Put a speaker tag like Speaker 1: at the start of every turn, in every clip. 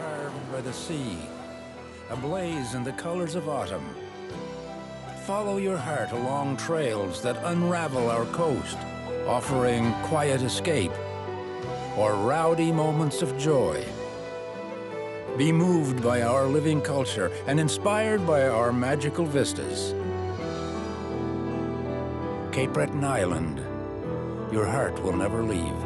Speaker 1: carved by the sea, ablaze in the colors of autumn. Follow your heart along trails that unravel our coast, offering quiet escape or rowdy moments of joy. Be moved by our living culture and inspired by our magical vistas. Cape Breton Island, your heart will never leave.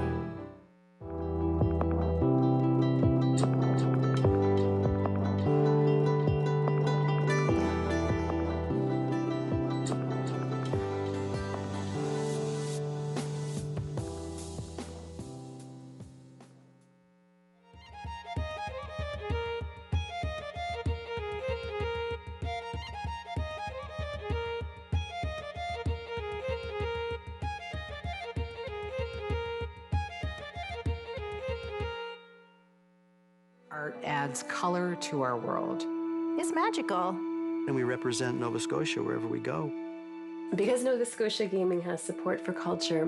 Speaker 2: Art adds color to our world.
Speaker 3: It's magical.
Speaker 4: And we represent Nova Scotia wherever we go.
Speaker 5: Because Nova Scotia Gaming has support for culture,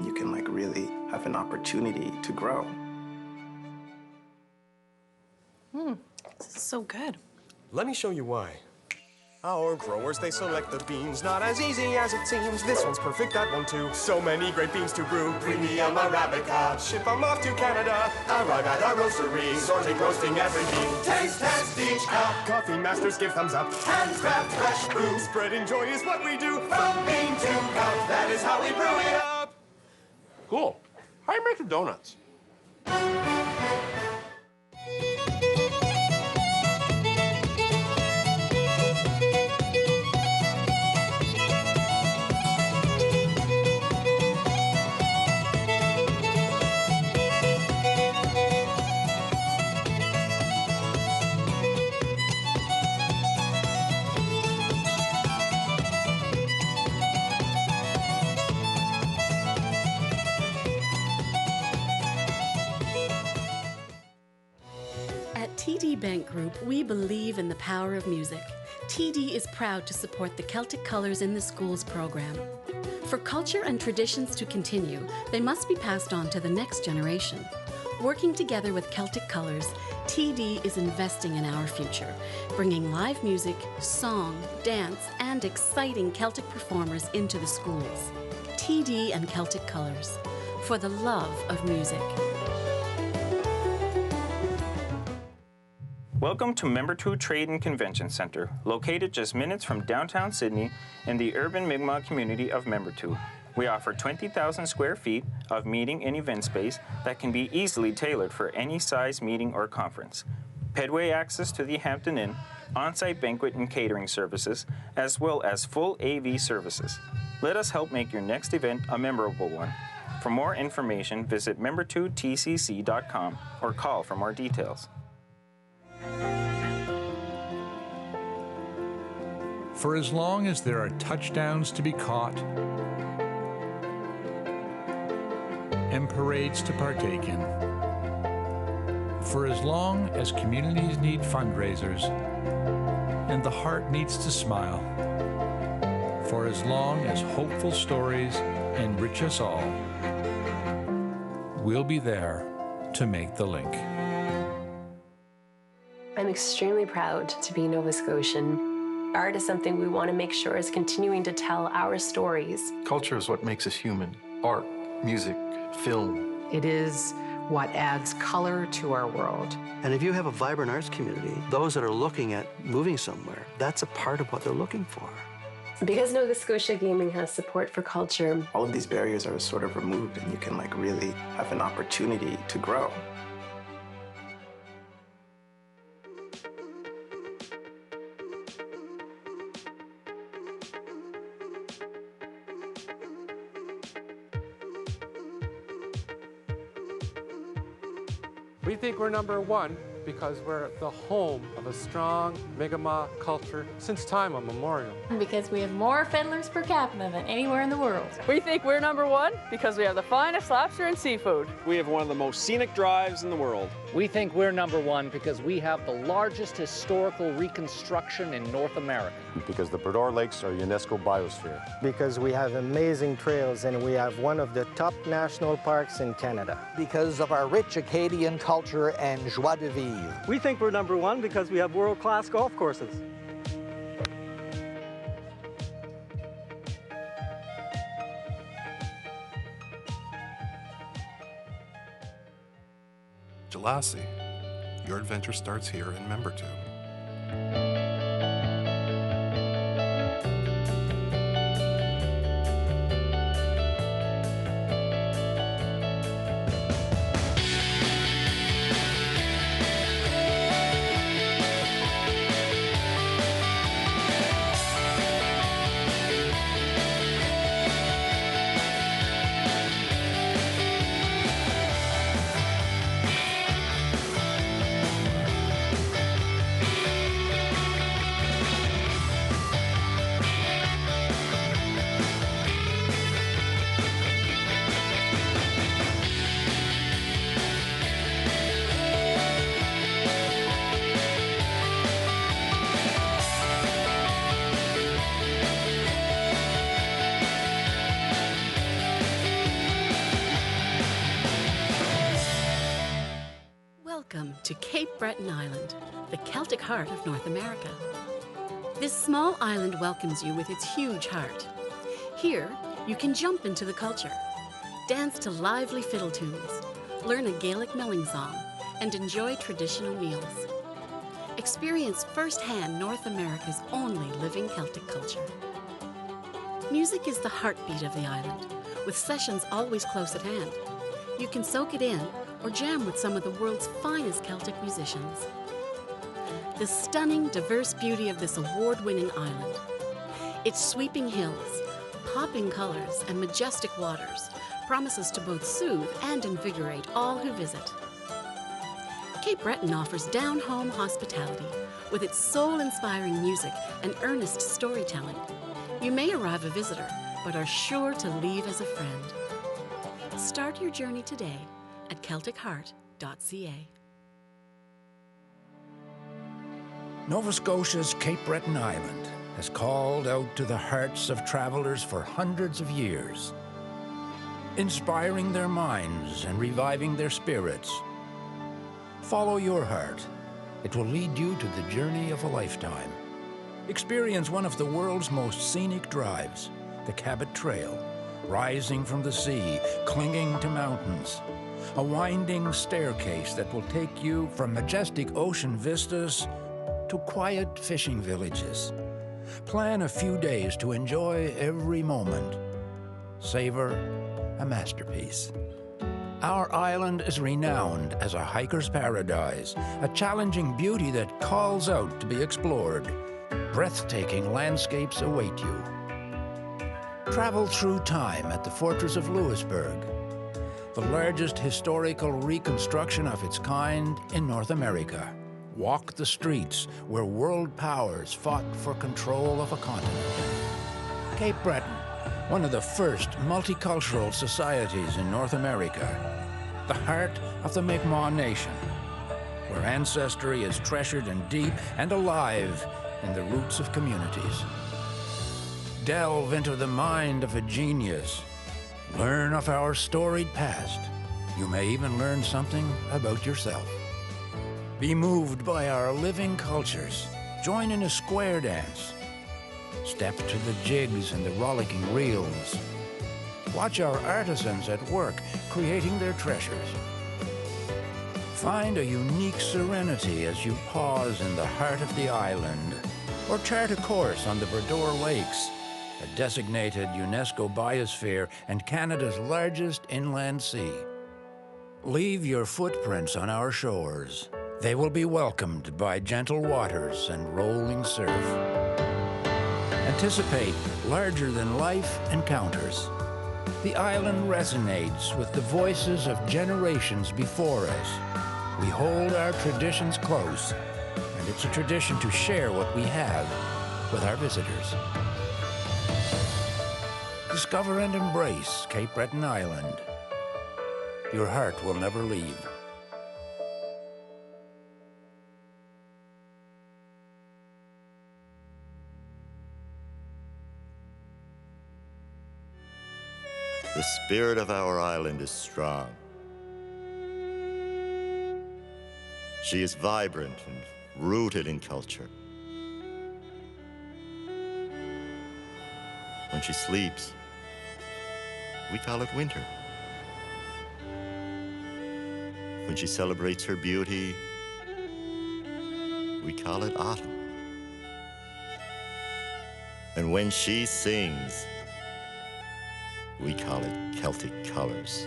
Speaker 6: you can really have an opportunity to grow.
Speaker 3: This is so good.
Speaker 7: Let me show you why. Our growers, they select the beans, not as easy as it seems. This one's perfect, that one too. So many great beans to brew. Premium Arabica. Ship them off to Canada. Arrive at our roastery. Sorting, roasting every bean. Taste test each cup. Coffee masters give thumbs up. Handcraft fresh brew. Spreading joy is what we do. From bean to cup, that is how we brew it up.
Speaker 8: Cool. How do you make the donuts?
Speaker 9: At TD Bank Group, we believe in the power of music. TD is proud to support the Celtic Colours in the Schools program. For culture and traditions to continue, they must be passed on to the next generation. Working together with Celtic Colours, TD is investing in our future, bringing live music, song, dance, and exciting Celtic performers into the schools. TD and Celtic Colours, for the love of music.
Speaker 10: Welcome to Membertou Trade and Convention Centre, located just minutes from downtown Sydney in the urban Mi'kmaq community of Membertou. We offer 20,000 square feet of meeting and event space that can be easily tailored for any size meeting or conference. Pedway access to the Hampton Inn, on-site banquet and catering services, as well as full AV services. Let us help make your next event a memorable one. For more information, visit membertoutcc.com or call for more details.
Speaker 11: For as long as there are touchdowns to be caught and parades to partake in, for as long as communities need fundraisers and the heart needs to smile, for as long as hopeful stories enrich us all, we'll be there to make the link.
Speaker 5: I'm extremely proud to be Nova Scotian. Art is something we want to make sure is continuing to tell our stories.
Speaker 12: Culture is what makes us human. Art, music, film.
Speaker 2: It is what adds color to our world.
Speaker 4: And if you have a vibrant arts community, those that are looking at moving somewhere, that's a part of what they're looking for.
Speaker 5: Because Nova Scotia Gaming has support for culture,
Speaker 6: all of these barriers are sort of removed and you can really have an opportunity to grow.
Speaker 8: We think we're #1 because we're the home of a strong Mi'kmaq culture since time immemorial.
Speaker 3: Because we have more fiddlers per capita than anywhere in the world.
Speaker 13: We think we're #1 because we have the finest lobster and seafood.
Speaker 14: We have one of the most scenic drives in the world.
Speaker 15: We think we're #1 because we have the largest historical reconstruction in North America.
Speaker 16: Because the Bredor Lakes are UNESCO biosphere.
Speaker 17: Because we have amazing trails and we have one of the top national parks in Canada.
Speaker 18: Because of our rich Acadian culture and joie de vivre. believe.
Speaker 17: We think we're number one because we have world-class golf courses.
Speaker 19: Jalassi, your adventure starts here in Membertou.
Speaker 9: Welcome to Cape Breton Island, the Celtic heart of North America. This small island welcomes you with its huge heart. Here, you can jump into the culture, dance to lively fiddle tunes, learn a Gaelic milling song, and enjoy traditional meals. Experience firsthand North America's only living Celtic culture. Music is the heartbeat of the island, with sessions always close at hand. You can soak it in or jam with some of the world's finest Celtic musicians. The stunning, diverse beauty of this award-winning island, its sweeping hills, popping colors, and majestic waters promises to both soothe and invigorate all who visit. Cape Breton offers down-home hospitality with its soul-inspiring music and earnest storytelling. You may arrive a visitor, but are sure to leave as a friend. Start your journey today at CelticHeart.ca.
Speaker 1: Nova Scotia's Cape Breton Island has called out to the hearts of travelers for hundreds of years, inspiring their minds and reviving their spirits. Follow your heart. It will lead you to the journey of a lifetime. Experience one of the world's most scenic drives, the Cabot Trail, rising from the sea, clinging to mountains. A winding staircase that will take you from majestic ocean vistas to quiet fishing villages. Plan a few days to enjoy every moment. Savor a masterpiece. Our island is renowned as a hiker's paradise, a challenging beauty that calls out to be explored. Breathtaking landscapes await you. Travel through time at the Fortress of Louisbourg, the largest historical reconstruction of its kind in North America. Walk the streets where world powers fought for control of a continent. Cape Breton, one of the first multicultural societies in North America, the heart of the Mi'kmaq Nation, where ancestry is treasured and deep and alive in the roots of communities. Delve into the mind of a genius. Learn of our storied past. You may even learn something about yourself. Be moved by our living cultures. Join in a square dance. Step to the jigs and the rollicking reels. Watch our artisans at work creating their treasures. Find a unique serenity as you pause in the heart of the island, or chart a course on the Bredor Lakes, a designated UNESCO biosphere and Canada's largest inland sea. Leave your footprints on our shores. They will be welcomed by gentle waters and rolling surf. Anticipate larger-than-life encounters. The island resonates with the voices of generations before us. We hold our traditions close, and it's a tradition to share what we have with our visitors. Discover and embrace Cape Breton Island. Your heart will never leave.
Speaker 20: The spirit of our island is strong.
Speaker 18: She is vibrant and rooted in culture. When she sleeps, we call it winter. When she celebrates her beauty, we call it autumn. And when she sings, we call it Celtic colors.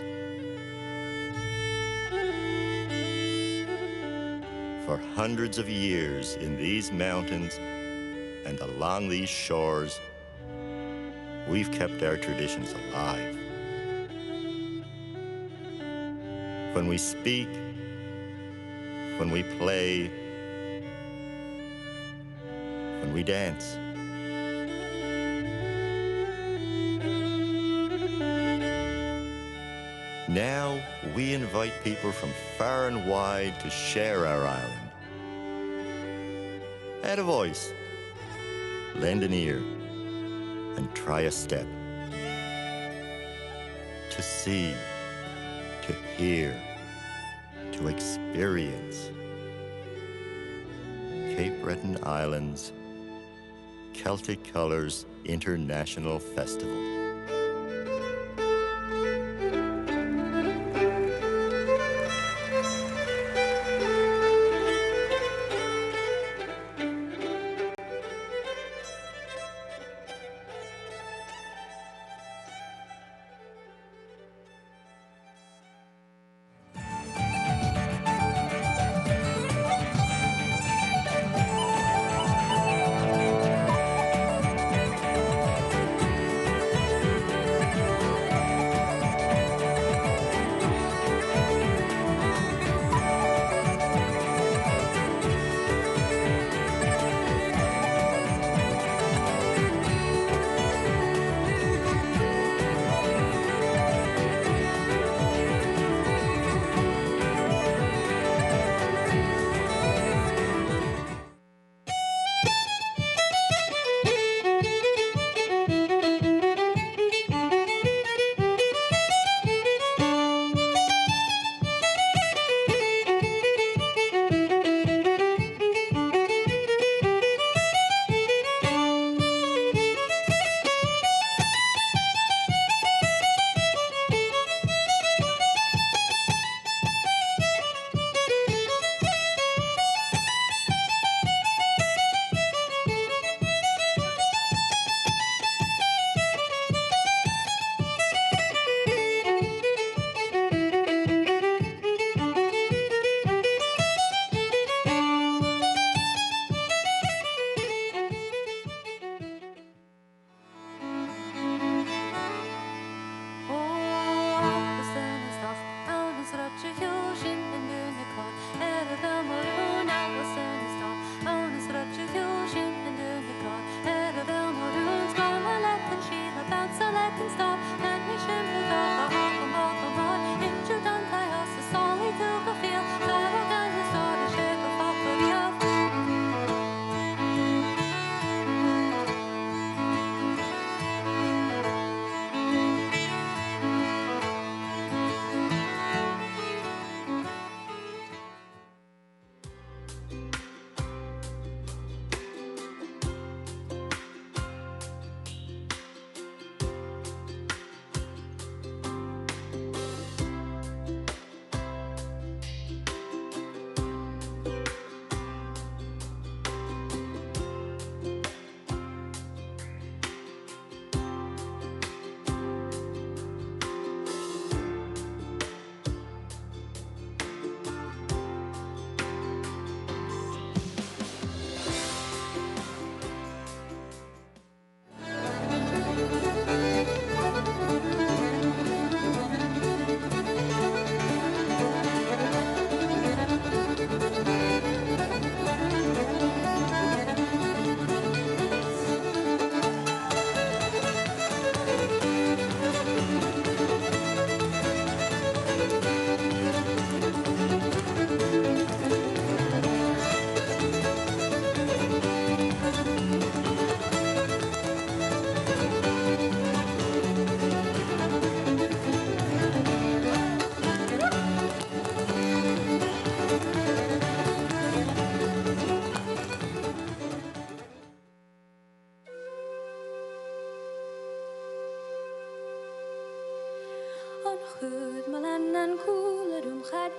Speaker 18: For hundreds of years in these mountains and along these shores, we've kept our traditions alive. When we speak, when we play, when we dance. Now, we invite people from far and wide to share our island. Add a voice, lend an ear, and try a step. To see, to hear, to experience. Cape Breton Islands Celtic Colors International Festival.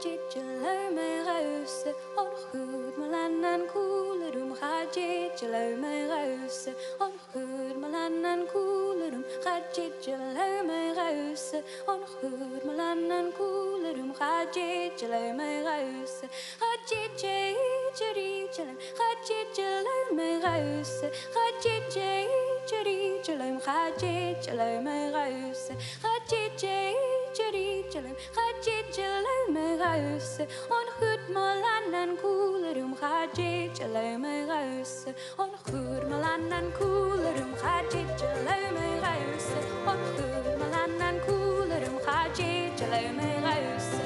Speaker 20: Rajitjalumerause, ongoed malan en koelerum. Rajitjalumerause, ongoed malan en koelerum. Rajitjalumerause, ongoed malan en koelerum. Rajitjalumerause, Rajitjalumeruse, Rajitjalumeruse, Rajitjalumeruse, Rajitjalumeruse, Rajitjalumeruse, ongoed malan en koelerum. Rajitjalumeruse, ongoed malan en koelerum. Rajitjalumeruse, ongoed malan en koelerum. Rajitjalumeruse,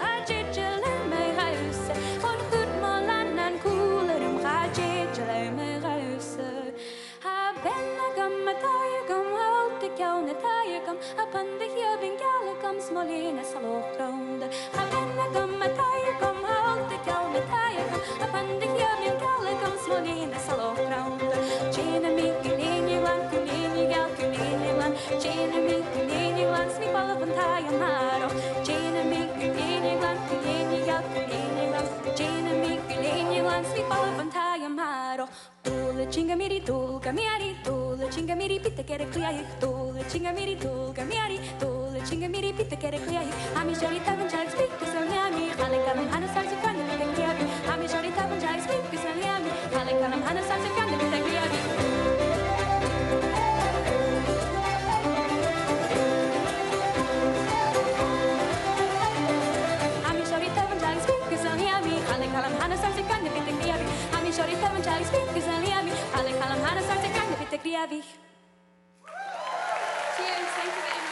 Speaker 20: Rajitjalumeruse, ongoed malan en koelerum. Rajitjalumeruse, Abennagam, Matayagam, Haltikam, Natayagam, Apandahiyabin Galagam, Smolina Salokronda. Abennagam, Matayagam, Haltikam, Natayagam, Apandahiyabin Galagam, Smolina Salokronda. Gina Mikulinilan, Kulinigal, Kulinilan, Gina Mikulinilan, Smipalapantayamaro. Gina Mikulinilan, Kulinigal, Kulinilan, Gina Mikulinilan, Smipalapantayamaro. Dole chingamiri dole gamiari dole chingamiri pita kere kliai dole chingamiri dole gamiari dole chingamiri pita kere kliai ami jari tavan jai speak kesaliami halekalam hana sarsi kanya pita kliai ami jari tavan jai speak kesaliami halekalam hana sarsi kanya pita kliai ami jari tavan jai speak kesaliami halekalam hana sarsi kanya pita kliai ami jari tavan jai speak kesaliami halekalam hana sarsi kanya pita kliai. Cheers, thank you very much.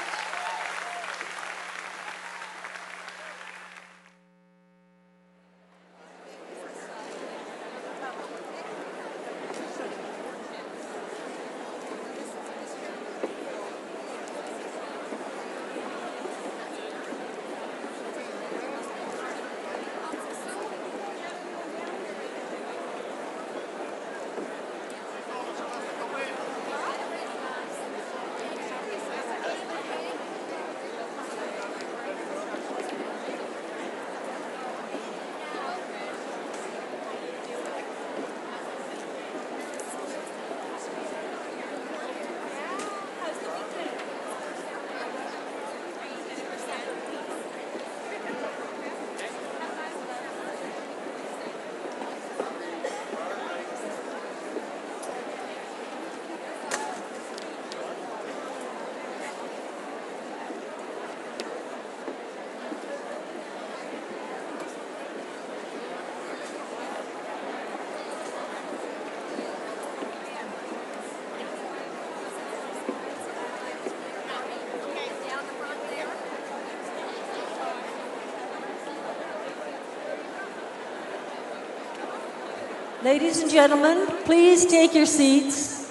Speaker 21: Ladies and gentlemen, please take your seats.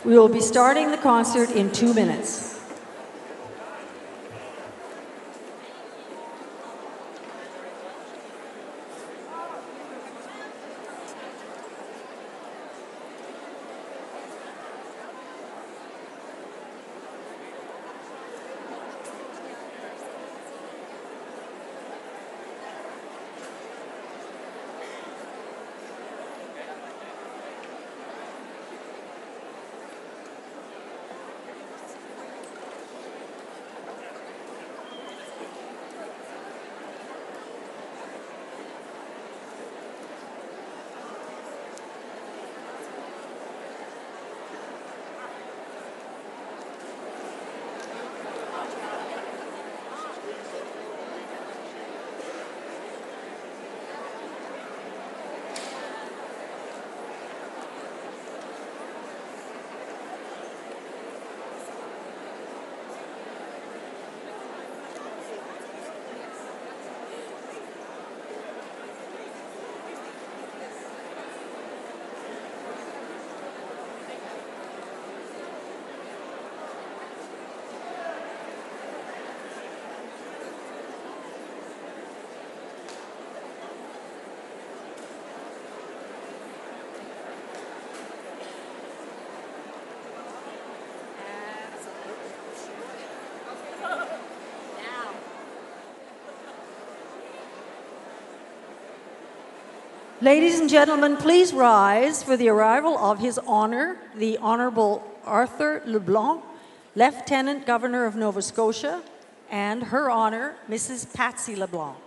Speaker 21: We will be starting the concert in 2 minutes. Ladies and gentlemen, please rise for the arrival of His Honor, the Honorable Arthur LeBlanc, Lieutenant Governor of Nova Scotia, and Her Honor, Mrs. Patsy LeBlanc.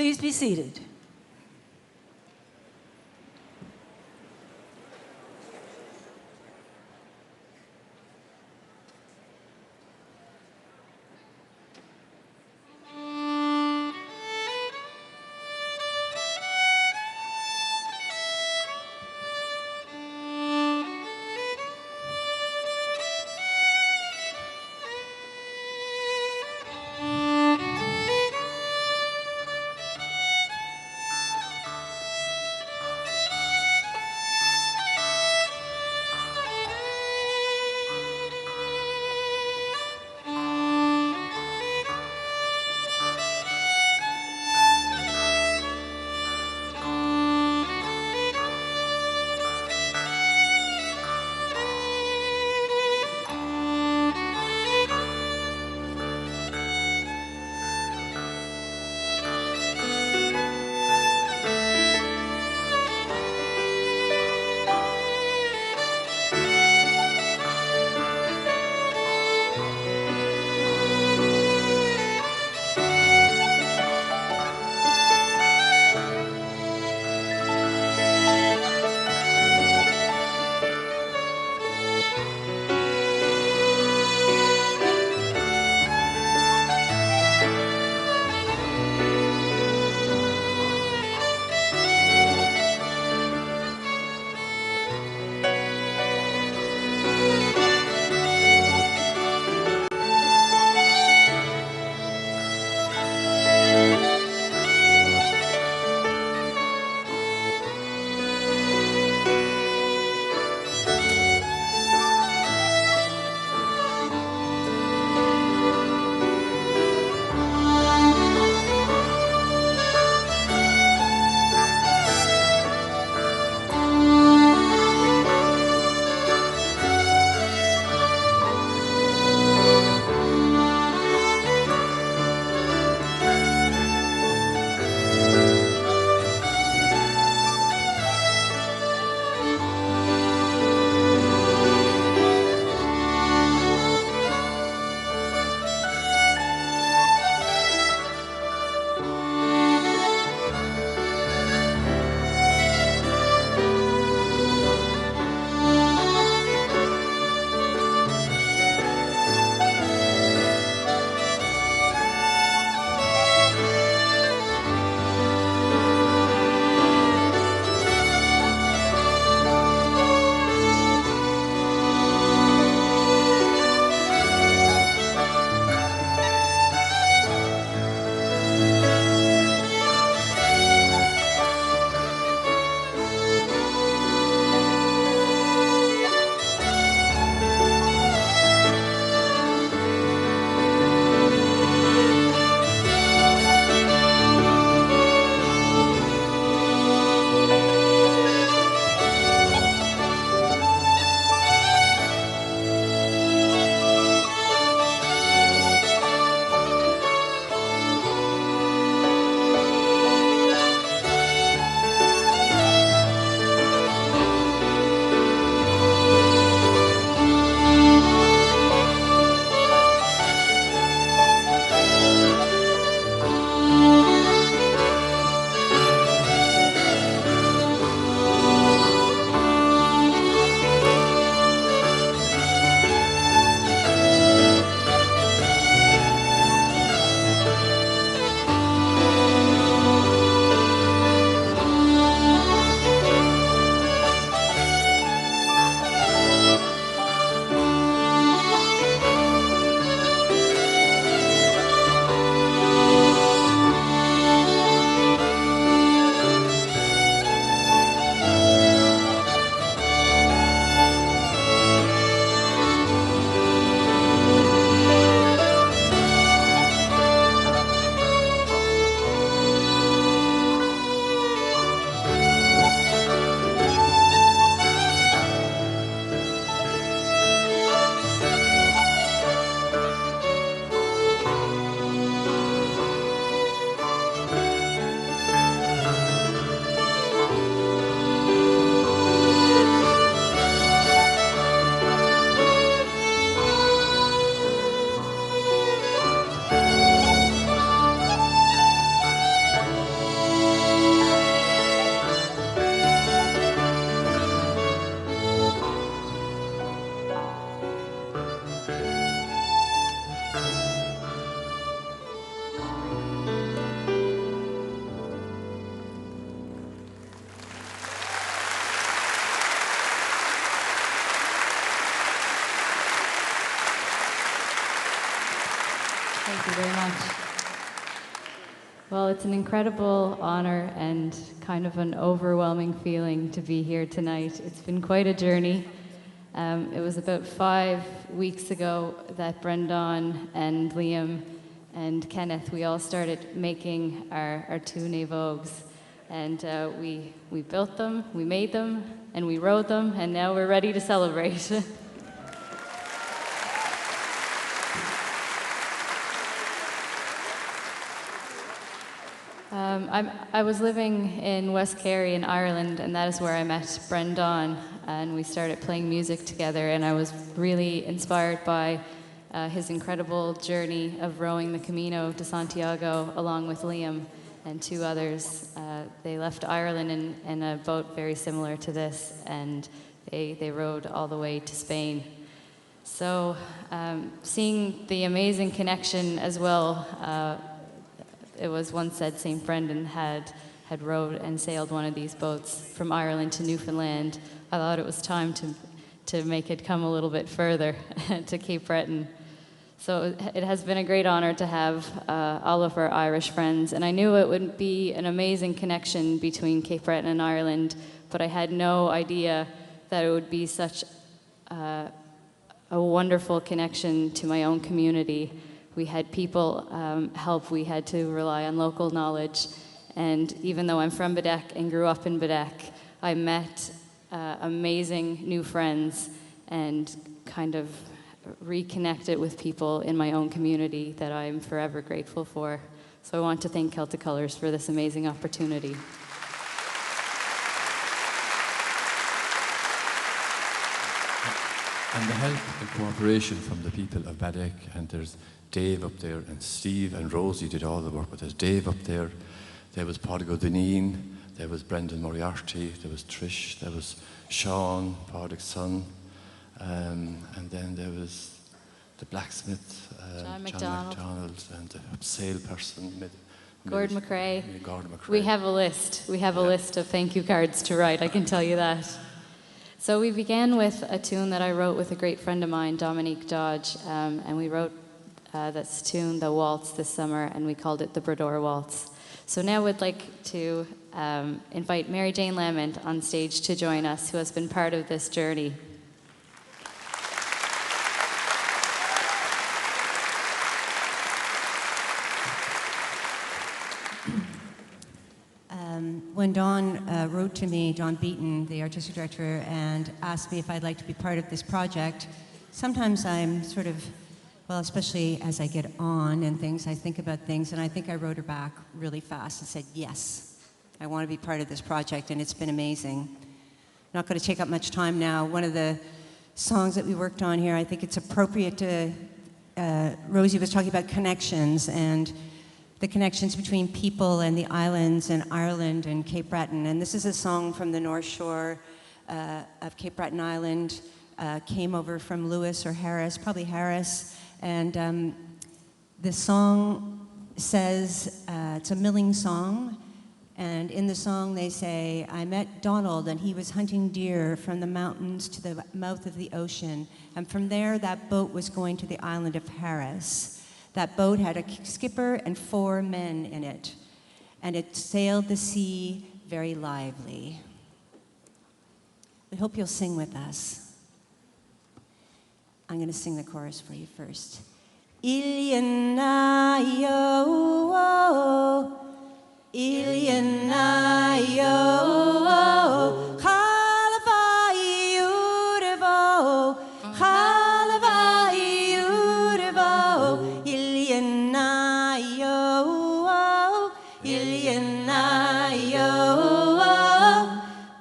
Speaker 21: Please be seated.
Speaker 7: you very much. Well, it's an incredible honor and kind of an overwhelming feeling to be here tonight. It's been quite a journey. It was about 5 weeks ago that Brendan and Liam and Kenneth, we all started making our two Né Vogues. And we built them, we made them, and we wrote them, and now we're ready to celebrate. I was living in West Kerry in Ireland, and that is where I met Brendan, and we started playing music together, and I was really inspired by his incredible journey of rowing the Camino de Santiago along with Liam and 2 others. They left Ireland in a boat very similar to this, and they rowed all the way to Spain. So seeing the amazing connection as well, it was once said St. Brendan had rowed and sailed one of these boats from Ireland to Newfoundland. I thought it was time to make it come a little bit further to Cape Breton. So it has been a great honor to have all of our Irish friends, and I knew it would be an amazing connection between Cape Breton and Ireland, but I had no idea that it would be such a wonderful connection to my own community. We had people help, we had to rely on local knowledge, and even though I'm from Badek and grew up in Badek, I met amazing new friends and kind of reconnected with people in my own community that I'm forever grateful for. So I want to thank Celtic Colours for this amazing opportunity.
Speaker 22: And the help and cooperation from the people of Badek, and there's Dave up there, and Steve and Rosie did all the work, but there's Dave up there, there was Pádraig O'Donnell, there was Brendan Moriarty, there was Trish, there was Sean, Pádraig's son, and then there was the blacksmith,
Speaker 7: John McDonald,
Speaker 22: and the salesperson,
Speaker 7: Gordon McRae.
Speaker 22: Gordon McRae.
Speaker 7: We have a list. We have a list of thank you cards to write, I can tell you that. So we began with a tune that I wrote with a great friend of mine, Dominique Dodge, and we wrote this tune, The Waltz, this summer, and we called it the Brodeur Waltz. So now we'd like to invite Mary Jane Lamont on stage to join us, who has been part of this journey.
Speaker 23: When Don wrote to me, Don Beaton, the artistic director, and asked me if I'd like to be part of this project, sometimes I'm sort of, well, especially as I get on and things, I think about things, and I think I wrote her back really fast and said, yes, I want to be part of this project, and it's been amazing. Not going to take up much time now. One of the songs that we worked on here, I think it's appropriate to, Rosie was talking about connections, and the connections between people and the islands and Ireland and Cape Breton. And this is a song from the North Shore of Cape Breton Island. Came over from Lewis or Harris, probably Harris. And the song says, it's a milling song. And in the song they say, I met Donald and he was hunting deer from the mountains to the mouth of the ocean. And from there, that boat was going to the island of Harris. That boat had a skipper and 4 men in it, and it sailed the sea very lively. We hope you'll sing with us. I'm going to sing the chorus for you first. Ilianayo, Ilianayo, Halavai Urevo, Halavai Urevo.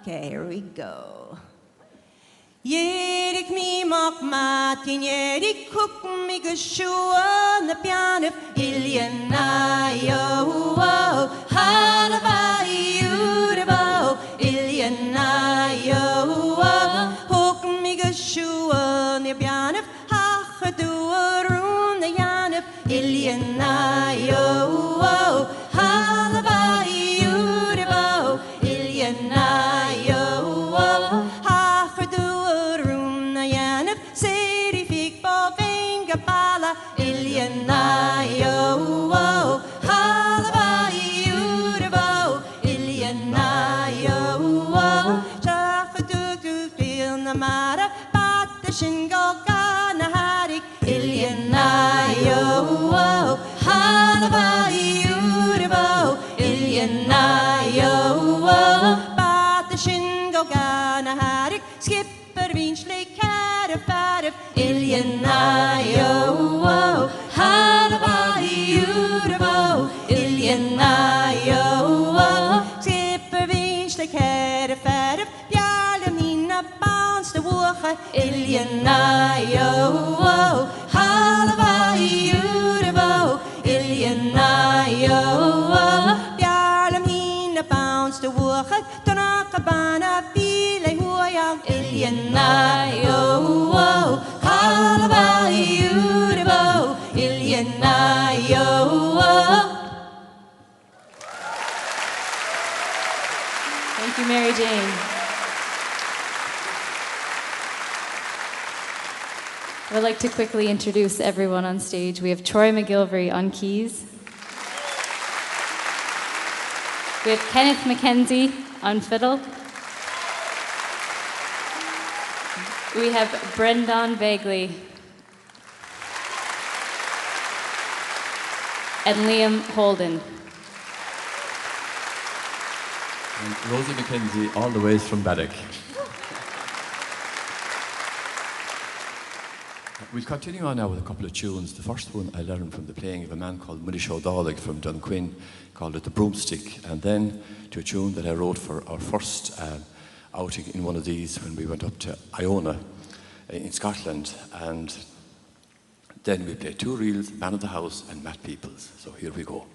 Speaker 23: Okay, here we go. Yerik mi mok matin yerik cook mi gashua na piano Ilianayo Halavai Urebo Ilianayo hook mi gashua na piano Hachaduarun na yanif Ilianayo Halavai Urebo Ilianayo Hachaduarun na yanif Serifik Bovenga Bala Ilianayo shingo gana harik Ilyenayo Halabai Urbo Ilyenayo Bat the shingo gana harik Skipper vinschlik här färf Ilyenayo Halabai Urbo Ilyenayo Skipper vinschlik här färf Bjarle mina barns det vågar Ilyenayo Halabai Urbo Ilyenayo Bjarle mina barns det vågar Tonakabana bilay huayang Ilyenayo Halabai Urbo Ilyenayo.
Speaker 7: Thank you, Mary Jane. I would like to quickly introduce everyone on stage. We have Troy McGilvery on keys. We have Kenneth McKenzie on fiddle. We have Brendan Begley and Liam Holden.
Speaker 22: And Rosie McKenzie, all the way from Baddock. We'll continue on now with a couple of tunes. The first one I learned from the playing of a man called Muddy Showdallig from Dunquin, called it The Broomstick, and then to a tune that I wrote for our first outing in one of these when we went up to Iona in Scotland, and then we played two reels, Man of the House and Matt Peoples. So here we go.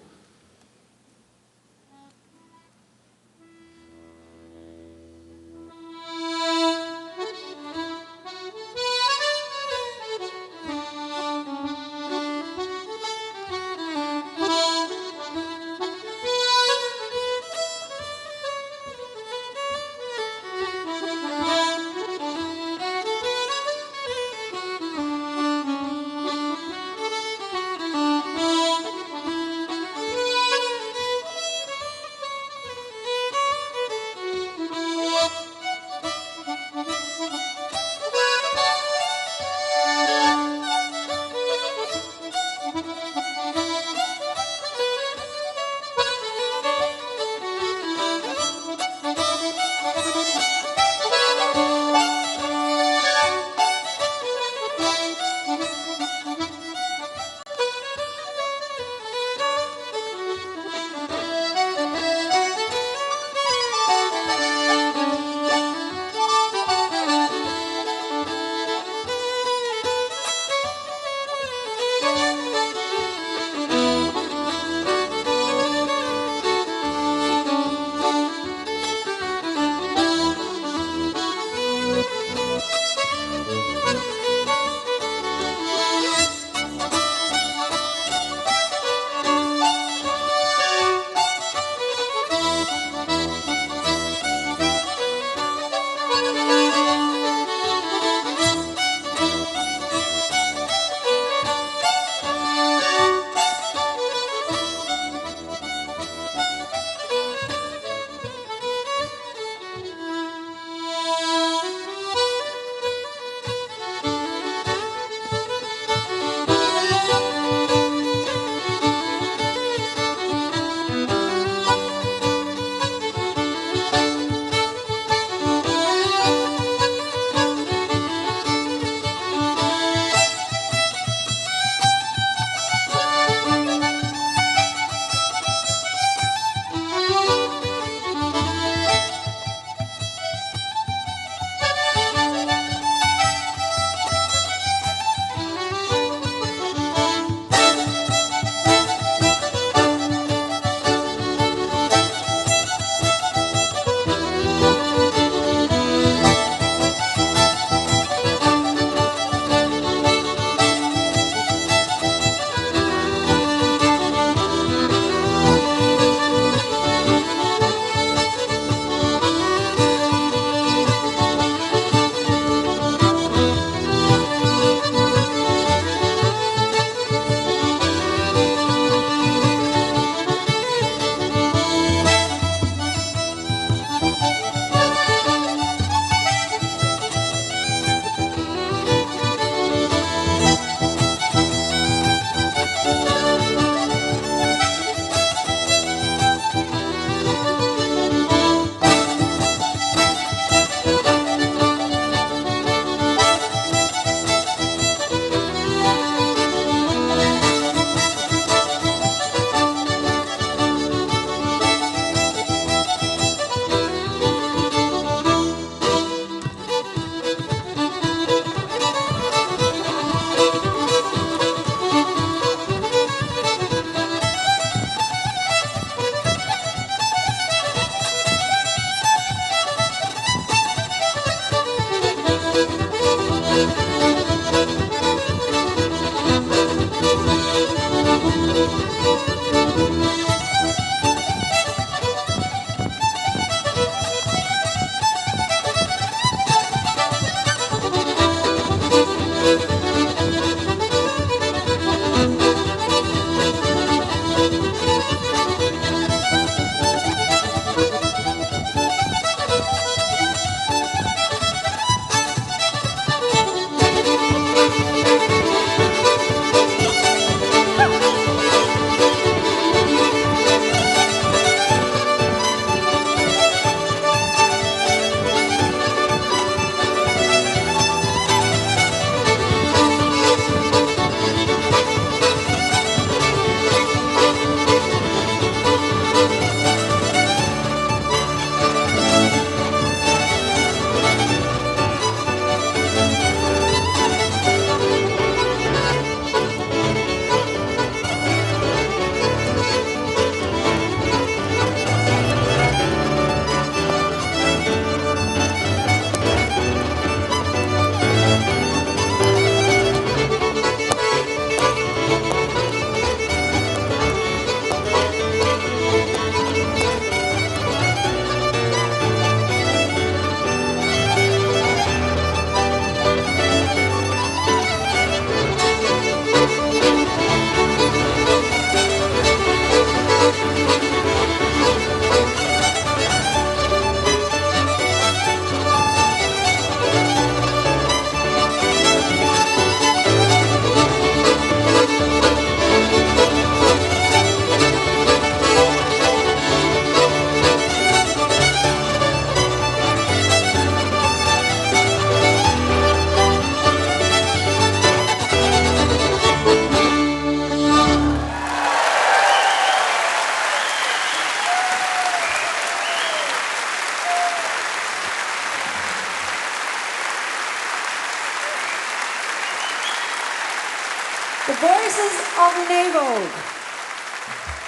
Speaker 21: The Voices of the Neighborhood.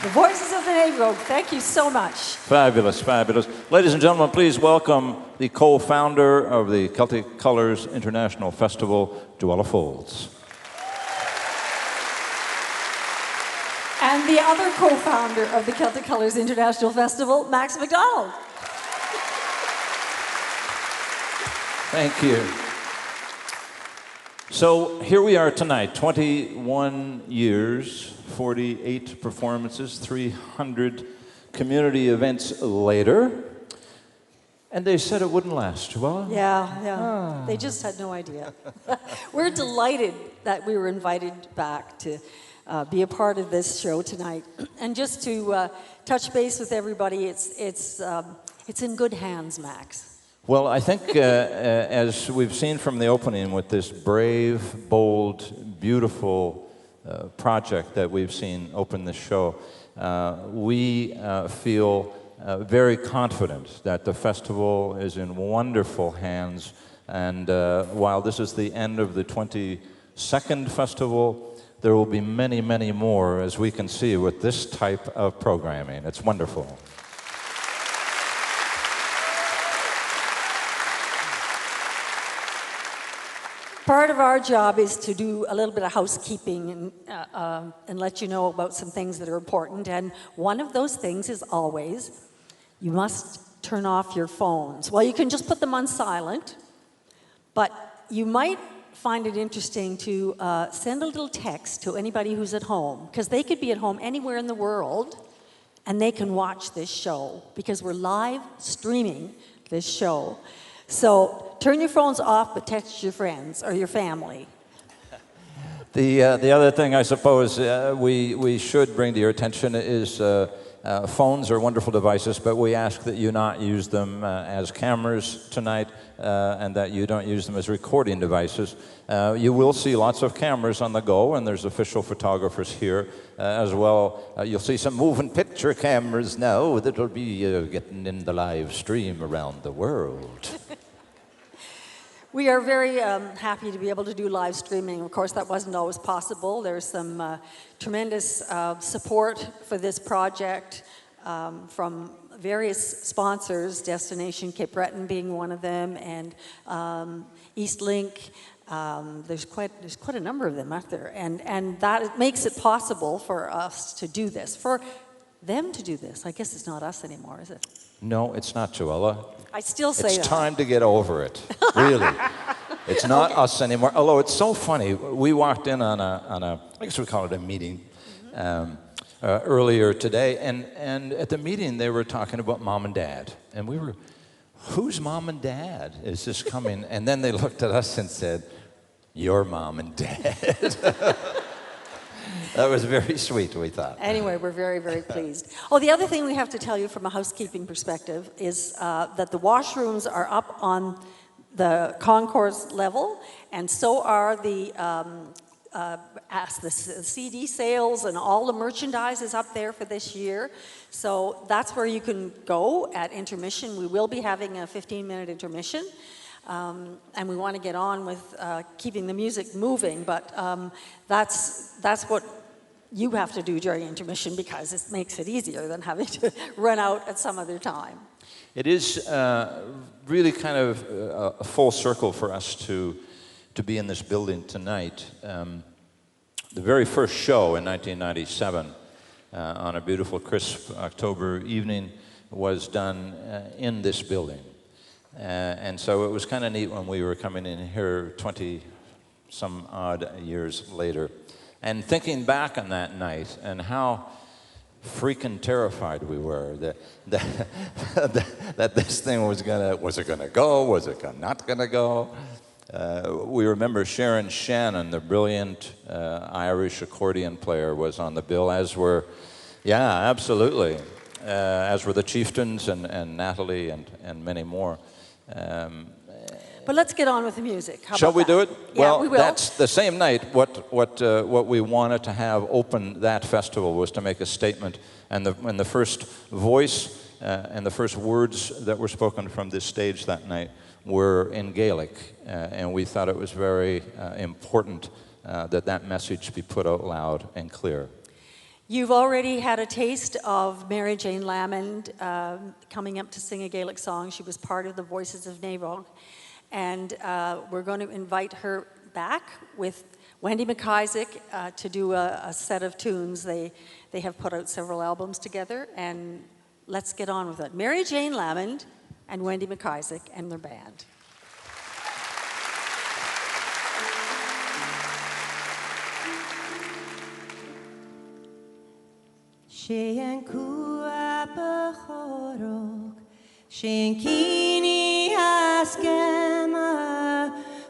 Speaker 21: The Voices of the Neighborhood. Thank you so much.
Speaker 10: Fabulous, fabulous. Ladies and gentlemen, please welcome the co-founder of the Celtic Colors International Festival, Joella Folds.
Speaker 21: And the other co-founder of the Celtic Colors International Festival, Max McDonald.
Speaker 10: Thank you. So here we are tonight, 21 years, 48 performances, 300 community events later. And they said it wouldn't last, Joella?
Speaker 21: Yeah. They just had no idea. We're delighted that we were invited back to be a part of this show tonight. And just to touch base with everybody, it's in good hands, Max.
Speaker 10: Well, I think as we've seen from the opening with this brave, bold, beautiful project that we've seen open this show, we feel very confident that the festival is in wonderful hands. And while this is the end of the 22nd festival, there will be many, many more, as we can see, with this type of programming. It's wonderful.
Speaker 21: Part of our job is to do a little bit of housekeeping and let you know about some things that are important. And one of those things is always, you must turn off your phones. Well, you can just put them on silent, but you might find it interesting to send a little text to anybody who's at home, because they could be at home anywhere in the world, and they can watch this show, because we're live streaming this show. So turn your phones off, but text your friends or your family.
Speaker 10: The other thing I suppose we should bring to your attention is phones are wonderful devices, but we ask that you not use them as cameras tonight and that you don't use them as recording devices. You will see lots of cameras on the go, and there's official photographers here as well. You'll see some moving picture cameras now that will be getting in the live stream around the world.
Speaker 21: We are very happy to be able to do live streaming. Of course, that wasn't always possible. There's some tremendous support for this project from various sponsors, Destination Cape Breton being one of them, and Eastlink. There's quite a number of them out there, and that makes it possible for us to do this, for them to do this. I guess it's not us anymore, is it?
Speaker 10: No, it's not, Joella.
Speaker 21: I still say that.
Speaker 10: It's time to get over it, really. It's not us anymore. Although it's so funny, we walked in on a I guess we call it a meeting, earlier today, and at the meeting they were talking about mom and dad, and we were, whose mom and dad is this coming? And then they looked at us and said, your mom and dad. That was very sweet, we thought.
Speaker 21: Anyway, we're very, very pleased. Oh, the other thing we have to tell you from a housekeeping perspective is that the washrooms are up on the concourse level, and so are the CD sales, and all the merchandise is up there for this year. So that's where you can go at intermission. We will be having a 15-minute intermission. And we want to get on with keeping the music moving, but that's what you have to do during intermission, because it makes it easier than having to run out at some other time.
Speaker 10: It is really kind of a full circle for us to be in this building tonight. The very first show in 1997, on a beautiful, crisp October evening, was done in this building. And so it was kind of neat when we were coming in here 20-some odd years later, and thinking back on that night and how freaking terrified we were that this thing was it gonna go? Was it not gonna go? We remember Sharon Shannon, the brilliant Irish accordion player, was on the bill, as were, yeah, absolutely, as were the Chieftains and Natalie and many more.
Speaker 21: But let's get on with the music.
Speaker 10: Shall we do it?
Speaker 21: Yeah,
Speaker 10: well,
Speaker 21: we will.
Speaker 10: That's the same night. What we wanted to have open that festival was to make a statement, and the first voice and the first words that were spoken from this stage that night were in Gaelic, and we thought it was very important that message be put out loud and clear.
Speaker 21: You've already had a taste of Mary Jane Lamond coming up to sing a Gaelic song. She was part of the Voices of Naval. And we're going to invite her back with Wendy McIsaac to do a set of tunes. They have put out several albums together, and let's get on with it. Mary Jane Lamond and Wendy McIsaac and their band.
Speaker 23: Shean kuapa chorok, shean kini askema,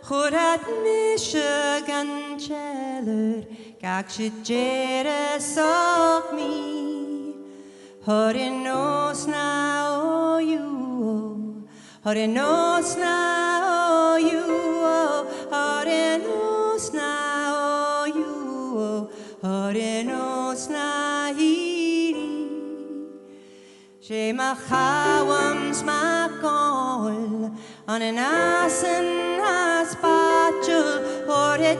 Speaker 23: chorat Michigan cheller, gak she jere sok mi. Horin nos na o you, horin nos na o you, horin nos na o you, horin nos na hi. She ma chawams ma gol on an asen as bachel or a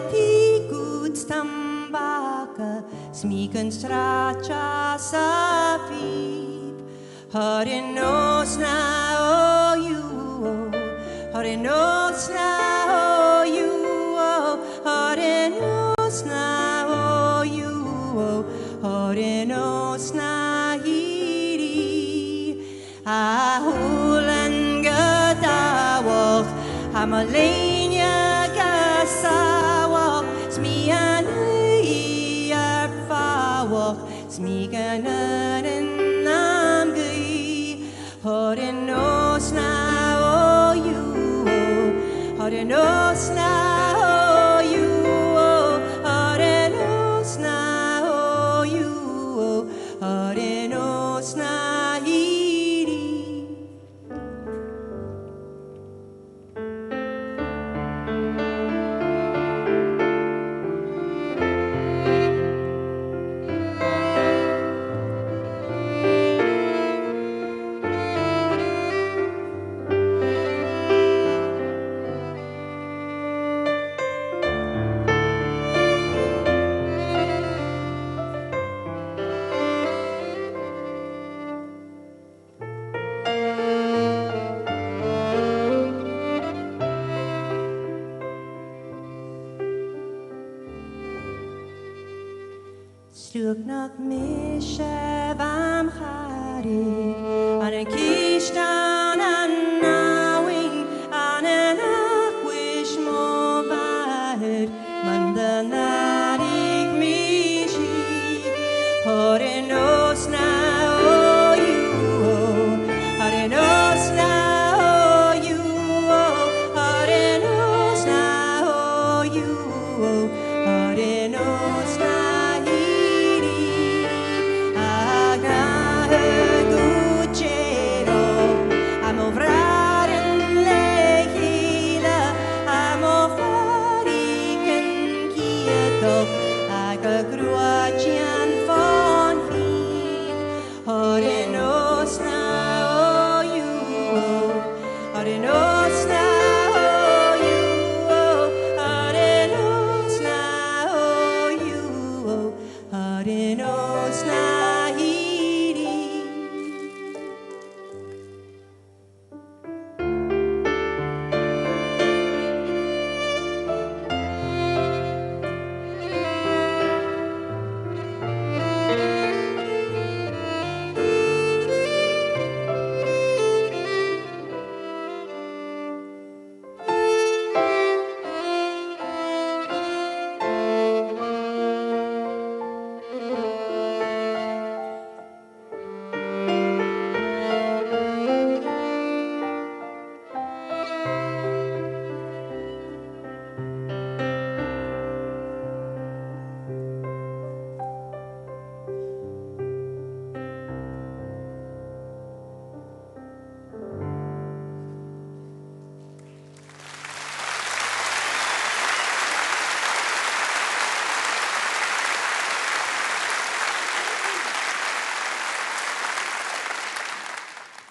Speaker 23: good stambaka smeeken stracha sapip horin nos na o you horin nos na o you horin nos na o you horin nos na Ahulan gadawach, Hamalania gasawach, Smian yarfawach, Smiganan and Namgi, Horinos na o you, Horinos na o you, Horinos na o you, Horinos na. Stuknak mishevam chari, an kishtan an nawing, an akwish movad, mandanarik mishi, horenos na o you, horenos na o you, horenos na o you, horenos na.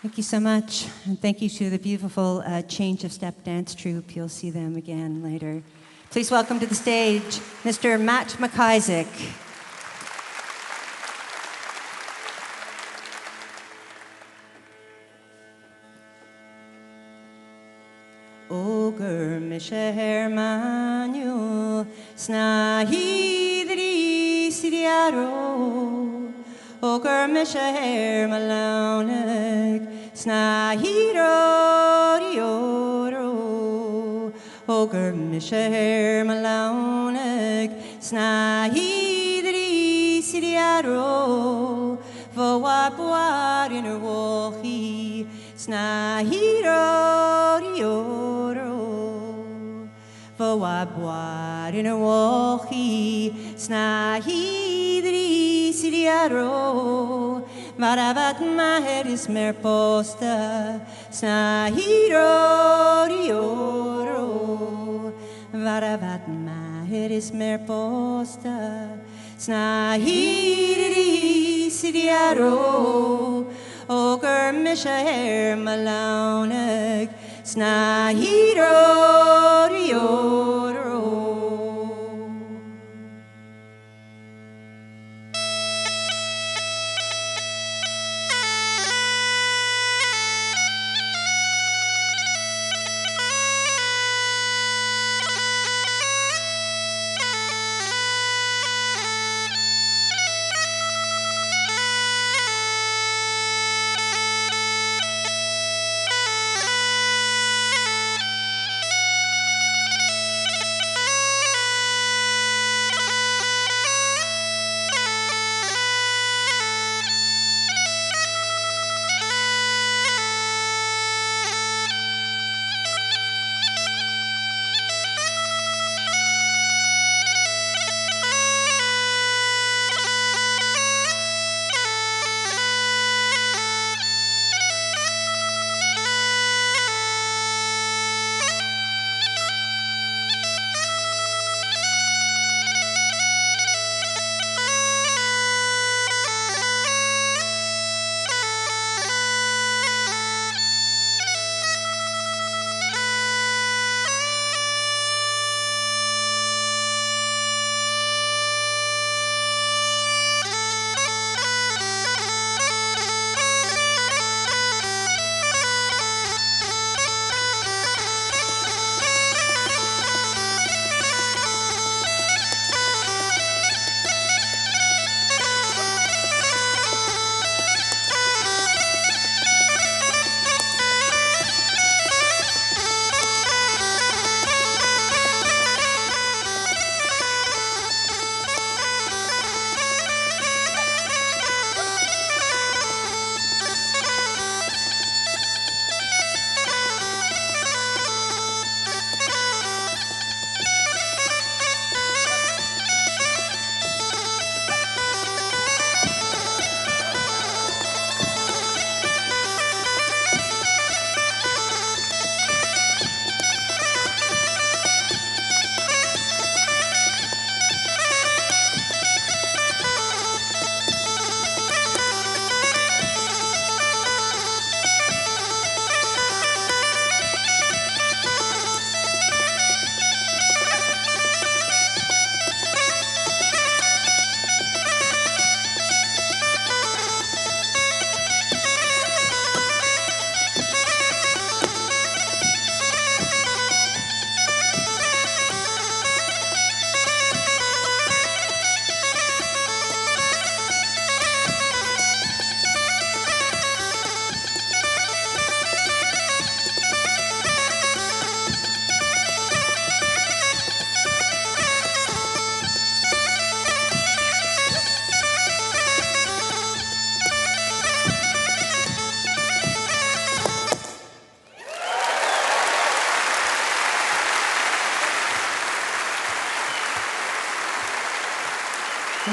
Speaker 23: Thank you so much, and thank you to the beautiful Change of Step dance troupe. You'll see them again later. Please welcome to the stage Mr. Matt McIsaac. Oger misher manuel snahidri sidiaro. Oger misher malonek snahiro dioro. Oger misher malonek snahidri sidiaro. Voapuar in a wohi snahiro dioro. Voapuar in a wohi snahidri sidiaro. Varavat maher is mer posta snahiro dioro. Varavat maher is mer posta snahidri sidiaro. Oger mishaher malonek snahiro dioro.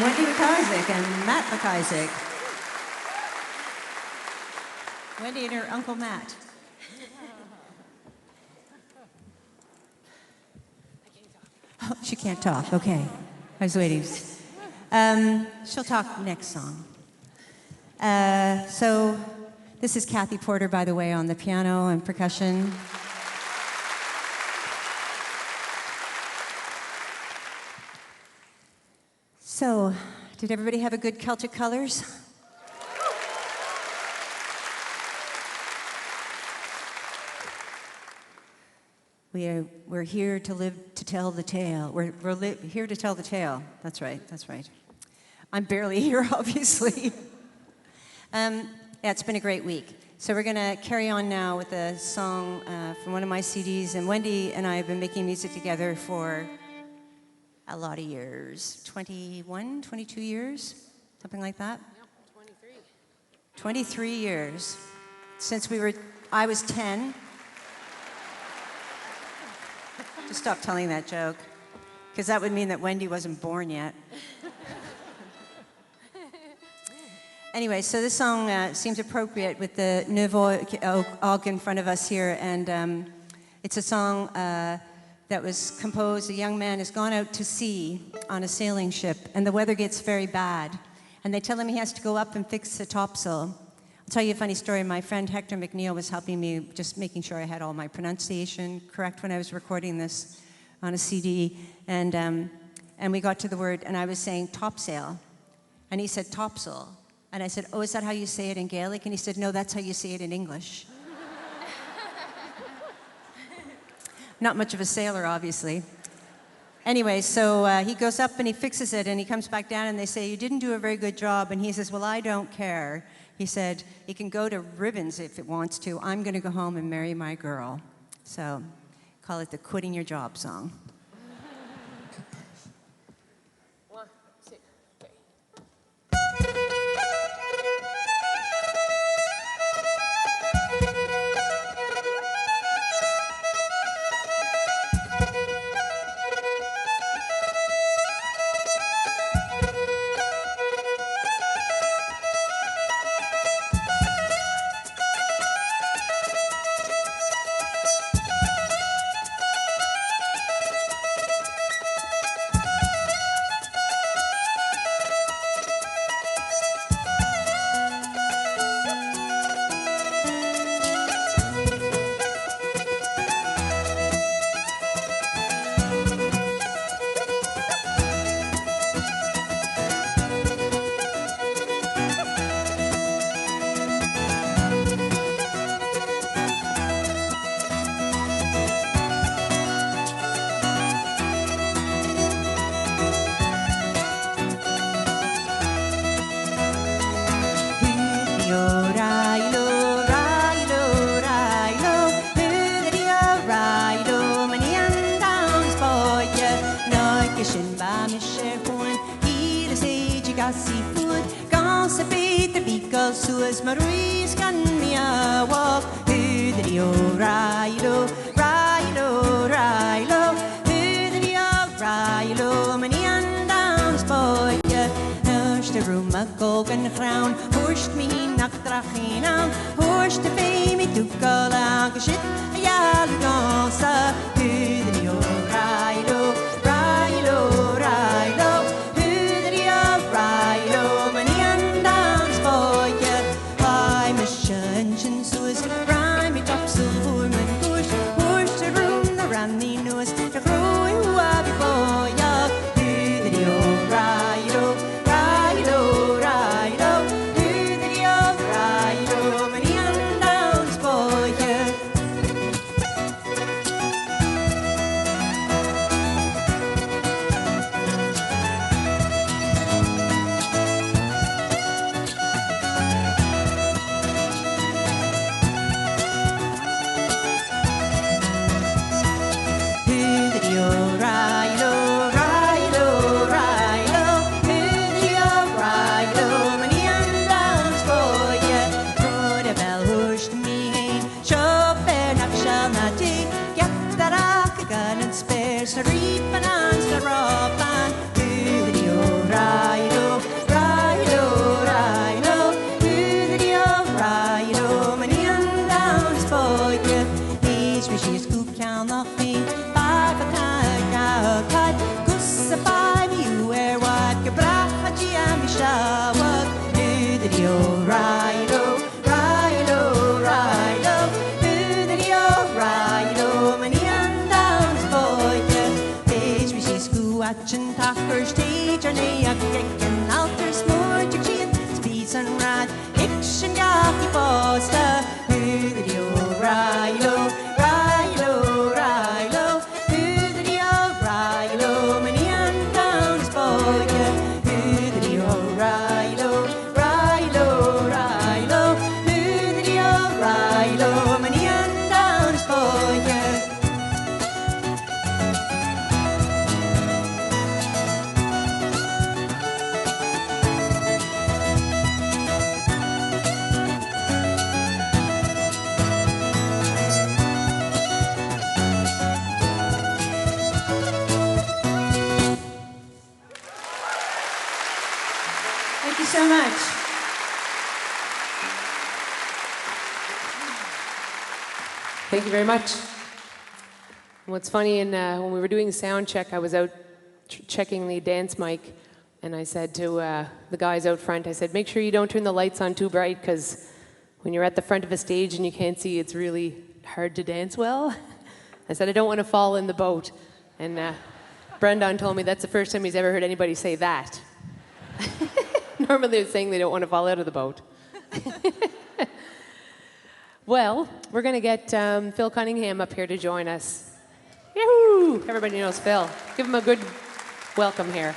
Speaker 23: Wendy McIsaac and Matt McIsaac. Wendy and her Uncle Matt. Oh, she can't talk. Okay. I was waiting. She'll talk next song. So this is Kathy Porter, by the way, on the piano and percussion. So, did everybody have a good Celtic Colors? We're here to live to tell the tale. We're here to tell the tale. That's right, that's right. I'm barely here, obviously. Yeah, it's been a great week. So we're going to carry on now with a song from one of my CDs. And Wendy and I have been making music together for a lot of years. 21, 22 years? Something like that?
Speaker 2: Yep, 23.
Speaker 23: 23 years. Since I was 10. Just stop telling that joke, because that would mean that Wendy wasn't born yet. Anyway, so this song seems appropriate with the Nouveau Og in front of us here, and it's a song that was composed. A young man has gone out to sea on a sailing ship, and the weather gets very bad, and they tell him he has to go up and fix the topsail. I'll tell you a funny story. My friend Hector McNeil was helping me, just making sure I had all my pronunciation correct when I was recording this on a CD. And we got to the word, and I was saying topsail. And he said topsail. And I said, oh, is that how you say it in Gaelic? And he said, no, that's how you say it in English. Not much of a sailor, obviously. Anyway, so he goes up and he fixes it, and he comes back down, and they say, you didn't do a very good job. And he says, well, I don't care. He said, he can go to ribbons if it wants to. I'm going to go home and marry my girl. So call it the quitting your job song.
Speaker 2: 1, 2, 3.
Speaker 23: Suas Maruis can me a walk, Hudrio, Rilo, Rilo, Rilo, Hudrio, Rilo, many and dance boy, Hush the room a gogan crown, Hush me nach drachina, Hush the baby to call out shit, Yalgansa, Hudrio, Rilo, Rilo, Rilo, Hudrio, Rilo, many and dance boy. Suas rhyme it up so warm and push the room the running nose to grow you up boy ya video ride video ride many and downs boy yeah. Reap and answer up and video ride. Oscar stage and a kicking alter smooth to cheat speeds and rad action yaki posta video Rilo Rilo Rilo video Rilo many and down his boy video Rilo Rilo Rilo video Rilo many and down his boy. Thank you so much.
Speaker 2: Thank you very much. What's funny, when we were doing sound check, I was out checking the dance mic, and I said to the guys out front, I said, make sure you don't turn the lights on too bright, because when you're at the front of a stage and you can't see, it's really hard to dance well. I said, I don't want to fall in the boat. And Brendan told me that's the first time he's ever heard anybody say that. Normally they're saying they don't want to fall out of the boat. Well, we're going to get Phil Cunningham up here to join us. Yahoo! Everybody knows Phil. Give him a good welcome here.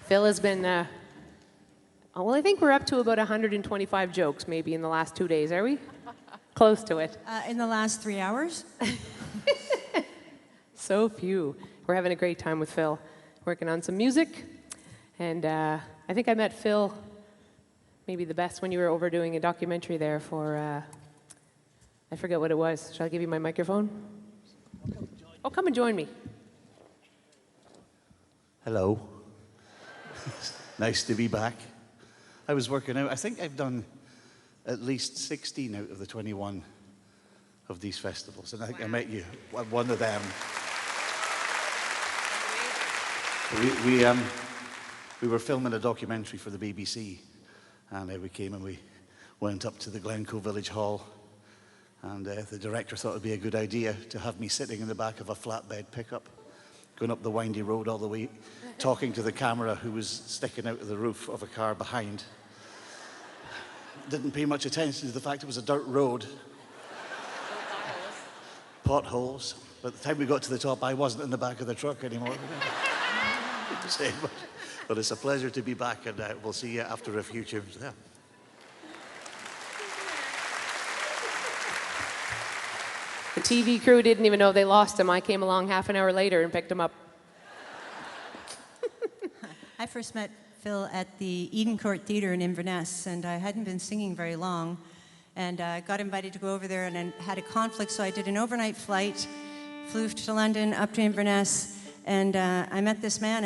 Speaker 2: Phil has been, well, I think we're up to about 125 jokes maybe in the last 2 days, are we? Close to it.
Speaker 23: In the last 3 hours?
Speaker 2: So few. We're having a great time with Phil, working on some music. And I think I met Phil maybe the best when you were over doing a documentary there for, I forget what it was. Shall I give you my microphone? Oh, come and join me.
Speaker 4: Hello. Nice to be back. I was working out. I think I've done at least 16 out of the 21 of these festivals. And I think I met you at one of them. We were filming a documentary for the BBC, and we came and we went up to the Glencoe Village Hall, and the director thought it would be a good idea to have me sitting in the back of a flatbed pickup, going up the windy road all the way, talking to the camera who was sticking out of the roof of a car behind. Didn't pay much attention to the fact it was a dirt road. Potholes. By the time we got to the top, I wasn't in the back of the truck anymore. But it's a pleasure to be back, and we'll see you after a few tunes. Yeah.
Speaker 2: The TV crew didn't even know they lost him. I came along half an hour later and picked him up.
Speaker 23: I first met Phil at the Eden Court Theatre in Inverness, and I hadn't been singing very long, and I got invited to go over there, and I had a conflict, so I did an overnight flight, flew to London, up to Inverness, and I met this man.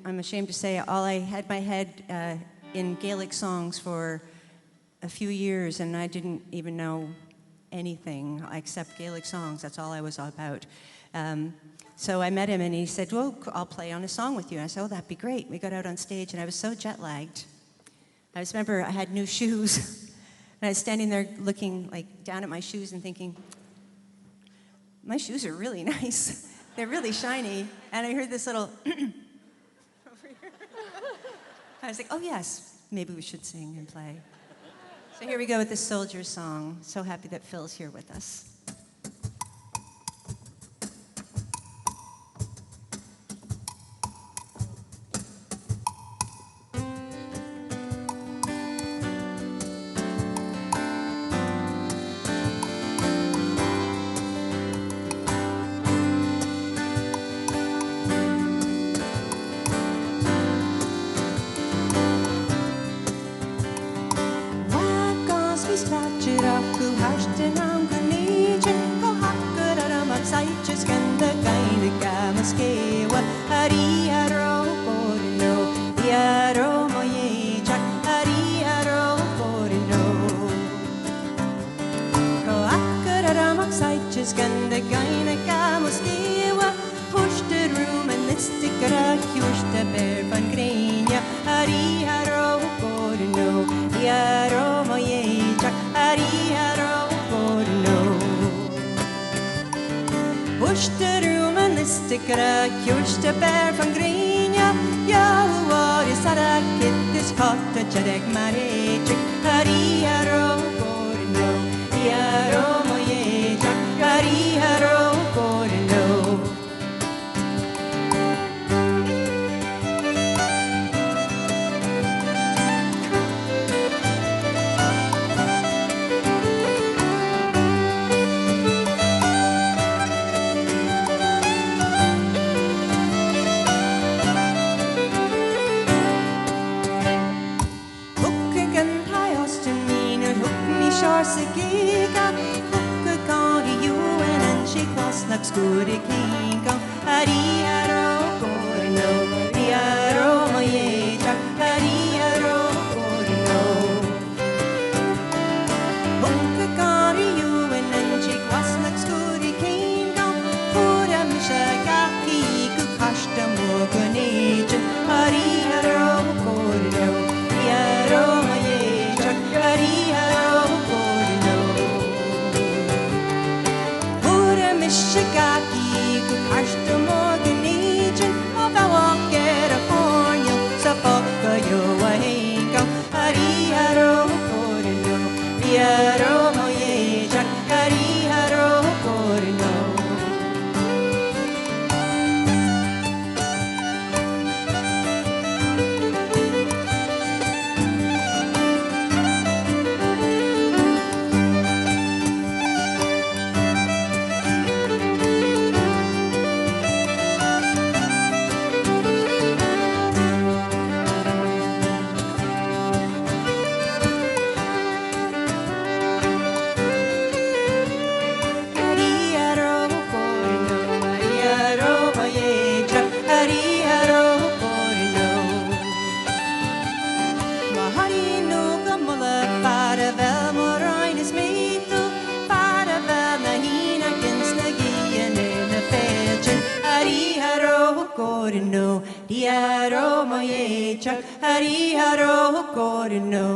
Speaker 23: I'm ashamed to say, I had my head in Gaelic songs for a few years, and I didn't even know anything except Gaelic songs. That's all I was about. So I met him, and he said, well, I'll play on a song with you. And I said, oh, that'd be great. We got out on stage, and I was so jet-lagged. I just remember I had new shoes, and I was standing there looking down at my shoes and thinking, my shoes are really nice. They're really shiny. And I heard this little over here. I was like, oh, yes, maybe we should sing and play. So here we go with this soldier song. So happy that Phil's here with us. Ari
Speaker 5: Kjørste romanistikere, kjørste bær van grinja, ja, var i sarakittis katte tjadek marejik, hariharo korno, yaro mojeja, hariharo korno. Giga, hukka gari juen en chikosnak skuri kinga, hariharo korno, hariharo mojeja, hariharo korno. Hukka gari juen en chikosnak skuri kinga, hura mishagaki kukashta moguneja, hariharo korno, hariharo mojeja, hariharo. Shigaki, Kukarsta Morganijin, of a walk at a horn, so fuck you a hingo, Hariharo Korno, Yaro Moyeja, Hariharo Korno. Korno, Diaro Mojeja, Hariharo Korno.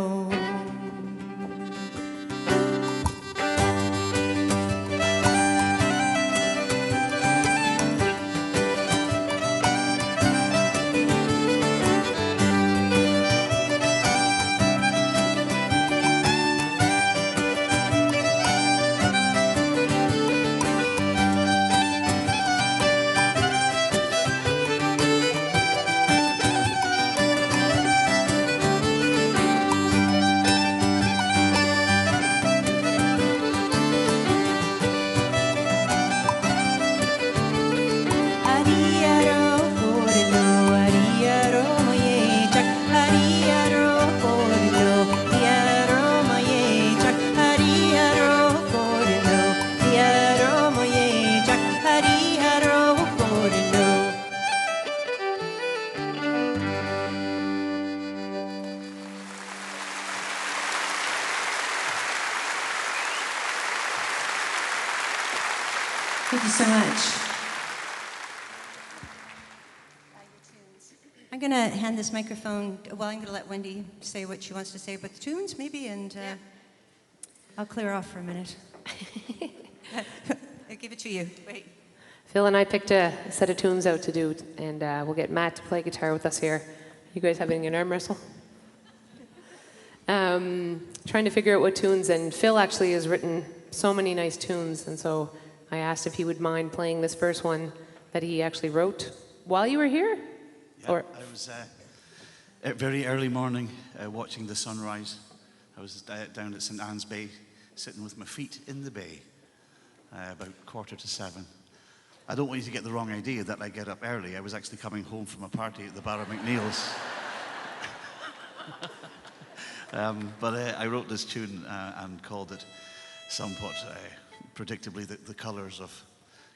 Speaker 5: Thank you so much. I'm going to hand this microphone, well, I'm going to let Wendy say what she wants to say about the tunes, maybe, and I'll clear off for a minute. I'll give it to you. Wait.
Speaker 2: Phil and I picked a set of tunes out to do, and we'll get Matt to play guitar with us here. You guys having an arm wrestle? Trying to figure out what tunes, and Phil actually has written so many nice tunes, and so I asked if he would mind playing this first one that he actually wrote while you were here?
Speaker 4: Yeah, I was very early morning watching the sunrise. I was down at St. Anne's Bay, sitting with my feet in the bay, about 7:15. I don't want you to get the wrong idea that I get up early. I was actually coming home from a party at the Barra McNeil's. But I wrote this tune and called it somewhat predictably the Colours of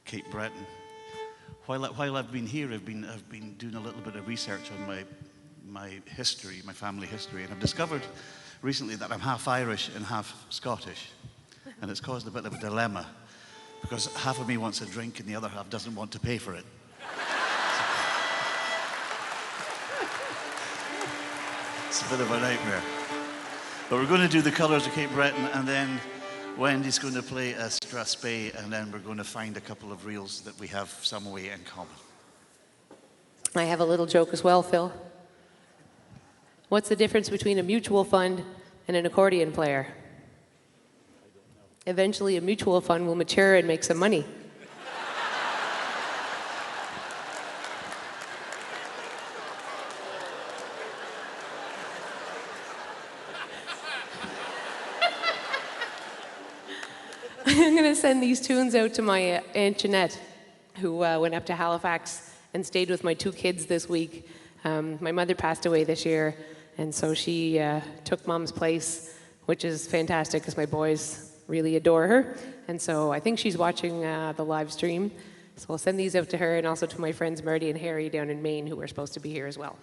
Speaker 4: Cape Breton. While I've been here, I've been doing a little bit of research on my history, my family history, and I've discovered recently that I'm half Irish and half Scottish, and it's caused a bit of a dilemma because half of me wants a drink and the other half doesn't want to pay for it. It's a bit of a nightmare. But we're going to do the Colours of Cape Breton, and then Wendy's going to play a Straspe, and then we're going to find a couple of reels that we have some way in common.
Speaker 2: I have a little joke as well, Phil. What's the difference between a mutual fund and an accordion player? Eventually, a mutual fund will mature and make some money. I'm going to send these tunes out to my Aunt Jeanette, who went up to Halifax and stayed with my 2 kids this week. My mother passed away this year, and so she took Mom's place, which is fantastic because my boys really adore her. And so I think she's watching the live stream. So I'll send these out to her and also to my friends Marty and Harry down in Maine, who are supposed to be here as well.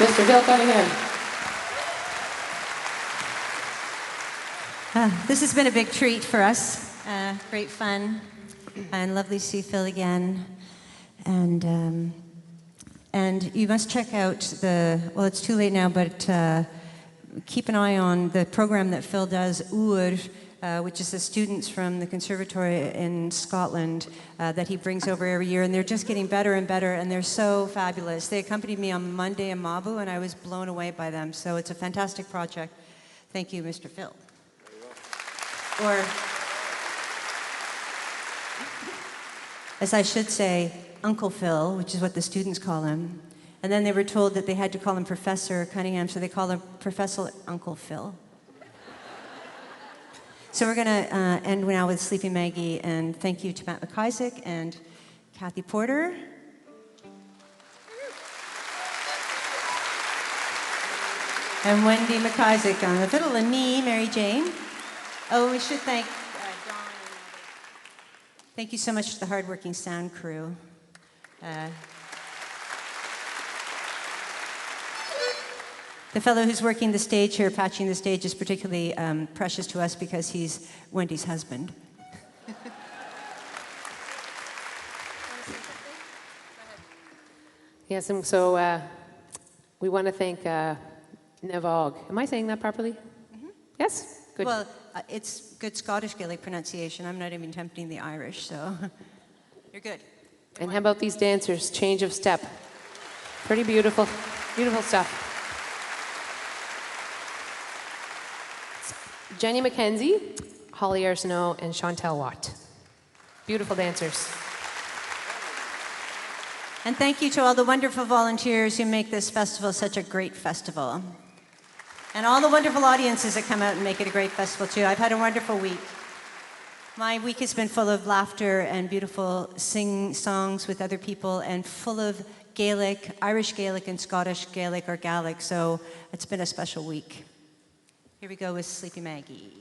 Speaker 2: Mr. Bill Cunningham.
Speaker 23: This has been a big treat for us. Great fun, and lovely to see Phil again. And you must check out well, it's too late now, but keep an eye on the program that Phil does, UR, which is the students from the conservatory in Scotland that he brings over every year, and they're just getting better and better, and they're so fabulous. They accompanied me on Monday in Mabu, and I was blown away by them, so it's a fantastic project. Thank you, Mr. Phil. Or, as I should say, Uncle Phil, which is what the students call him. And then they were told that they had to call him Professor Cunningham, so they call him Professor Uncle Phil. So we're going to end now with Sleeping Maggie, and thank you to Matt McIsaac and Kathy Porter. And Wendy McIsaac on the fiddle, and me, Mary Jane. Oh, we should thank Dawn. Thank you so much to the hardworking sound crew. The fellow who's working the stage here, patching the stage, is particularly precious to us because he's Wendy's husband.
Speaker 2: Yes, and so we want to thank Navog. Am I saying that properly? Mm-hmm. Yes? Good.
Speaker 23: Well, it's good Scottish Gaelic pronunciation. I'm not even attempting the Irish, so you're good.
Speaker 2: And how about these dancers? Change of step. Pretty beautiful. Beautiful stuff. Jenny McKenzie, Holly Arsenault, and Chantel Watt. Beautiful dancers.
Speaker 23: And thank you to all the wonderful volunteers who make this festival such a great festival. And all the wonderful audiences that come out and make it a great festival too. I've had a wonderful week. My week has been full of laughter and beautiful sing-songs with other people and full of Gaelic, Irish Gaelic and Scottish Gaelic or Gaelic, so it's been a special week. Here we go with Sleepy Maggie.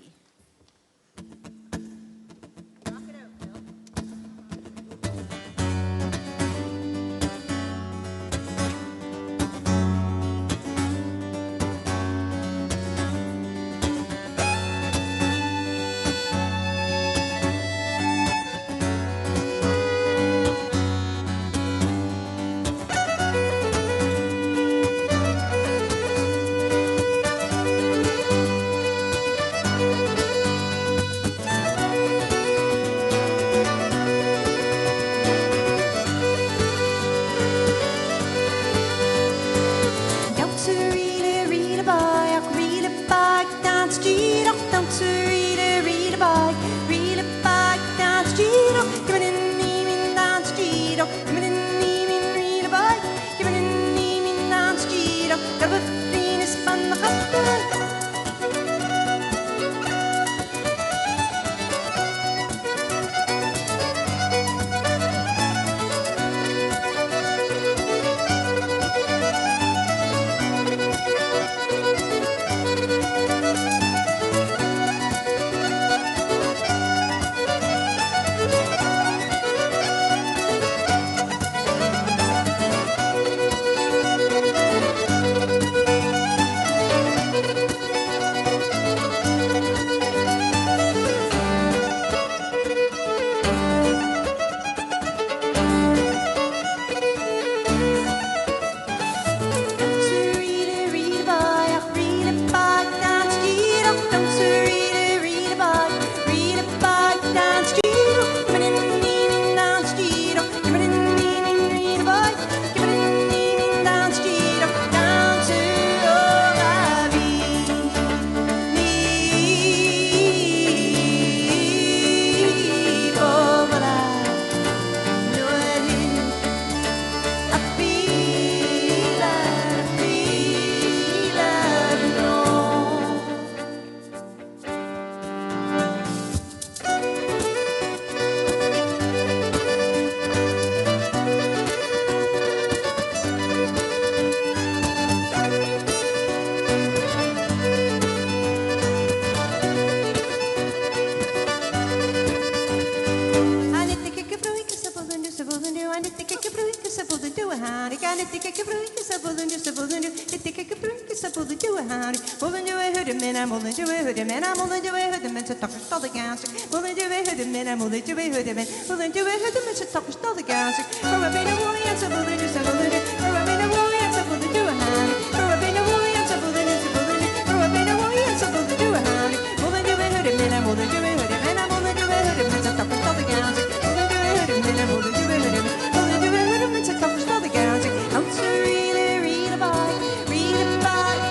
Speaker 23: honey. Mullen do a hood man, I'm mullen do a hood man, I'm mullen do a hood man to talk to the gas. Mullen do a hood man, I'm mullen do a hood man, mullen do a hood man to talk to the gas. For a bit of woolly and some mullen do some mullen do, for a bit of woolly and some mullen do a honey. For a bit of woolly and some mullen do some mullen do, for a bit of woolly and some mullen do a honey. Mullen do a hood man, I'm mullen do a hood man, I'm mullen do a hood man to talk to the gas. Mullen do a hood man, I'm mullen do a hood man, mullen do a hood man to talk to the gas. Don't read read about,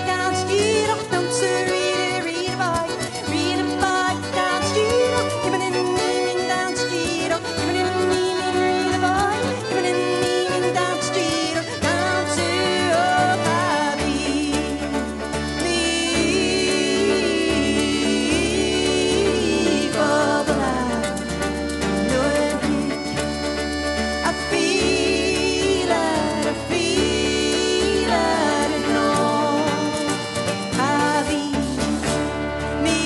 Speaker 23: down street, don't read about, down street, even in down street, even in read about, even in down street, down to leave for the land. No, I feel it, I feel it, no. I be me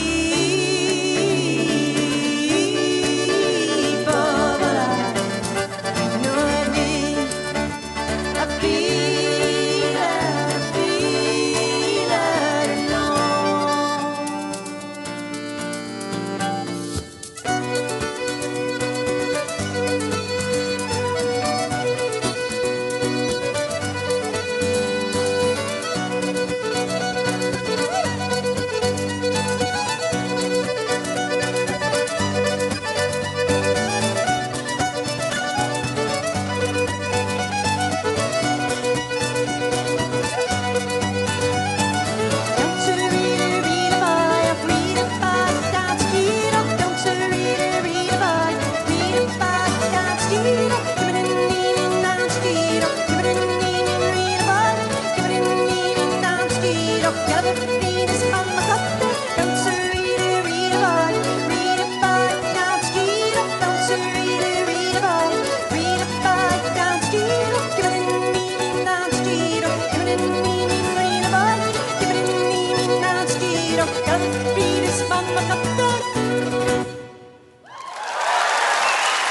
Speaker 23: for the land. No, I feel it, no.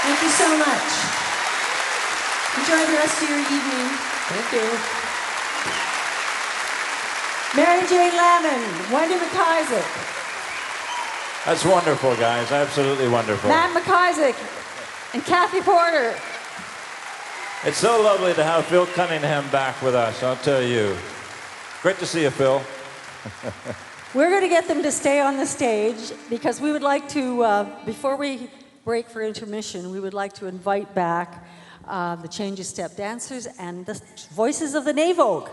Speaker 23: Thank you so much. Enjoy the rest of your evening.
Speaker 21: Thank you. Mary Jane Lamond, Wendy McIsaac,
Speaker 10: That's wonderful, guys. Absolutely wonderful.
Speaker 21: Matt McIsaac, and Kathy Porter.
Speaker 10: It's so lovely to have Phil Cunningham back with us, I'll tell you. Great to see you, Phil.
Speaker 21: We're going to get them to stay on the stage because we would like to, before we break for intermission, we would like to invite back the Change of Step dancers and the Voices of the Navogue.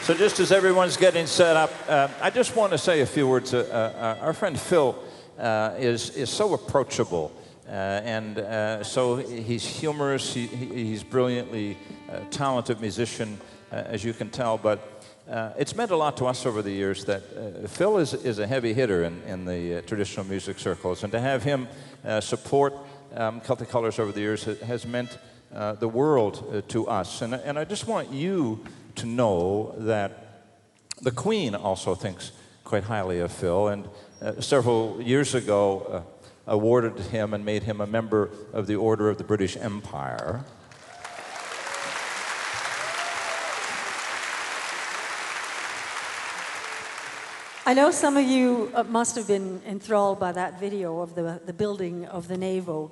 Speaker 10: So just as everyone's getting set up, I just want to say a few words. Our friend Phil is so approachable, and so he's humorous, he's brilliantly talented musician, as you can tell, but it's meant a lot to us over the years that Phil is a heavy hitter in the traditional music circles, and to have him support Celtic Colours over the years has meant the world to us. And I just want you to know that the Queen also thinks quite highly of Phil, and several years ago awarded him and made him a member of the Order of the British Empire.
Speaker 21: I know some of you must have been enthralled by that video of the building of the Navogue.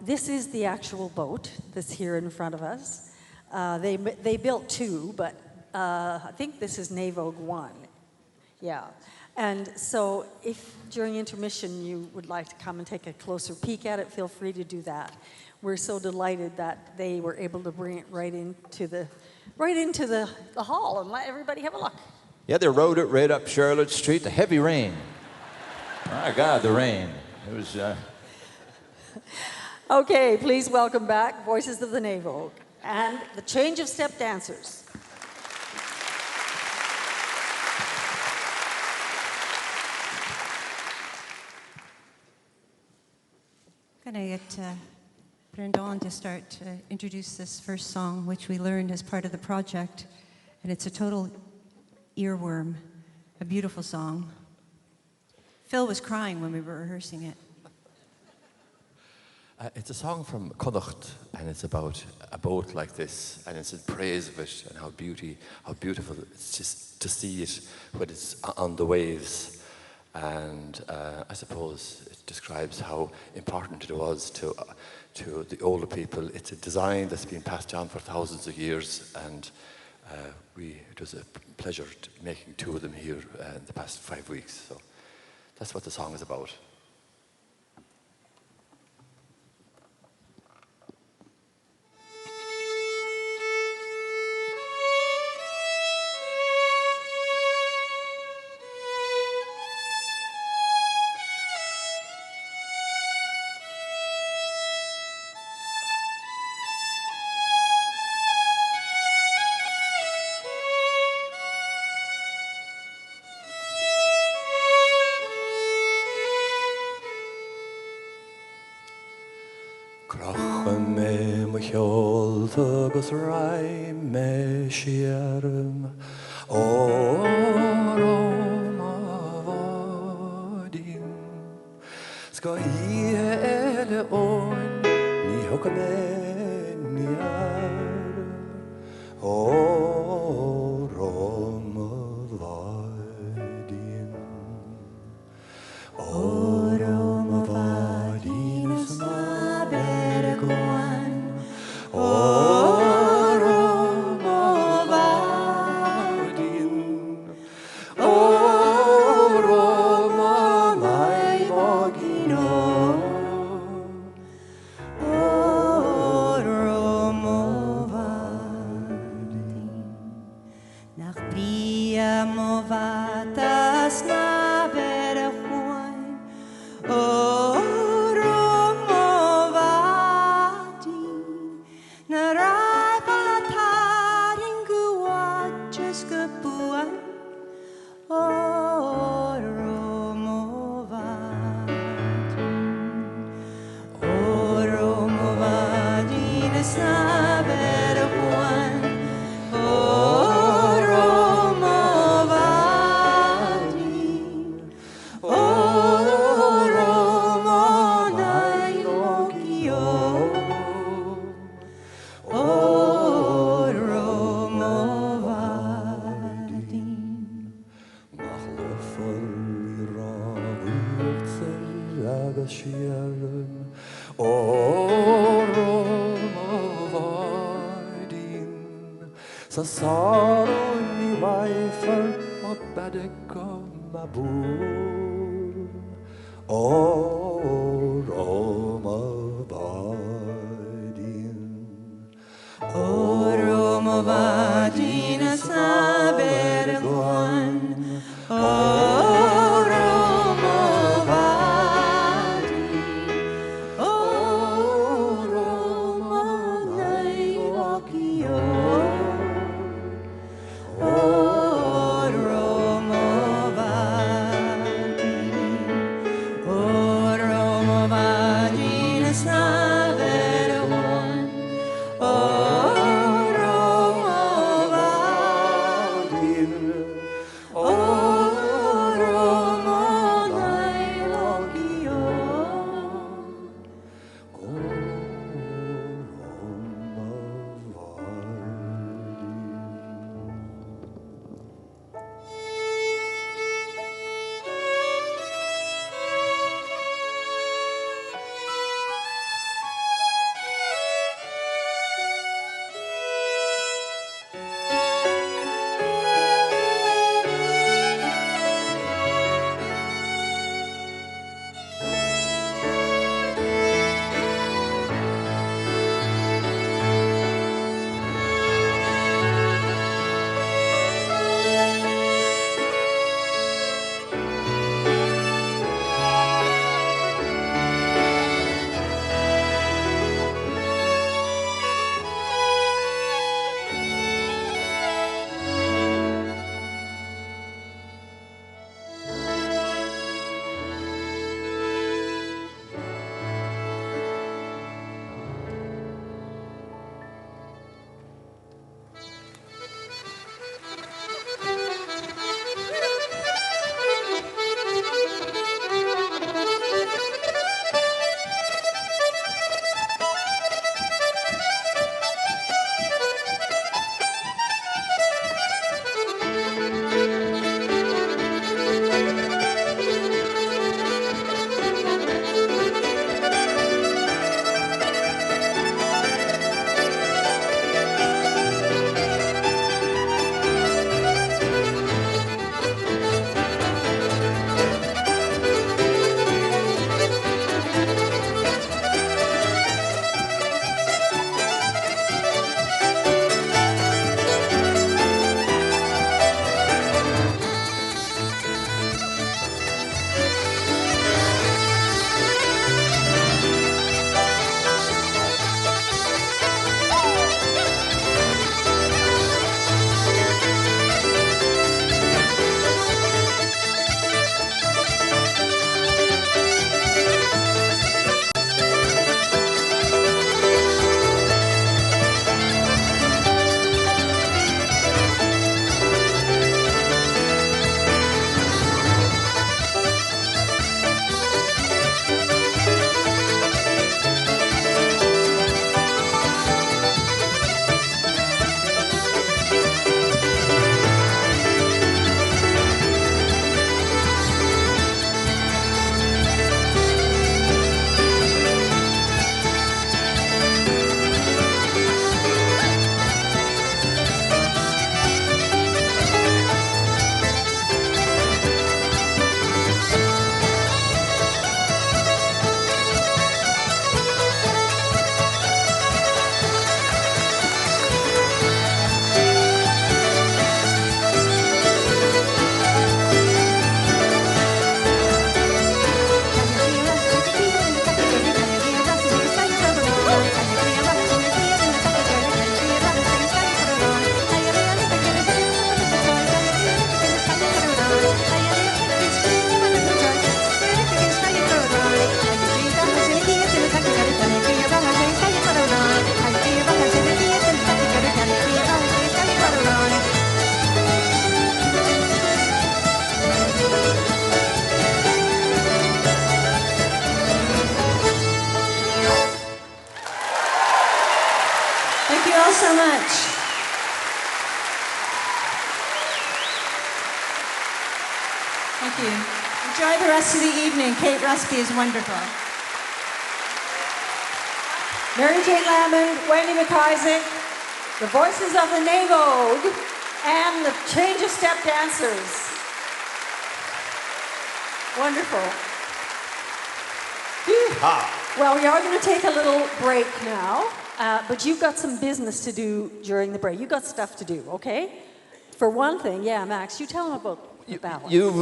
Speaker 21: This is the actual boat that's here in front of us. They built two, but I think this is Navogue 1. Yeah. And so if during intermission you would like to come and take a closer peek at it, feel free to do that. We're so delighted that they were able to bring it right into the hall and let everybody have a look.
Speaker 10: Yeah, they rode it right up Charlotte Street. The heavy rain. My God, the rain. It was...
Speaker 21: Okay, please welcome back Voices of the Navogue and the Change of Step dancers.
Speaker 23: I'm going to get Brendan to start to introduce this first song, which we learned as part of the project. And it's a total earworm, a beautiful song. Phil was crying when we were rehearsing it.
Speaker 22: It's a song from Connacht, and it's about a boat like this, and it's in praise of it and how beautiful it's just to see it when it's on the waves. And I suppose it describes how important it was to the older people. It's a design that's been passed down for thousands of years, and it was a pleasure making 2 of them here in the past 5 weeks. So that's what the song is about.
Speaker 6: Crachan me mo cheol agus rai me siarm orom avadin ska hele on ni hokane ni orom avadin orom avadin Sa sorrow ni wifer og bade komma bor Roma vadin
Speaker 23: Roma vadin snaber goan Roma vadin Roma nei okio Roma vadin you. Enjoy the rest of the evening. Kate Rusby is wonderful.
Speaker 21: Mary Jane Lamond, Wendy McIsaac, the voices of the Navogue, and the Change of Step dancers. Wonderful. Well, we are going to take a little break now, but you've got some business to do during the break. You've got stuff to do, okay? For one thing, yeah, Max, you tell them about the ballot.
Speaker 10: You've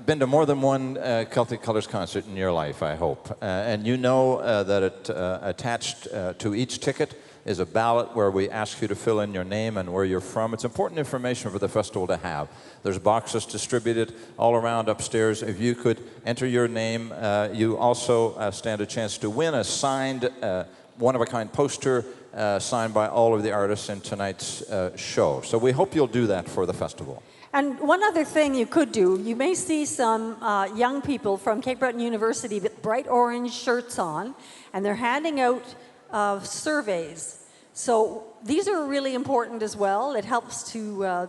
Speaker 10: been to more than one Celtic Colors concert in your life, I hope. And you know that attached to each ticket is a ballot where we ask you to fill in your name and where you're from. It's important information for the festival to have. There's boxes distributed all around upstairs. If you could enter your name, you also stand a chance to win a signed, one-of-a-kind poster signed by all of the artists in tonight's show. So we hope you'll do that for the festival.
Speaker 21: And one other thing you could do, you may see some young people from Cape Breton University with bright orange shirts on, and they're handing out surveys. So these are really important as well. It helps to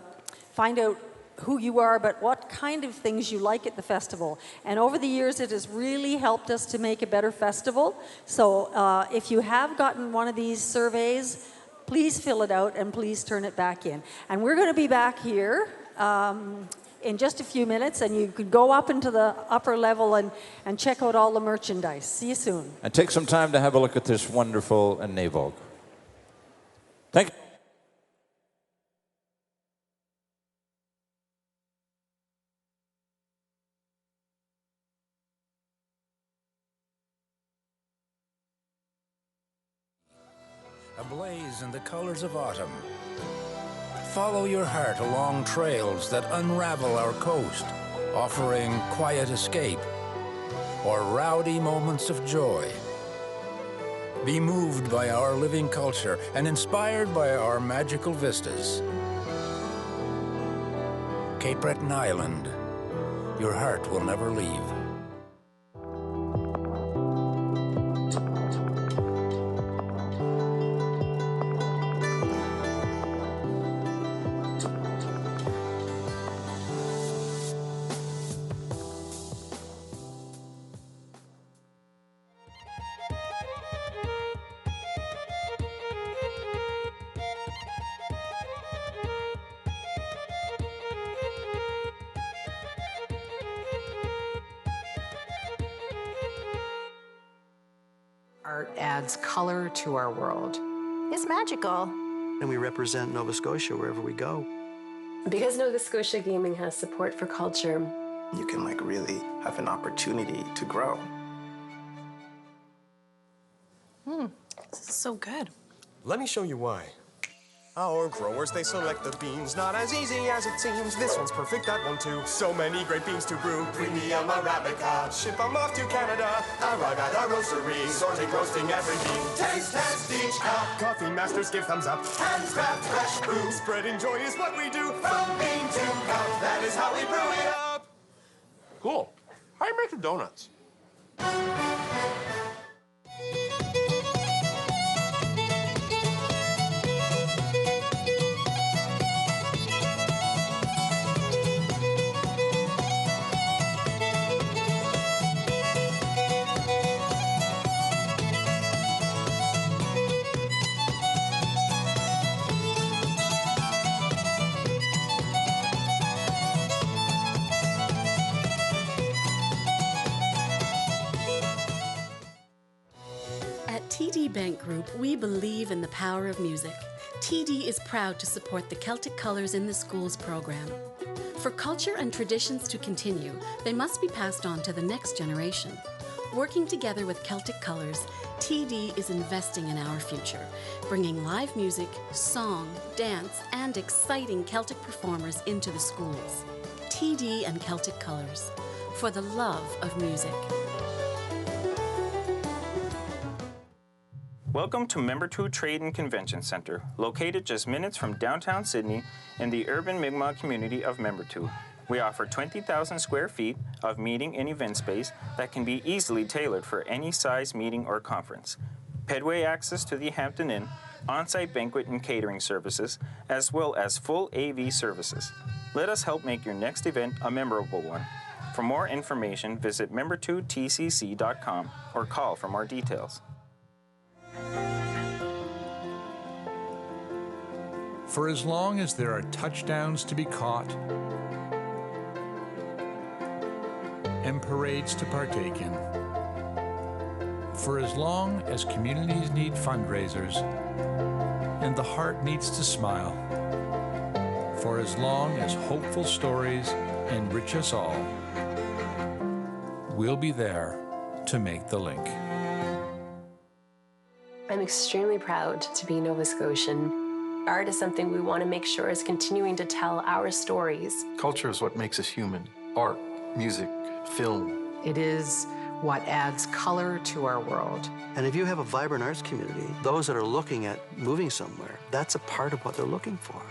Speaker 21: find out who you are, but what kind of things you like at the festival. And over the years, it has really helped us to make a better festival. So if you have gotten one of these surveys, please fill it out and please turn it back in. And we're going to be back here in just a few minutes, and you could go up into the upper level and check out all the merchandise. See you soon.
Speaker 10: And take some time to have a look at this wonderful Navogue. Thank you.
Speaker 1: Ablaze in the colors of autumn. Follow your heart along trails that unravel our coast, offering quiet escape or rowdy moments of joy. Be moved by our living culture and inspired by our magical vistas. Cape Breton Island, your heart will never leave.
Speaker 8: Art adds color to our world. It's magical.
Speaker 11: And we represent Nova Scotia wherever we go.
Speaker 12: Because Nova Scotia Gaming has support for culture,
Speaker 24: you can really have an opportunity to grow.
Speaker 12: This is so good.
Speaker 25: Let me show you why. Our growers, they select the beans, not as easy as it seems. This one's perfect, that one too. So many great beans to brew. Premium Arabica, ship them off to Canada. Arrive at our roastery, sorting, roasting every bean. Taste test each cup. Coffee masters give thumbs up. Handcraft fresh brew. Spreading joy is what we do. From bean to cup, that is how we brew it up.
Speaker 19: Cool. How do you make the donuts?
Speaker 9: At TD Bank Group, we believe in the power of music. TD is proud to support the Celtic Colors in the Schools program. For culture and traditions to continue, they must be passed on to the next generation. Working together with Celtic Colors, TD is investing in our future, bringing live music, song, dance, and exciting Celtic performers into the schools. TD and Celtic Colors, for the love of music.
Speaker 26: Welcome to Member 2 Trade and Convention Center, located just minutes from downtown Sydney in the urban Mi'kmaq community of Member 2. We offer 20,000 square feet of meeting and event space that can be easily tailored for any size meeting or conference. pedway access to the Hampton Inn, on-site banquet and catering services, as well as full AV services. Let us help make your next event a memorable one. For more information, visit member2tcc.com or call for more details.
Speaker 3: For as long as there are touchdowns to be caught and parades to partake in, for as long as communities need fundraisers and the heart needs to smile, for as long as hopeful stories enrich us all, we'll be there to make the link.
Speaker 12: I'm extremely proud to be Nova Scotian. Art is something we want to make sure is continuing to tell our stories.
Speaker 11: Culture is what makes us human. Art, music, film.
Speaker 8: It is what adds color to our world.
Speaker 11: And if you have a vibrant arts community, those that are looking at moving somewhere, that's a part of what they're looking for.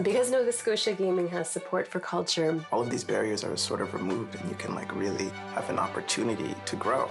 Speaker 12: Because Nova Scotia Gaming has support for culture,
Speaker 24: All of these barriers are sort of removed and you can really have an opportunity to grow.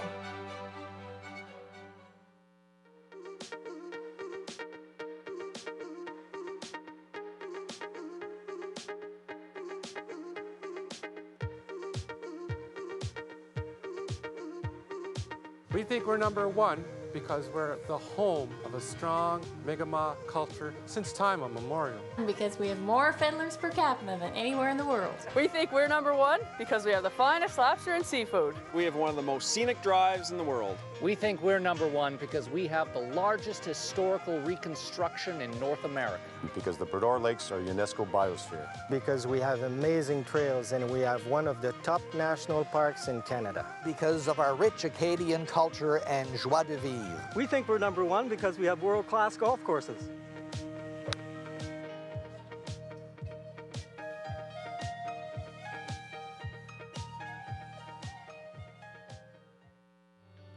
Speaker 13: We think we're #1 because we're the home of a strong Mi'kmaq culture since time immemorial.
Speaker 14: Because we have more fiddlers per capita than anywhere in the world.
Speaker 15: We think we're #1 because we have the finest lobster and seafood.
Speaker 16: We have one of the most scenic drives in the world.
Speaker 17: We think we're #1 because we have the largest historical reconstruction in North America.
Speaker 27: Because the Bredor Lakes are UNESCO biosphere.
Speaker 28: Because we have amazing trails and we have one of the top national parks in Canada.
Speaker 29: Because of our rich Acadian culture and joie de vivre.
Speaker 28: We think we're #1 because we have world-class golf courses.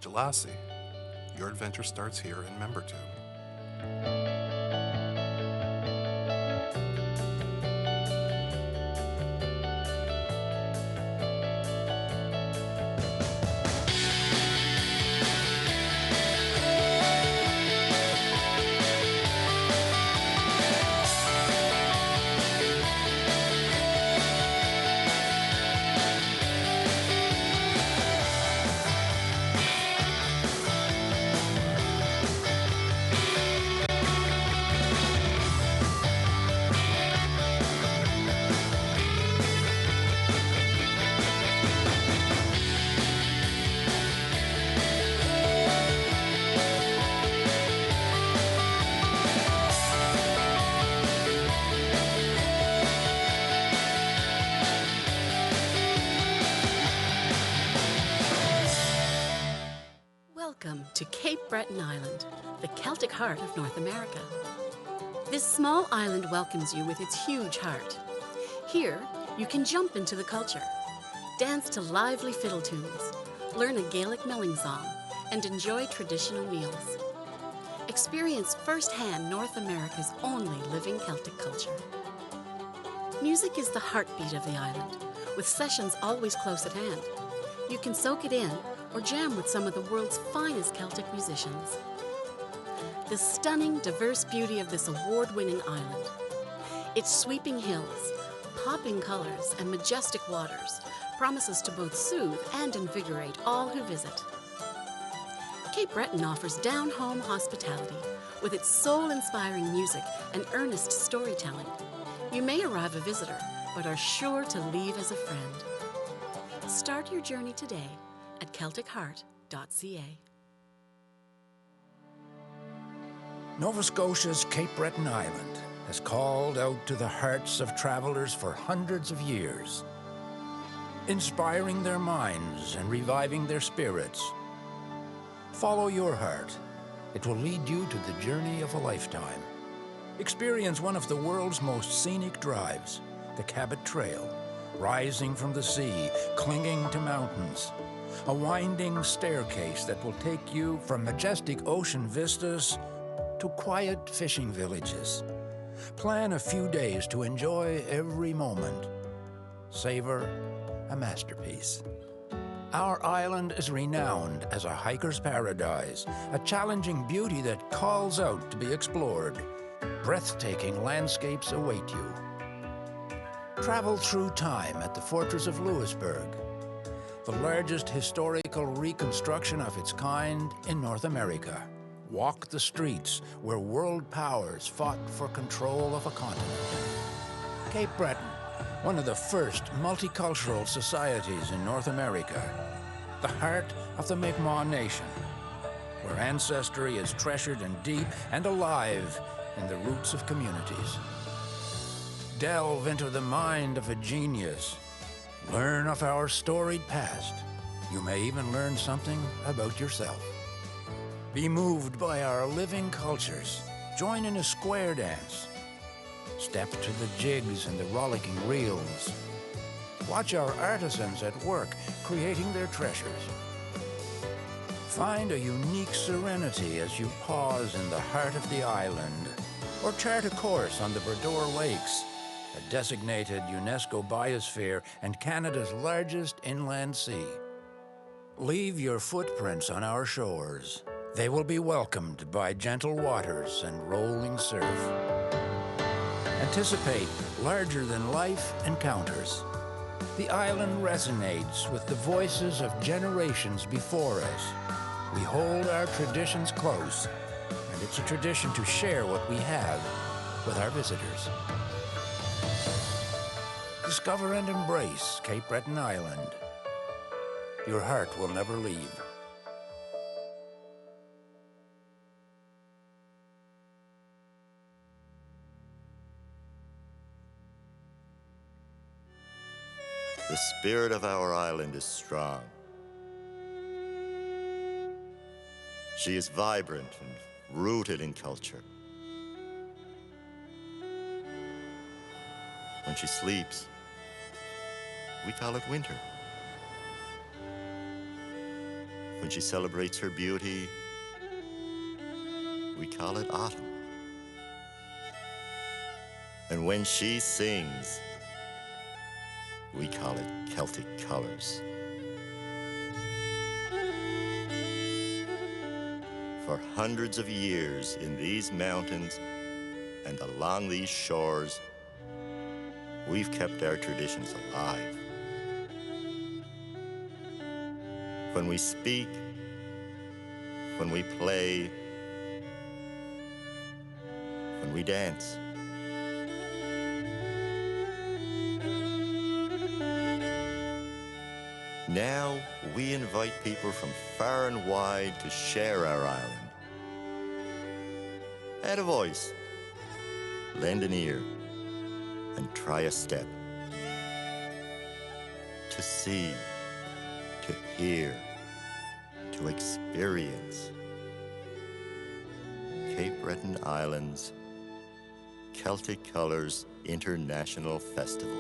Speaker 19: Jalasi, your adventure starts here in Membertou.
Speaker 9: Welcome to Cape Breton Island, the Celtic heart of North America. This small island welcomes you with its huge heart. Here, you can jump into the culture, dance to lively fiddle tunes, learn a Gaelic milling song, and enjoy traditional meals. Experience firsthand North America's only living Celtic culture. Music is the heartbeat of the island, with sessions always close at hand. You can soak it in or jam with some of the world's finest Celtic musicians. The stunning, diverse beauty of this award-winning island, its sweeping hills, popping colors, and majestic waters promises to both soothe and invigorate all who visit. Cape Breton offers down-home hospitality with its soul-inspiring music and earnest storytelling. You may arrive a visitor, but are sure to leave as a friend. Start your journey today at CelticHeart.ca.
Speaker 1: Nova Scotia's Cape Breton Island has called out to the hearts of travelers for hundreds of years, inspiring their minds and reviving their spirits. Follow your heart. It will lead you to the journey of a lifetime. Experience one of the world's most scenic drives, the Cabot Trail, rising from the sea, clinging to mountains. A winding staircase that will take you from majestic ocean vistas to quiet fishing villages. Plan a few days to enjoy every moment. Savor a masterpiece. Our island is renowned as a hiker's paradise, a challenging beauty that calls out to be explored. Breathtaking landscapes await you. Travel through time at the Fortress of Louisbourg, the largest historical reconstruction of its kind in North America. Walk the streets where world powers fought for control of a continent. Cape Breton, one of the first multicultural societies in North America, the heart of the Mi'kmaq Nation, where ancestry is treasured and deep and alive in the roots of communities. Delve into the mind of a genius. Learn of our storied past. You may even learn something about yourself. Be moved by our living cultures. Join in a square dance. Step to the jigs and the rollicking reels. Watch our artisans at work creating their treasures. Find a unique serenity as you pause in the heart of the island, or chart a course on the Bredor Lakes, a designated UNESCO biosphere and Canada's largest inland sea. Leave your footprints on our shores. They will be welcomed by gentle waters and rolling surf. Anticipate larger-than-life encounters. The island resonates with the voices of generations before us. We hold our traditions close, and it's a tradition to share what we have with our visitors. Discover and embrace Cape Breton Island. Your heart will never leave.
Speaker 2: The spirit of our island is strong. She is vibrant and rooted in culture. When she sleeps, we call it winter. When she celebrates her beauty, we call it autumn. And when she sings, we call it Celtic colors. For hundreds of years in these mountains and along these shores, we've kept our traditions alive. When we speak, when we play, when we dance. Now, we invite people from far and wide to share our island. Add a voice, lend an ear, and try a step. To see, to hear, to experience. Cape Breton Island's Celtic Colors International Festival.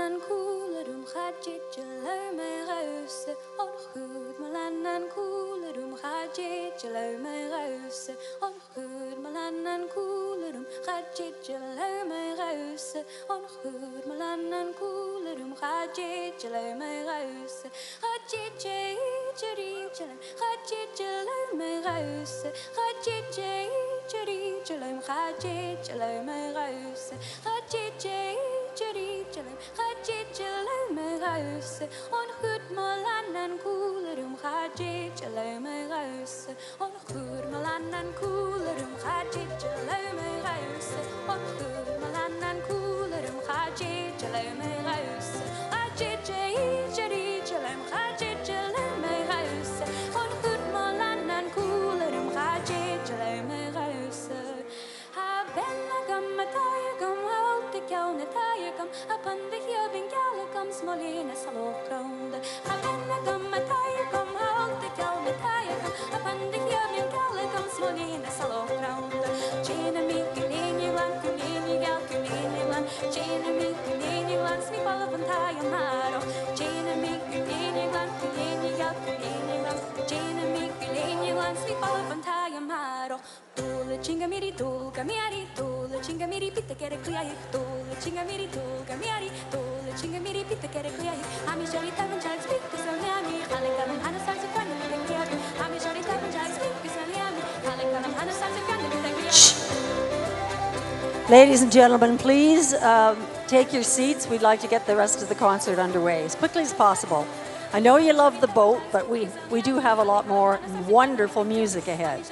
Speaker 4: en koele dum khadje me rause on goed malan en koele dum khadje me rause on goed malan en koele dum khadje me rause on goed malan en koele dum khadje me rause khadje me rause khadje me rause me rause on goed malan en koele dum khadje me rause on goed malan en koele dum khadje me rause on goed malan en koele dum khadje me ruse khadje me ruse on goed malan en koele dum khadje me ruse ha bella gammataya gam halt ik jou net haye gam upon the hibbing gallicum smolina salokround ha bella gammataya gam halt ik jou net haye gam upon the hibbing gallicum smolina salokround Gina mi kulini lan Gina mi kulini lan smi palavantaya maro Gina mi kulini lan Gina mi kulini lan smi palavantaya maro Tula chinga miri tulga miari Tula chinga miri pita kere kuyai Tula chinga miri tulga miari Tula chinga miri pita kere kuyai Ami shari tavan jag speak to Sonyami Halikalam hana sarsa kwana mitakiyari Ami shari tavan jag speak to Sonyami Halikalam hana sarsa kwana mitakiyari
Speaker 5: Ladies and gentlemen, please take your seats. We'd like to get the rest of the concert underway as quickly as possible. I know you love the boat, but we do have a lot more wonderful music ahead.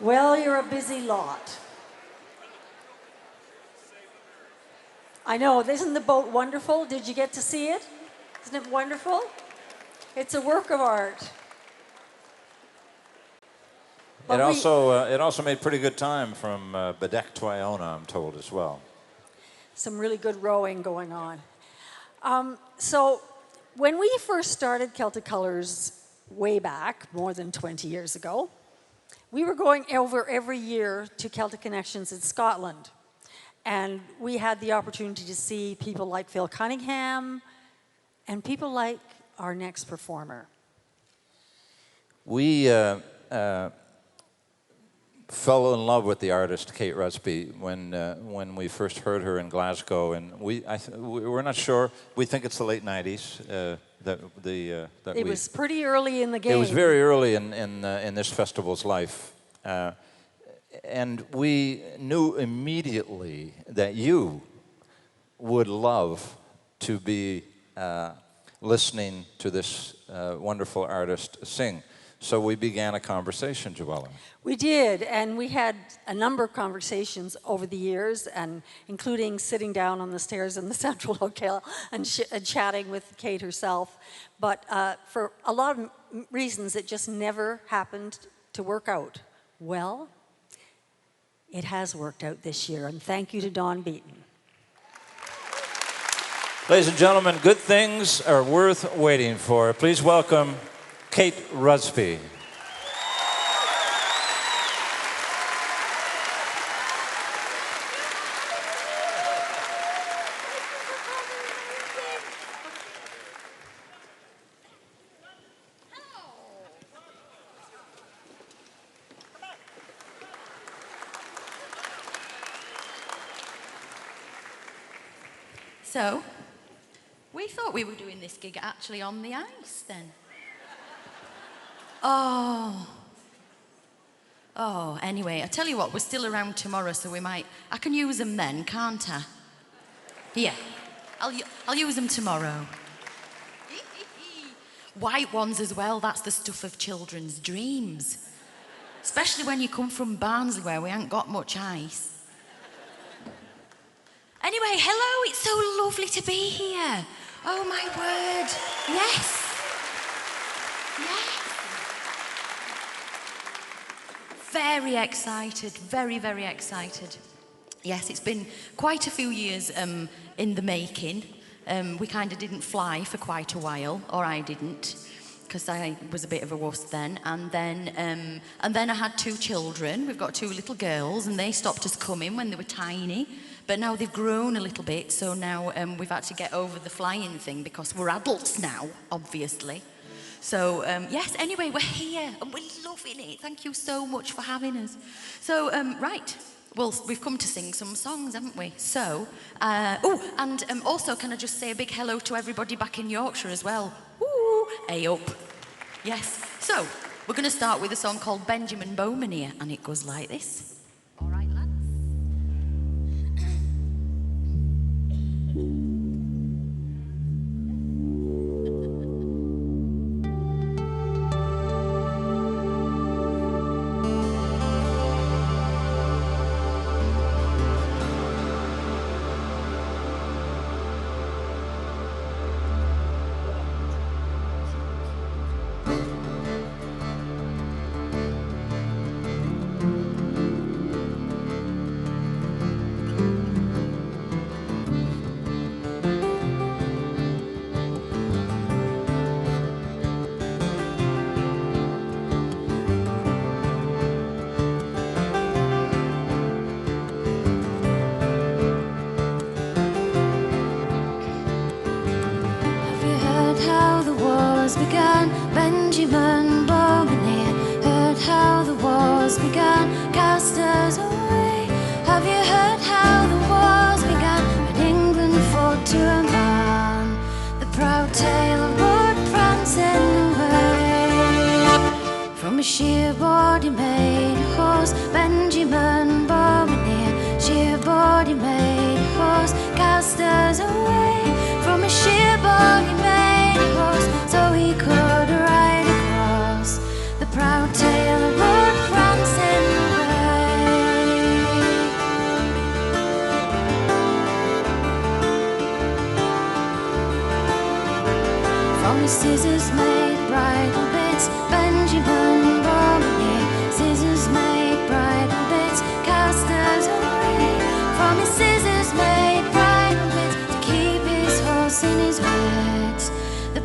Speaker 5: Well, you're a busy lot. I know, isn't the boat wonderful? Did you get to see it? Isn't it wonderful? It's a work of art.
Speaker 10: It also made pretty good time from Badek to Iona, I'm told, as well.
Speaker 5: Some really good rowing going on. So When we first started Celtic Colours way back, more than 20 years ago, we were going over every year to Celtic Connections in Scotland. And we had the opportunity to see people like Phil Cunningham and people like our next performer.
Speaker 10: We fell in love with the artist Kate Rusby when we first heard her in Glasgow, and we're not sure. We think it's the late '90s.
Speaker 5: It was pretty early in the game.
Speaker 10: It was very early in this festival's life, and we knew immediately that you would love to be listening to this wonderful artist sing. So we began a conversation, Joella.
Speaker 5: We did, and we had a number of conversations over the years, and including sitting down on the stairs in the Central Hotel and chatting with Kate herself. But for a lot of reasons, it just never happened to work out. Well, it has worked out this year, and thank you to Don Beaton.
Speaker 10: Ladies and gentlemen, good things are worth waiting for. Please welcome Kate Rusby.
Speaker 6: So, we thought we were doing this gig actually on the ice then. Oh, anyway, I tell you what, we're still around tomorrow, so I can use them then, can't I? Yeah, I'll use them tomorrow. White ones as well, that's the stuff of children's dreams. Especially when you come from Barnsley where we ain't got much ice. Anyway, hello, it's so lovely to be here. Oh my word, yes. Yes. Very excited, very, very excited. Yes, it's been quite a few years in the making. We kind of didn't fly for quite a while, or I didn't, because I was a bit of a wuss then. And then I had 2 children. We've got 2 little girls, and they stopped us coming when they were tiny. But now they've grown a little bit, so now we've had to get over the flying thing because we're adults now, obviously. So, yes, anyway, we're here and we're loving it. Thank you so much for having us. So, right, well, we've come to sing some songs, haven't we? So, also, can I just say a big hello to everybody back in Yorkshire as well? Woo, hey up. Yes, so, we're going to start with a song called Benjamin Bowman here, and it goes like this. All right, lads.
Speaker 4: Benjamin Bowman here, heard how the wars began, cast us away. Have you heard how the wars began, when England fought to a man, the proud tale of Lord prancing away. From a sheer-board he made a horse, Benjamin Bowman here, sheer-board he made a horse, cast us away. From a sheer-board he made a horse, so he could ride across the proud tale of Lord prancing away. From his scissors made bridal bits, Benjamin Bowman here, scissors made bridal bits, cast us away. From his scissors made bridal bits, to keep his horse in his words, the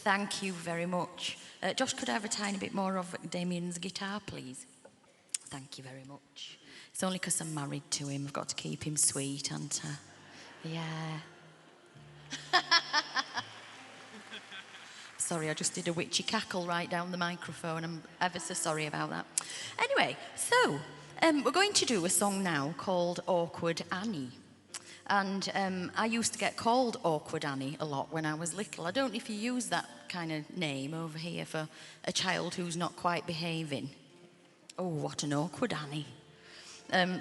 Speaker 6: Thank you very much. Josh, could I have a tiny bit more of Damien's guitar, please? Thank you very much. It's only because I'm married to him. I've got to keep him sweet, haven't I? Yeah. Sorry, I just did a witchy cackle right down the microphone. I'm ever so sorry about that. Anyway, so we're going to do a song now called Awkward Annie. And I used to get called Awkward Annie a lot when I was little. I don't know if you use that kind of name over here for a child who's not quite behaving. Oh, what an awkward Annie.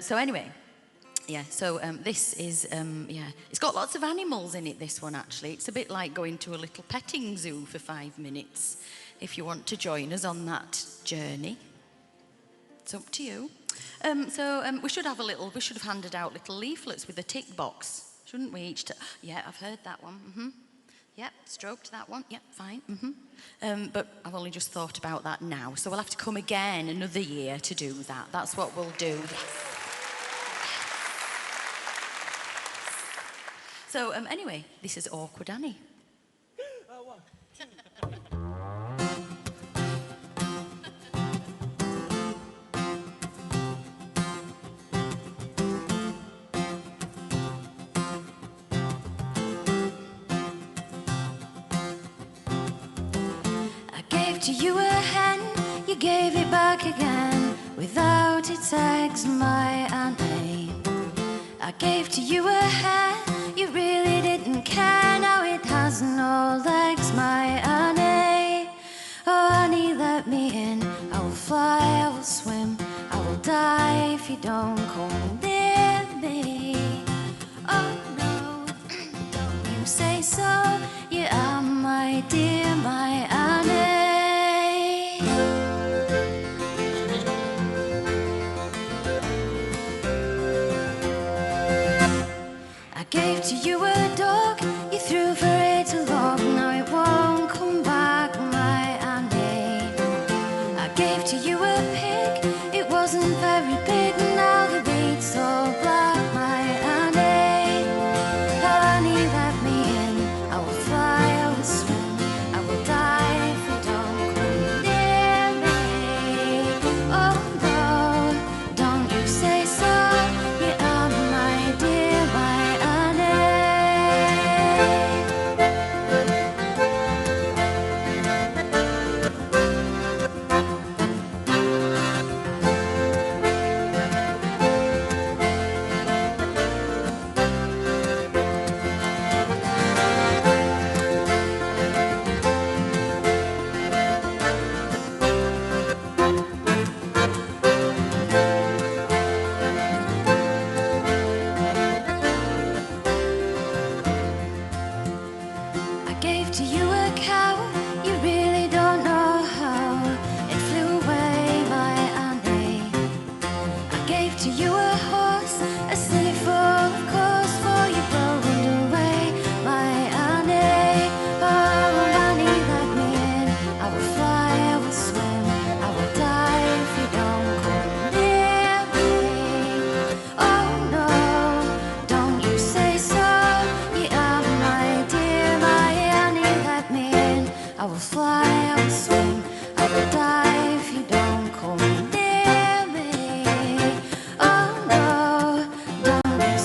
Speaker 6: So anyway, yeah, so this is, yeah, it's got lots of animals in it, this one, actually. It's a bit like going to a little petting zoo for 5 minutes, if you want to join us on that journey. It's up to you. We should have we should have handed out little leaflets with a tick box, shouldn't we? Yeah, I've heard that one. Mm-hmm. Yep, stroked that one. Yep, fine. Mm-hmm. But I've only just thought about that now, so we'll have to come again another year to do that. That's what we'll do. So anyway, this is Awkward Annie.
Speaker 4: To you a hen, you gave it back again, without its eggs, my Annie. I gave to you a hen, you really didn't care, now it has no legs, my Annie. Oh Annie, let me in, I will fly, I will swim, I will die if you don't come near me. Oh no, don't you say so, you are my dear, my Annie. Gave to you a dog, you threw for it a log, now it won't come back, my Annie. I gave to you a pig, it wasn't very big, now the beat's all black, my Annie. Oh Annie, let me in, I will fly, I will swim, I will die if you don't come near me. Oh no, don't you say so, you are my dear, my to you a cow, you really don't know how it flew away, my Annie. I gave to you a horse, a silly fool, of course, for you rode away, my Annie. Oh Annie, let me in, I will fly, I will swim, I will die if you don't come near me. Oh no, don't you say so, you are my dear, my let me in, I will fly, I will swim, I will die if you don't come near me. Oh no, don't you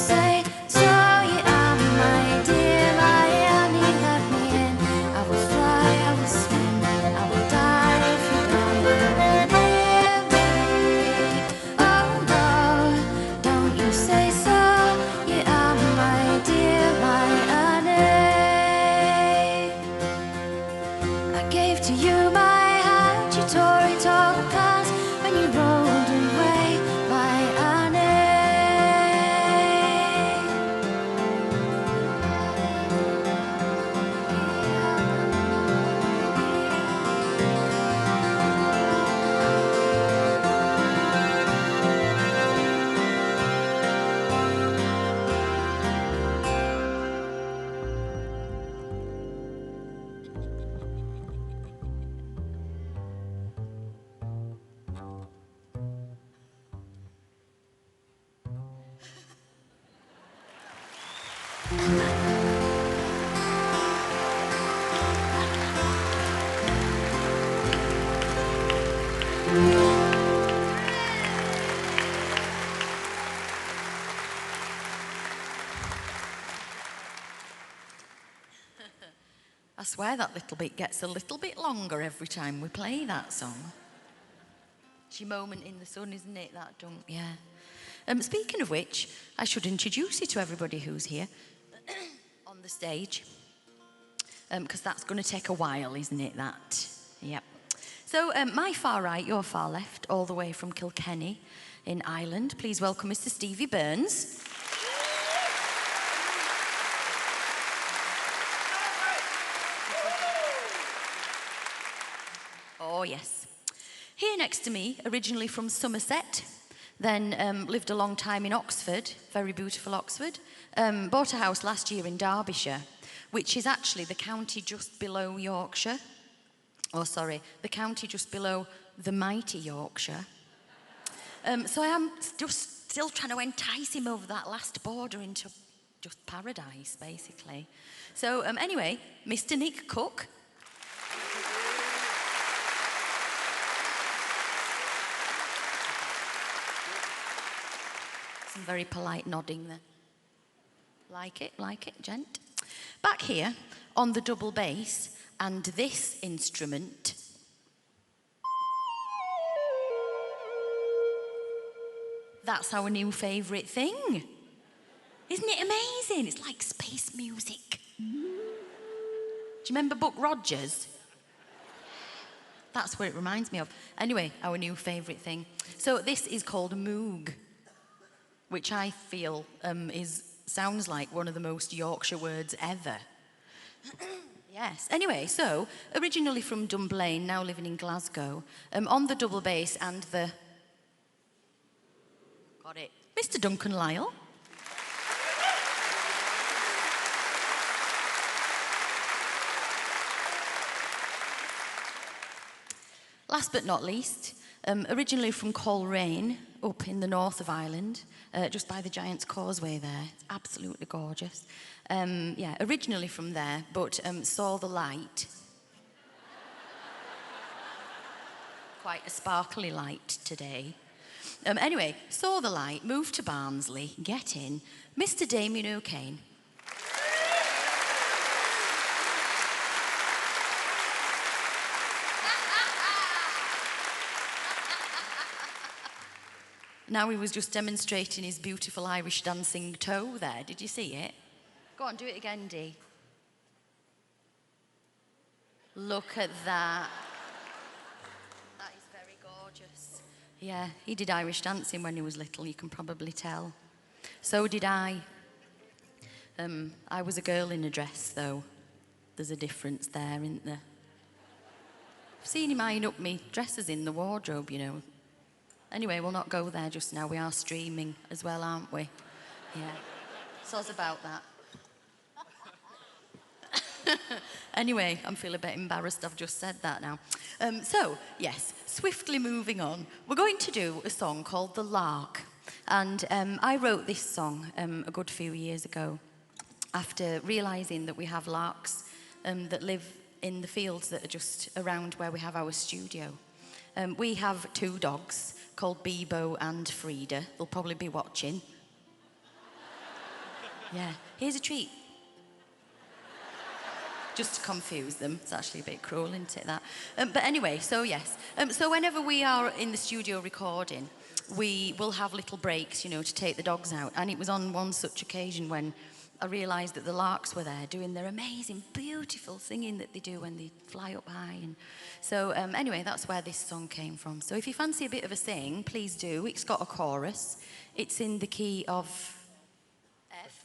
Speaker 6: I swear that little bit gets a little bit longer every time we play that song. It's your moment in the sun, isn't it, that don't? Yeah. Speaking of which, I should introduce you to everybody who's here on the stage. Because that's going to take a while, isn't it, that? Yep. So, my far right, your far left, all the way from Kilkenny in Ireland. Please welcome Mr. Stevie Burns. Oh, yes. Here next to me, originally from Somerset, then lived a long time in Oxford, very beautiful Oxford. Bought a house last year in Derbyshire, which is actually the county just below Yorkshire. Oh, sorry, the county just below the mighty Yorkshire. So I am just still trying to entice him over that last border into just paradise, basically. So anyway, Mr. Nick Cook. Some very polite nodding there. Like it, gent. Back here on the double bass and this instrument. That's our new favourite thing. Isn't it amazing? It's like space music. Do you remember Buck Rogers? That's what it reminds me of. Anyway, our new favourite thing. So this is called a Moog, which I feel sounds like one of the most Yorkshire words ever. Yes. Anyway, so originally from Dunblane, now living in Glasgow, on the double bass and the... Got it. Mr. Duncan Lyle. Last but not least, originally from Coleraine, up in the north of Ireland, just by the Giant's Causeway there. It's absolutely gorgeous. Yeah, originally from there, but saw the light. Quite a sparkly light today. Anyway, saw the light, moved to Barnsley, get in, Mr. Damien O'Kane. Now he was just demonstrating his beautiful Irish dancing toe there. Did you see it? Go on, do it again, Dee. Look at that. That is very gorgeous. Yeah, he did Irish dancing when he was little, you can probably tell. So did I. I was a girl in a dress, though. There's a difference there, isn't there? I've seen him eyeing up me dresses in the wardrobe, you know. Anyway, we'll not go there just now. We are streaming as well, aren't we? Yeah. Soz about that. Anyway, I'm feeling a bit embarrassed I've just said that now. So, yes, swiftly moving on. We're going to do a song called The Lark. And I wrote this song a good few years ago after realising that we have larks that live in the fields that are just around where we have our studio. We have 2 dogs called Bebo and Frida. They'll probably be watching. Yeah, here's a treat. Just to confuse them. It's actually a bit cruel, isn't it, that? But anyway, so yes. So whenever we are in the studio recording, we will have little breaks, you know, to take the dogs out. And it was on one such occasion when I realised that the larks were there doing their amazing, beautiful singing that they do when they fly up high. And so anyway, that's where this song came from. So if you fancy a bit of a sing, please do. It's got a chorus. It's in the key of F.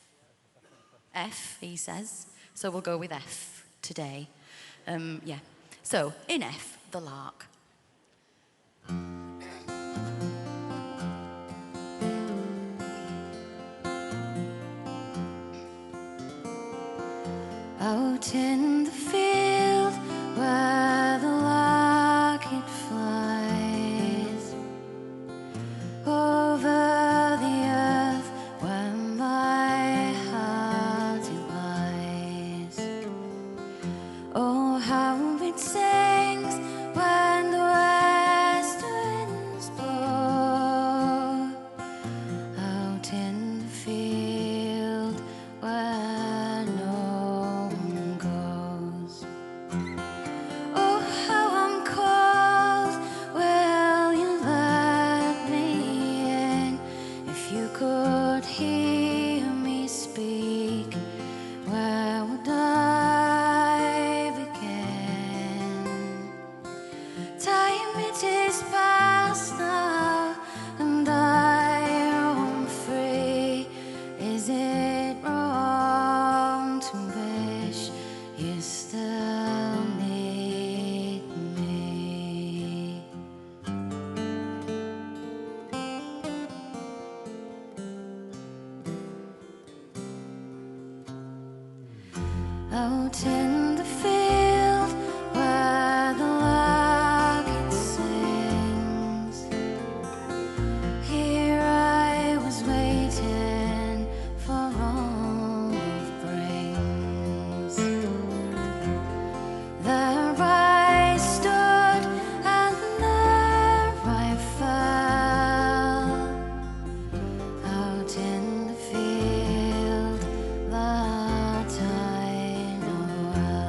Speaker 6: F, he says. So we'll go with F today. Yeah. So in F, The Lark. Out in the field where the lark it flies, over the earth where my heart it lies. Oh, how it sings when the west winds blow, out in the field where no one goes.
Speaker 4: you could hear me speak, where would I begin? Time it is past now, and I roam free. Is it wrong to wish you still need me? Out in the field where the lark it sings, here I was waiting for all it brings. There I stood and there I fell, out in the field that I know well.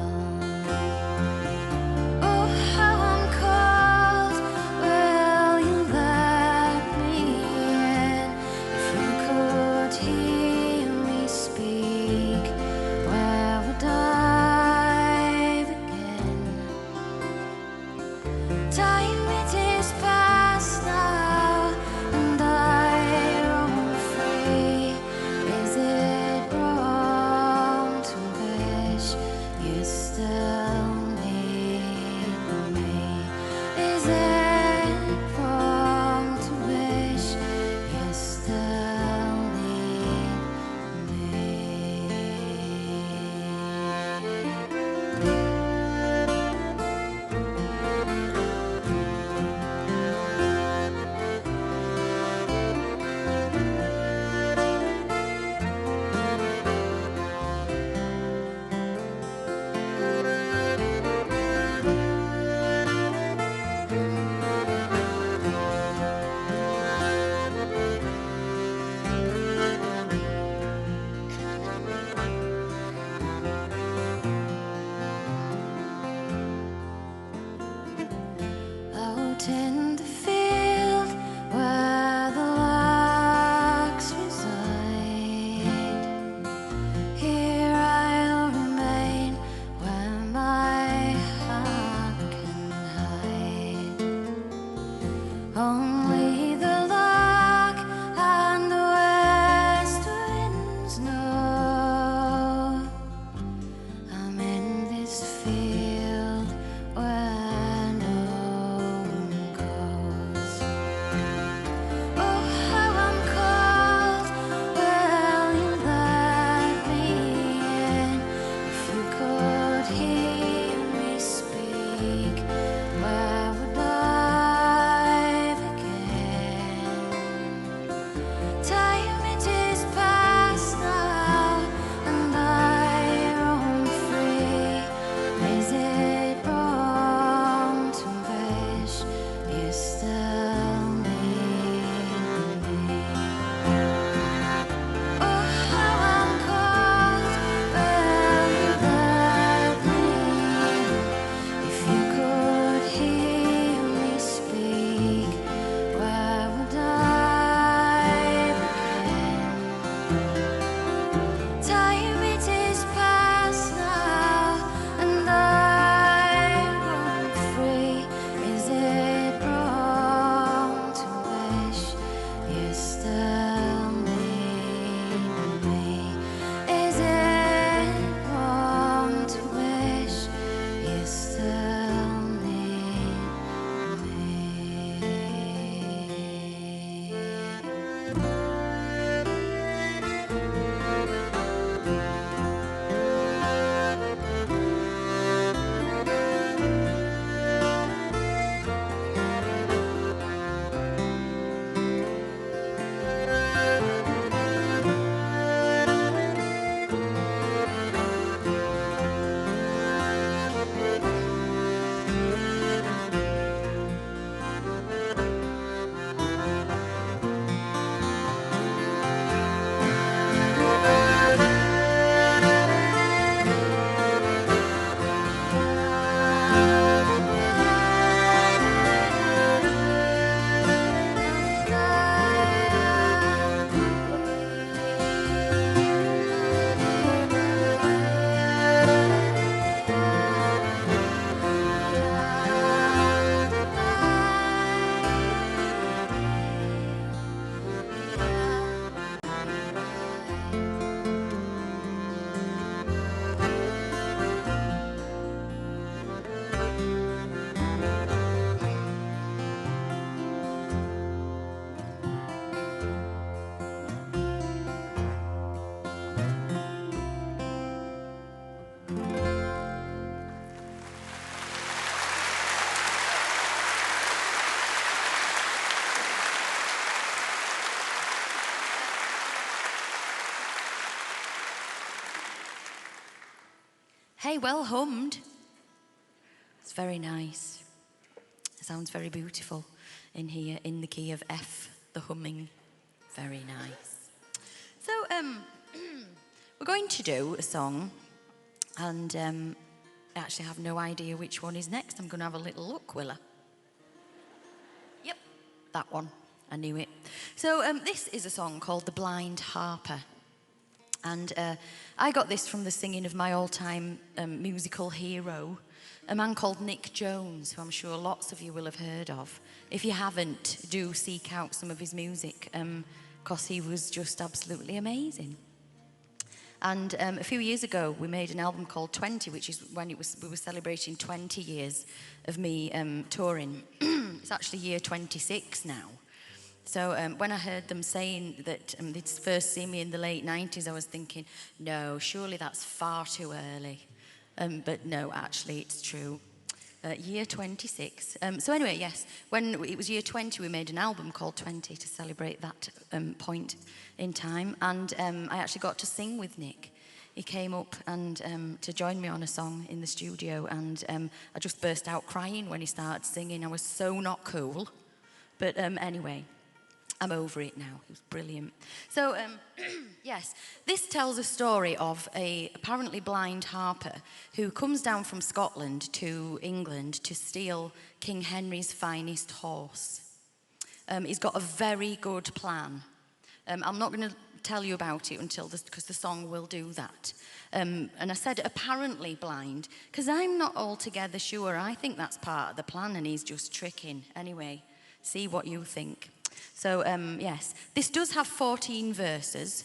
Speaker 6: Hey, well hummed. It's very nice. It sounds very beautiful in here, in the key of F, the humming. Very nice. So, we're going to do a song, and I actually have no idea which one is next. I'm going to have a little look, will I? Yep, that one. I knew it. So, this is a song called The Blind Harper. And I got this from the singing of my all-time musical hero, a man called Nick Jones, who I'm sure lots of you will have heard of. If you haven't, do seek out some of his music, because he was just absolutely amazing. And a few years ago, we made an album called 20, which is when we were celebrating 20 years of me touring. It's actually year 26 now. So when I heard them saying that they'd first seen me in the late 90s, I was thinking, no, surely that's far too early. But no, actually, it's true. Year 26. So anyway, yes, when it was year 20, we made an album called 20 to celebrate that point in time. And I actually got to sing with Nick. He came up and to join me on a song in the studio, and I just burst out crying when he started singing. I was so not cool. But anyway, I'm over it now. It was brilliant. So, yes, this tells a story of a apparently blind harper who comes down from Scotland to England to steal King Henry's finest horse. He's got a very good plan. I'm not going to tell you about it until because the song will do that. And I said apparently blind because I'm not altogether sure. I think that's part of the plan and he's just tricking. Anyway, see what you think. So, yes, this does have 14 verses.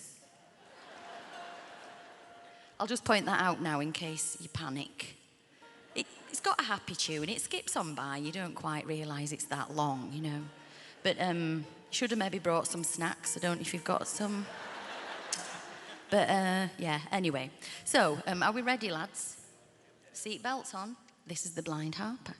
Speaker 6: I'll just point that out now in case you panic. It's got a happy tune. It skips on by. You don't quite realise it's that long, you know. But you should have maybe brought some snacks. I don't know if you've got some. But, yeah, anyway. So, are we ready, lads? Seatbelts on. This is The Blind Harper.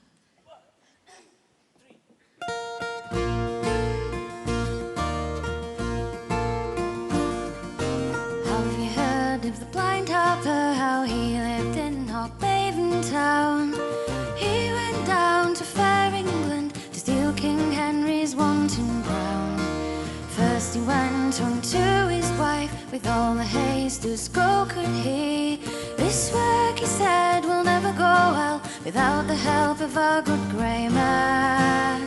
Speaker 6: Of the blind harper, how he lived in Knockbaven town. He went down to fair England to steal King Henry's wanton crown. First he went unto his wife with all the haste as go could he. This work, he said, will never go well without the help of our good grey man.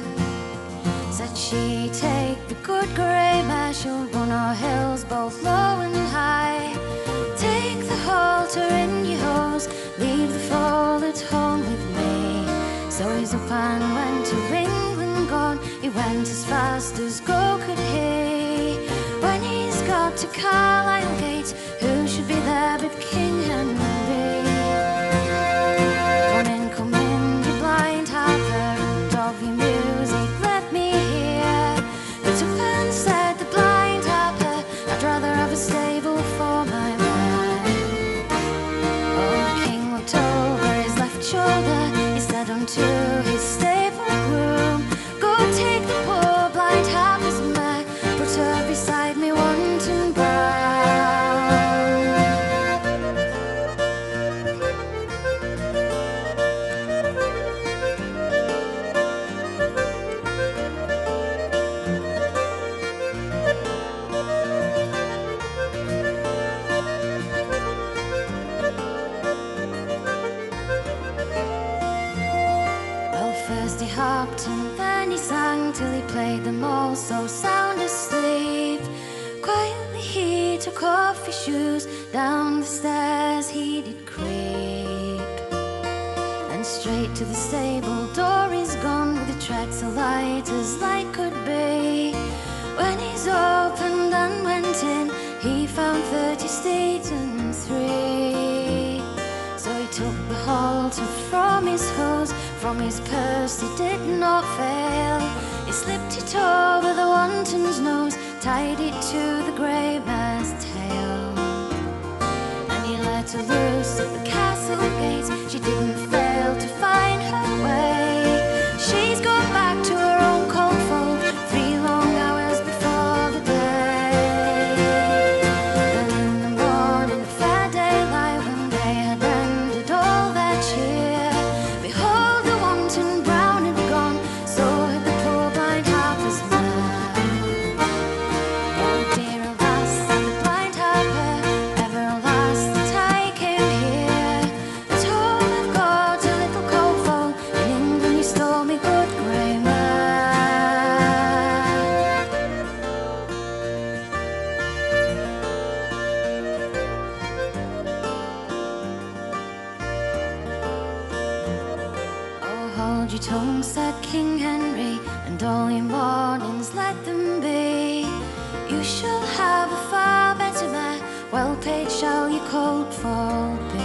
Speaker 6: Said she, take the good grey mare, she'll run our hills both low and high. Take the halter in your hose, leave the foal at home with me. So he's up and went to England gone, he went as fast as go could he. When he's got to Carlisle gate, who should be there but King Henry? Come in, you blind harper, and of your music let me hear. But up and said the blind harper, I'd rather have a stable for my man. Oh, the king looked over his left shoulder, he said unto his stable groom, go take the poor blind harper's mare, put her beside me wanton brown. And then he sang till he played them all so sound asleep. Quietly he took off his shoes, down the stairs he did creep. And straight to the stable door he's gone, with a tread so light as light could be. When he's opened and went in, he found 30 steeds and 3. So he took the halter from his hose, from his purse it did not fail. He slipped it over the wanton's nose, tied it to the grey mare's tail. And he let her loose at the castle gates, she didn't fail to find her way. She's gone back to her own cold fold, 3 long hours before the day. Then in the morning, fair daylight, when they had ended all
Speaker 3: your tongue, said King Henry, and all your mornings let them be. You shall have a far better mare, well paid shall your coat fall be.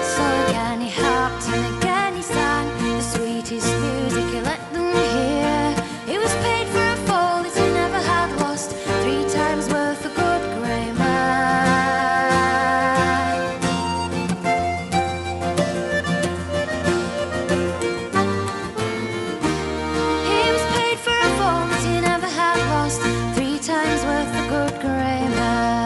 Speaker 3: So again he harped and again he sang the sweetest music he let them hear. He was paid for a fall that he never had lost, 3 times worth a good grey mare. He was paid for a fall that he never had lost, 3 times worth a good grey mare.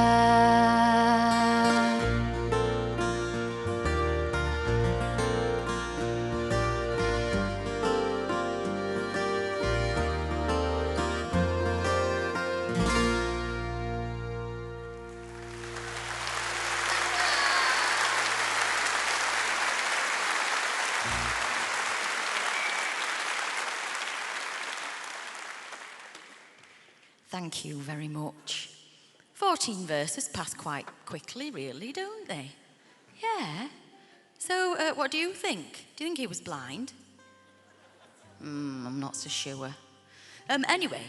Speaker 6: Thank you very much. 14 verses pass quite quickly, really, don't they? Yeah. So, what do you think? Do you think he was blind? I'm not so sure. Anyway,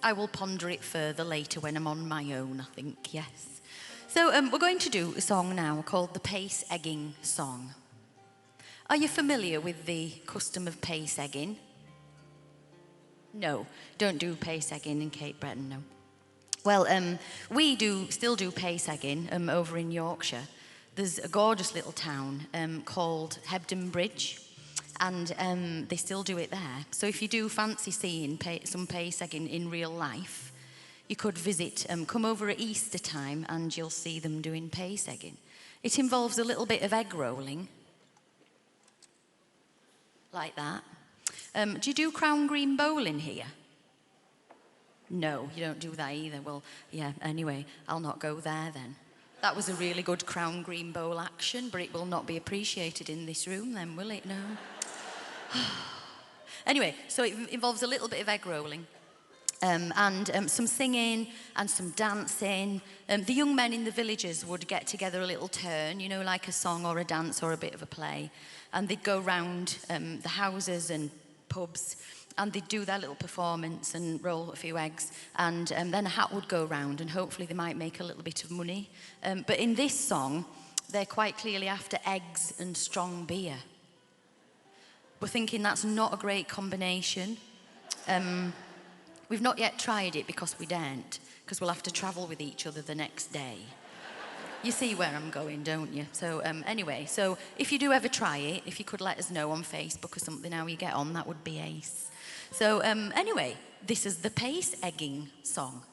Speaker 6: I will ponder it further later when I'm on my own, I think, yes. So, we're going to do a song now called the Pace Egging Song. Are you familiar with the custom of pace egging? No, don't do pace egging in Cape Breton, no. Well, we still do pace egging over in Yorkshire. There's a gorgeous little town called Hebden Bridge, and they still do it there. So if you do fancy seeing some pace egging in real life, you could visit, come over at Easter time, and you'll see them doing pace egging. It involves a little bit of egg rolling, like that. Do you do Crown Green bowling here? No, you don't do that either. Well, yeah, anyway, I'll not go there then. That was a really good Crown Green bowl action, but it will not be appreciated in this room then, will it? No. Anyway, so it involves a little bit of egg rolling. And some singing and some dancing. The young men in the villages would get together a little turn, you know, like a song or a dance or a bit of a play. And they'd go round the houses and pubs, and they'd do their little performance and roll a few eggs, and then a hat would go round, and hopefully they might make a little bit of money. But in this song, they're quite clearly after eggs and strong beer. We're thinking that's not a great combination. We've not yet tried it because we daren't, because we'll have to travel with each other the next day. You see where I'm going, don't you? So anyway, so if you do ever try it, if you could let us know on Facebook or something how you get on, that would be ace. So anyway, this is the Pace Egging Song.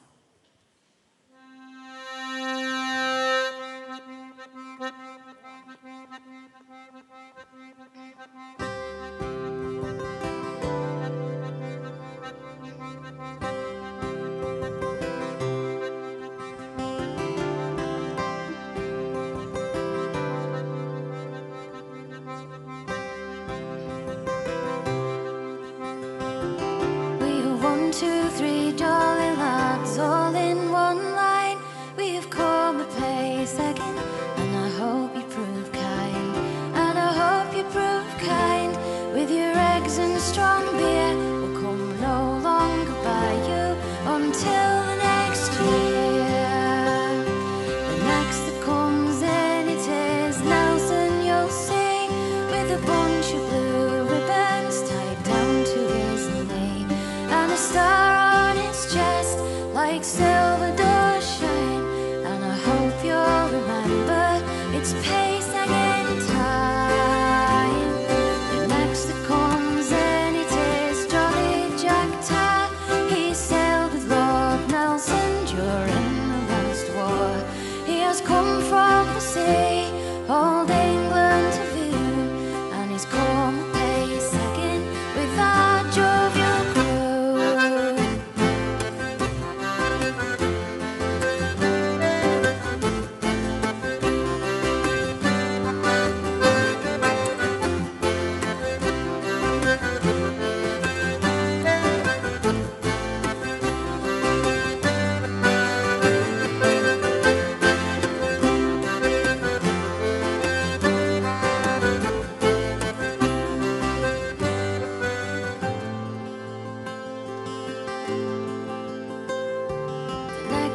Speaker 3: We are 1, 2, 3 jolly lads,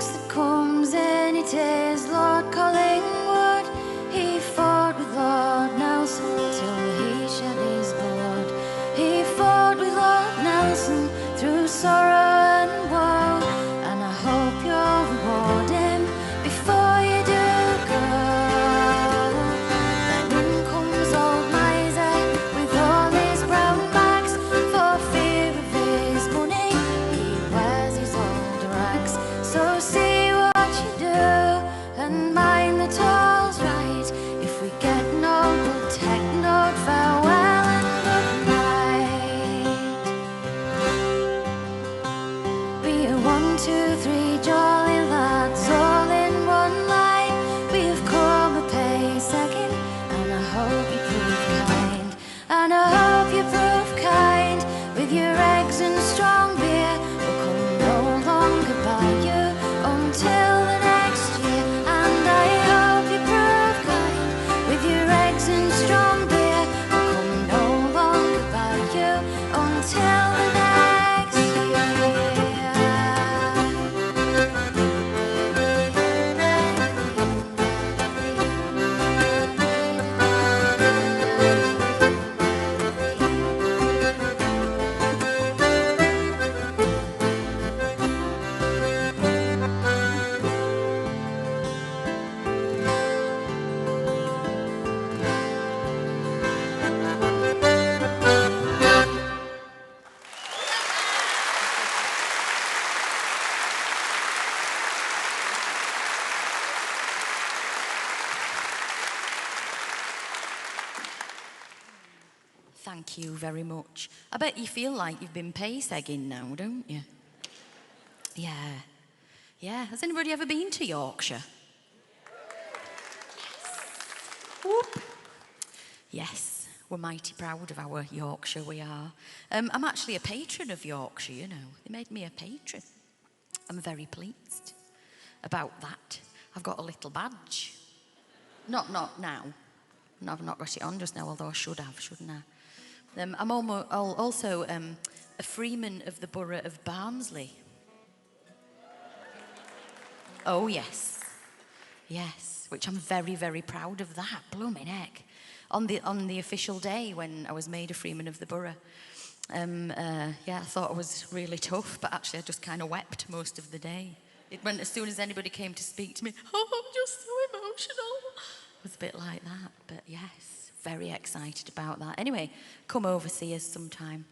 Speaker 3: voice that comes in, it is Lord Collingwood. He fought with Lord Nelson till he shed his blood. He fought with Lord Nelson through sorrow and woe, and I hope you'll reward him before you do go. Then in comes old miser with all his brown bags, for fear of his money he wears his old rags. So see what you do and mind the toll's right. If we get no, we'll take note. Farewell and good night. We are 1, 2, 3 jolly lads, all in one line. We have come a pace again, and I hope you prove kind. And I hope you prove kind with your eggs and strong beer. We'll come no longer by you until the next year. And I hope you prove kind with your eggs and strong beer. We'll come no longer by you until the next year.
Speaker 6: Thank you very much. I bet you feel like you've been pace-egging now, don't you? Yeah. Yeah. Has anybody ever been to Yorkshire? Yes. Whoop. Yes. We're mighty proud of our Yorkshire, we are. I'm actually a patron of Yorkshire, you know. They made me a patron. I'm very pleased about that. I've got a little badge. Not now. No, I've not got it on just now, although I should have, shouldn't I? I'm also a freeman of the borough of Barnsley. Oh, yes. Yes, which I'm very, very proud of that. Blooming heck. On the official day when I was made a freeman of the borough, yeah, I thought it was really tough, but actually I just kind of wept most of the day. It went as soon as anybody came to speak to me, oh, I'm just so emotional. It was a bit like that, but yes, very excited about that. Anyway, come over, see us sometime.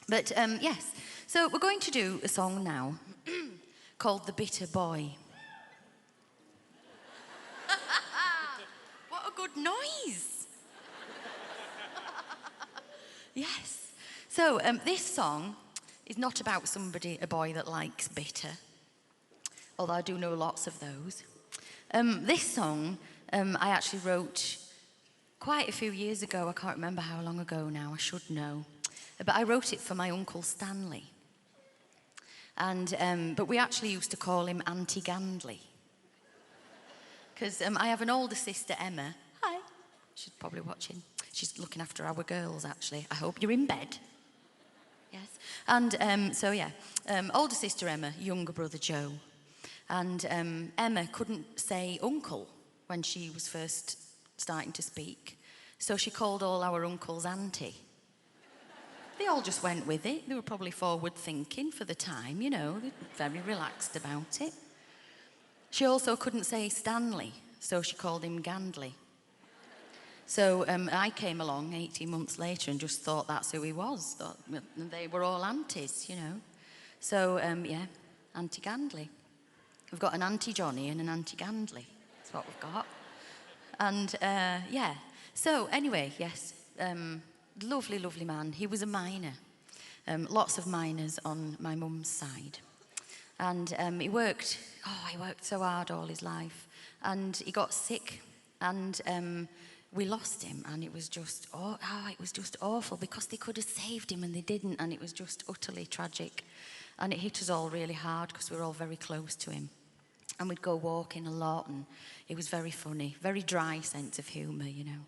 Speaker 6: But yes, so we're going to do a song now called The Bitter Boy. What a good noise! Yes. So this song is not about a boy that likes bitter, although I do know lots of those. This song I actually wrote quite a few years ago. I can't remember how long ago now. I should know. But I wrote it for my Uncle Stanley. And but we actually used to call him Auntie Gandley. Because I have an older sister, Emma. Hi. She's probably watching. She's looking after our girls, actually. I hope you're in bed. Yes. And so, yeah. Older sister, Emma. Younger brother, Joe. And Emma couldn't say uncle when she was first starting to speak. So she called all our uncles Auntie. They all just went with it. They were probably forward-thinking for the time, you know. They were very relaxed about it. She also couldn't say Stanley, so she called him Gandley. So I came along 18 months later and just thought that's who he was. Thought they were all aunties, you know. So, yeah, Auntie Gandley. We've got an Auntie Johnny and an Auntie Gandley. That's what we've got. And, yeah. So, anyway, yes. Lovely, lovely man. He was a miner. Lots of miners on my mum's side. And he worked so hard all his life. And he got sick. And we lost him. And it was just, it was just awful because they could have saved him and they didn't. And it was just utterly tragic. And it hit us all really hard because we were all very close to him. And we'd go walking a lot. And it was very funny. Very dry sense of humour, you know.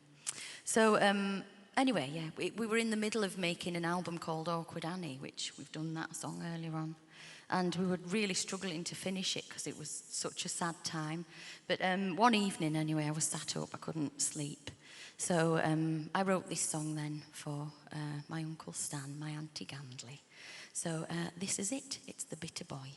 Speaker 6: So, anyway, yeah, we were in the middle of making an album called Awkward Annie, which we've done that song earlier on. and we were really struggling to finish it because it was such a sad time. But one evening anyway, I was sat up, I couldn't sleep. So I wrote this song then for my Uncle Stan, my Auntie Gandley. So this is it, it's The Bitter Boy.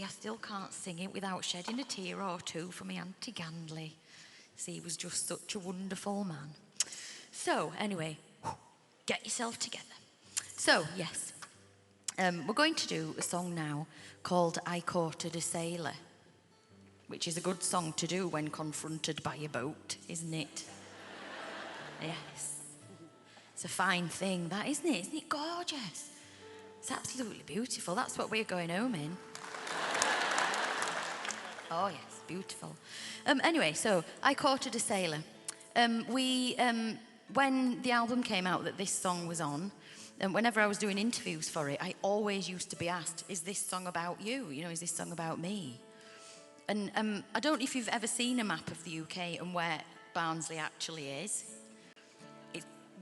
Speaker 6: I still can't sing it without shedding a tear or two for my Auntie Gandley. See, he was just such a wonderful man. So, anyway, get yourself together. So, yes, we're going to do a song now called I Courted a Sailor, which is a good song to do when confronted by a boat, isn't it? Yes. It's a fine thing, that, isn't it? Isn't it gorgeous? It's absolutely beautiful. That's what we're going home in. Oh, yes, beautiful. Anyway, so I Courted a Sailor. When the album came out that this song was on, whenever I was doing interviews for it, I always used to be asked, is this song about you? You know, is this song about me? And I don't know if you've ever seen a map of the UK and where Barnsley actually is.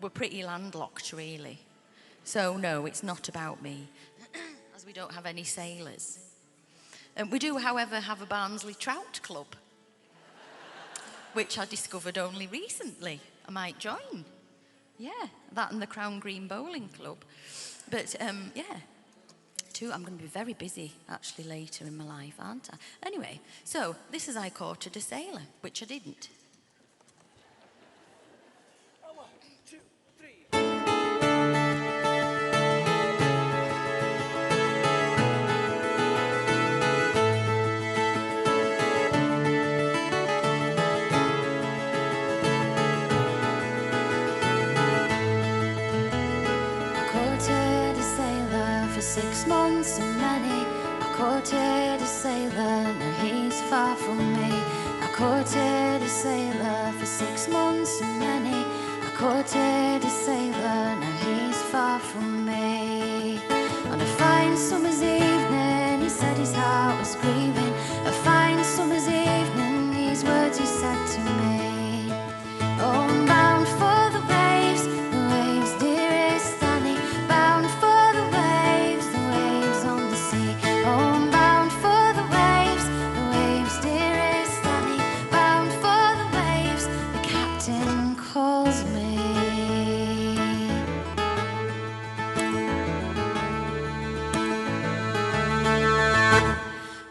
Speaker 6: We're pretty landlocked, really. So, no, it's not about me, as we don't have any sailors. We do, however, have a Barnsley Trout Club, which I discovered only recently. I might join. Yeah, that and the Crown Green Bowling Club. But, yeah, I'm going to be very busy, actually, later in my life, aren't I? Anyway, so this is I Courted a Sailor, which I didn't.
Speaker 3: Courted a sailor for 6 months and many. I courted a sailor, now he's far from me. I courted a sailor for 6 months and many. I courted a sailor, now he's far from me. On a fine summer's evening, he said his heart was grieving. A fine summer's evening, these words he said to me. Oh, I'm bound for the waves, dearest Annie. Bound for the waves on the sea. Oh, I'm bound for the waves, dearest Annie. Bound for the waves, the captain calls me.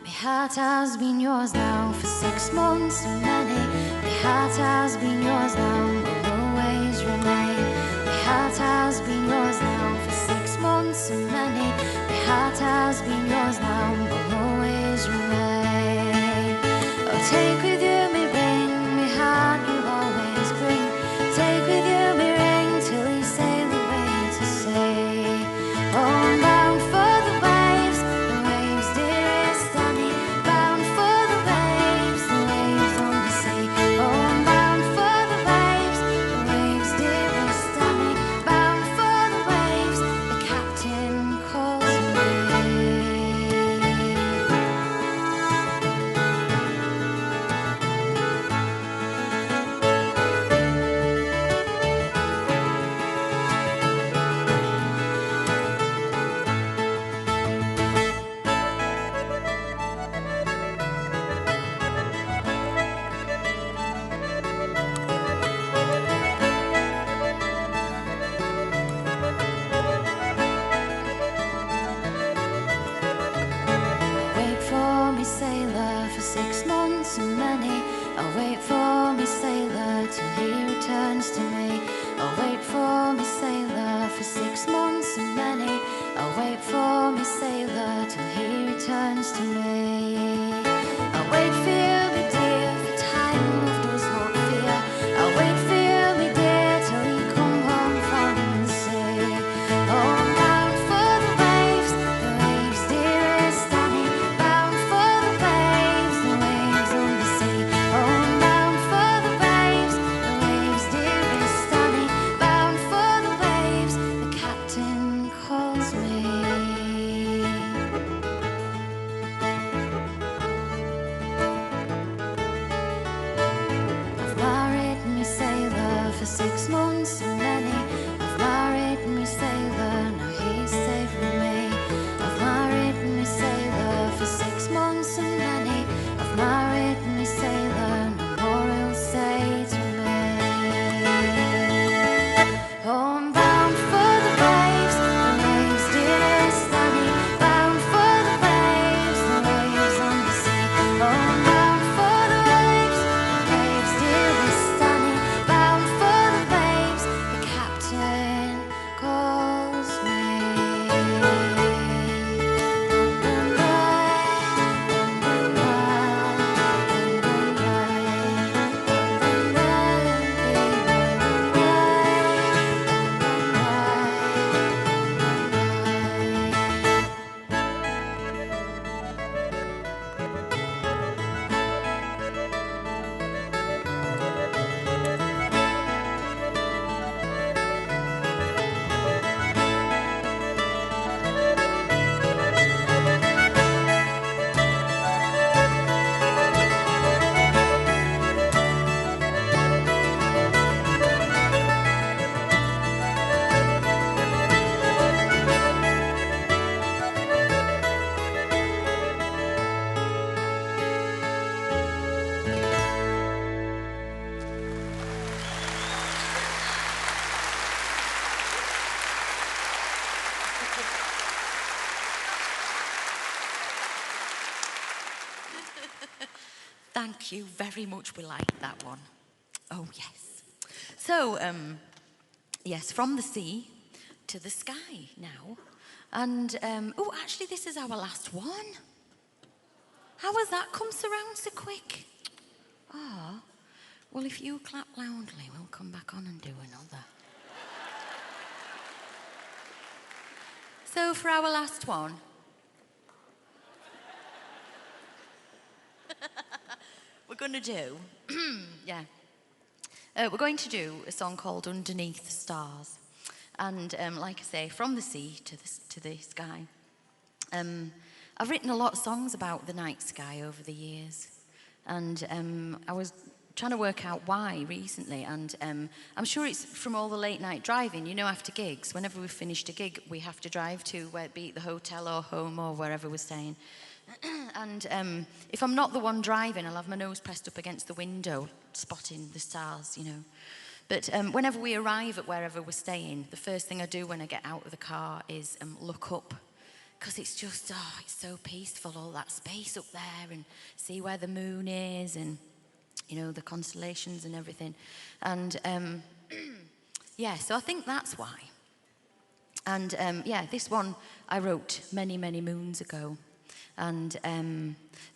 Speaker 3: My heart has been yours now for 6 months and many. My heart has been yours now, will always remain. My heart has been yours now for 6 months and many. My heart has been yours now, will always remain. Oh, take with you me ring, my heart you'll always bring. Take with you me ring till you sail away to sea. Oh, I'm bound for the waves, dearest Annie. Bound for the waves on the sea. Oh, I'm bound for the waves, dearest Annie. Bound for the waves, the captain calls me. Wait for me, sailor, for 6 months and many. I'll wait for me, sailor, till he returns to me. I'll wait for me, sailor, for 6 months and many. I'll wait for me, sailor, till he returns to me. I'll wait for you, me dear, for time love does not fear. I'll wait for you, me dear, till you come home from the sea. Oh, I'm bound for the waves, dearest Annie. Bound for the waves on the sea. Oh, I'm bound for the waves, dearest Annie. Bound for the waves, the captain calls me. I've married me sailor for 6 months and many. I've married me sailor, now he's safe with me. I've married me sailor for 6 months and many. I've married me sailor, no more he'll say to me. Oh, I'm bound for the waves, dearest Annie. Bound for the waves
Speaker 6: Thank you very much. We like that one. Oh, yes. So, yes, from the sea to the sky now. And, oh, actually, this is our last one. How has that come around so quick? Ah, well, if you clap loudly, we'll come back on and do another. So, for our last one, we're going to do, we're going to do a song called Underneath the Stars. And like I say, from the sea to the sky. I've written a lot of songs about the night sky over the years. And I was trying to work out why recently. And I'm sure it's from all the late night driving. You know, after gigs, whenever we've finished a gig, we have to drive to, where it be the hotel or home or wherever we're staying. And if I'm not the one driving, I'll have my nose pressed up against the window, spotting the stars, you know. But whenever we arrive at wherever we're staying, the first thing I do when I get out of the car is look up. Because it's just, it's so peaceful, all that space up there, and see where the moon is, and, you know, the constellations and everything. And, yeah, so I think that's why. And, yeah, this one I wrote many, many moons ago. And,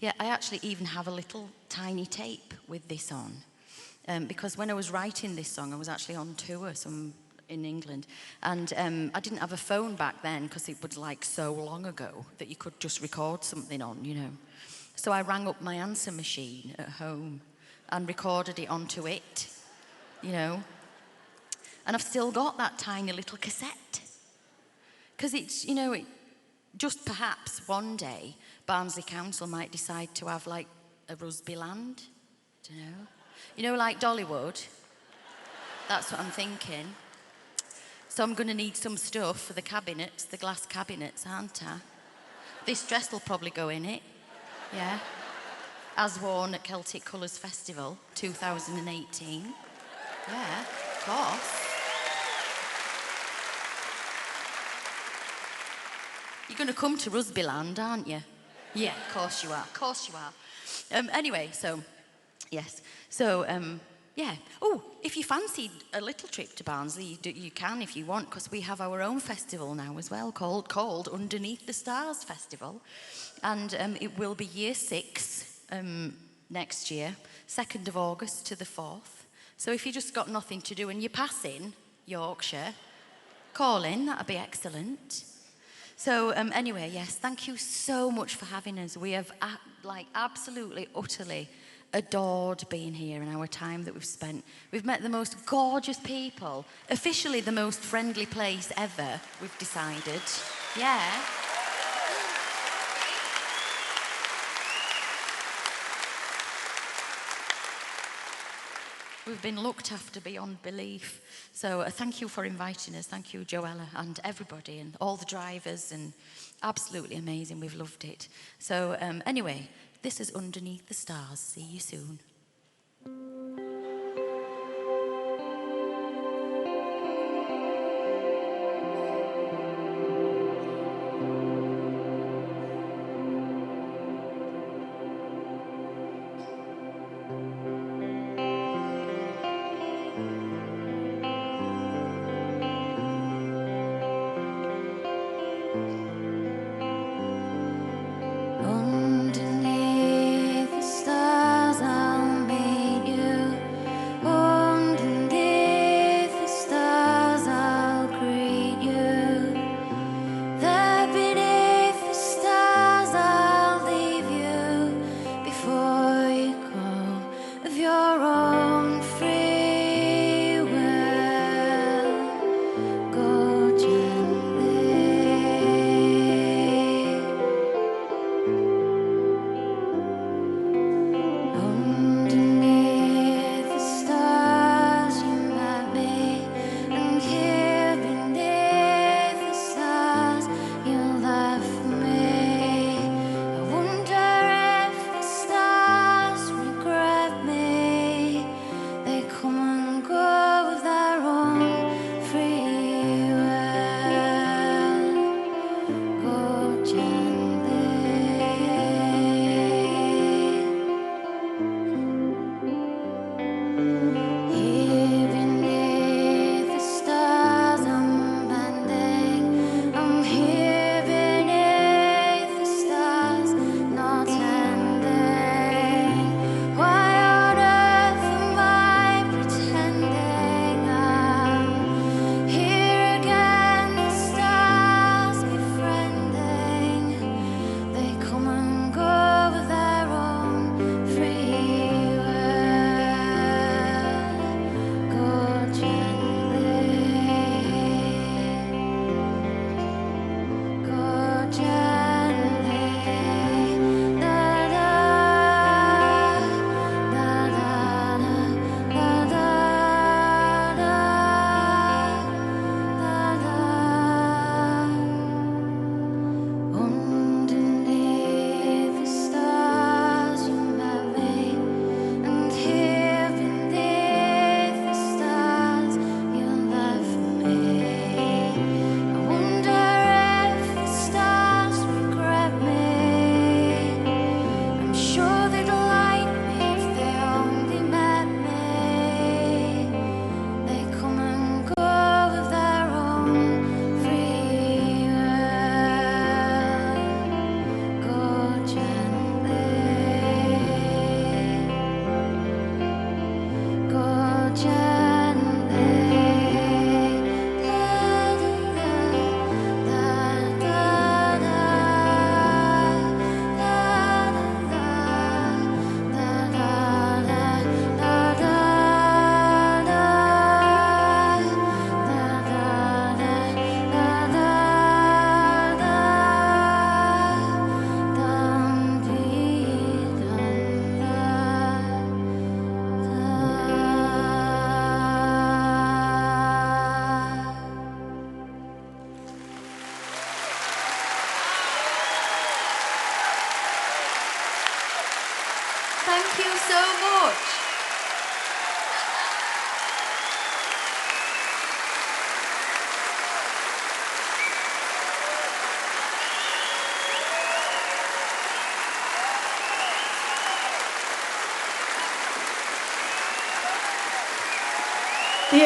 Speaker 6: yeah, I actually even have a little tiny tape with this on. Because when I was writing this song, I was actually on tour in England. And I didn't have a phone back then because it was like so long ago that you could just record something on, you know. So I rang up my answer machine at home and recorded it onto it, you know. And I've still got that tiny little cassette. Because it's, you know, just perhaps one day Barnsley Council might decide to have like a rugby land, I don't know. You know, like Dollywood? That's what I'm thinking. So I'm going to need some stuff for the cabinets, the glass cabinets, aren't I? This dress will probably go in it, yeah. As worn at Celtic Colours Festival 2018. Yeah, of course. You're going to come to Rugby Land, aren't you? Yeah, of course you are, of course you are. Anyway, so... Yes. So, yeah. Oh, if you fancied a little trip to Barnsley, you can if you want, because we have our own festival now as well, called Underneath the Stars Festival. And it will be year 6 next year, 2nd of August to the 4th. So if you just got nothing to do and you're passing Yorkshire, call in, that'd be excellent. So anyway, yes, thank you so much for having us. We have absolutely, utterly adored being here in our time that we've spent. We've met the most gorgeous people, officially the most friendly place ever, we've decided. Yeah. We've been looked after beyond belief. So thank you for inviting us. Thank you, Joella, and everybody, and all the drivers, and absolutely amazing. We've loved it. So anyway, this is Underneath the Stars. See you soon.
Speaker 3: Underneath the stars, I'll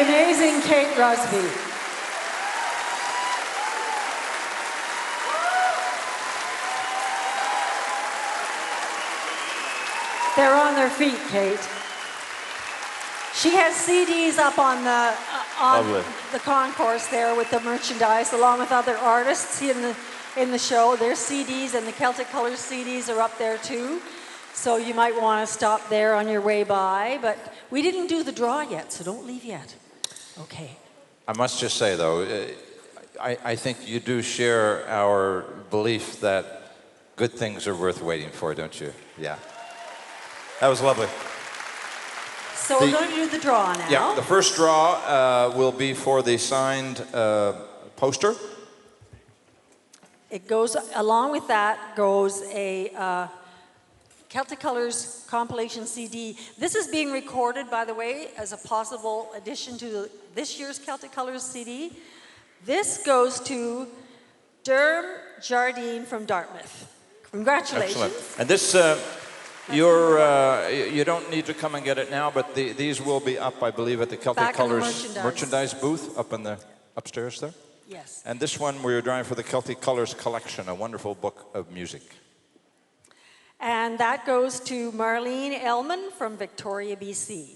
Speaker 5: amazing Kate Rusby. They're on their feet, Kate. She has CDs up on the concourse there with the merchandise, along with other artists in the show. Their CDs and the Celtic Colors CDs are up there too. So you might want to stop there on your way by. But we didn't do the draw yet, so don't leave yet. Okay.
Speaker 10: I must just say, though, I think you do share our belief that good things are worth waiting for, don't you? Yeah. That was lovely.
Speaker 5: So we're going to do the draw now.
Speaker 10: Yeah, the first draw will be for the signed poster.
Speaker 5: It goes, along with that goes a Celtic Colors compilation CD. This is being recorded, by the way, as a possible addition to this year's Celtic Colors CD. This goes to Derm Jardine from Dartmouth. Congratulations.
Speaker 10: Excellent. And this... you don't need to come and get it now, but these will be up, I believe, at the Celtic Colors merchandise booth up in the upstairs there.
Speaker 5: Yes.
Speaker 10: And this one we're drawing for the Celtic Colors collection, a wonderful book of music.
Speaker 5: And that goes to Marlene Elman from Victoria, BC.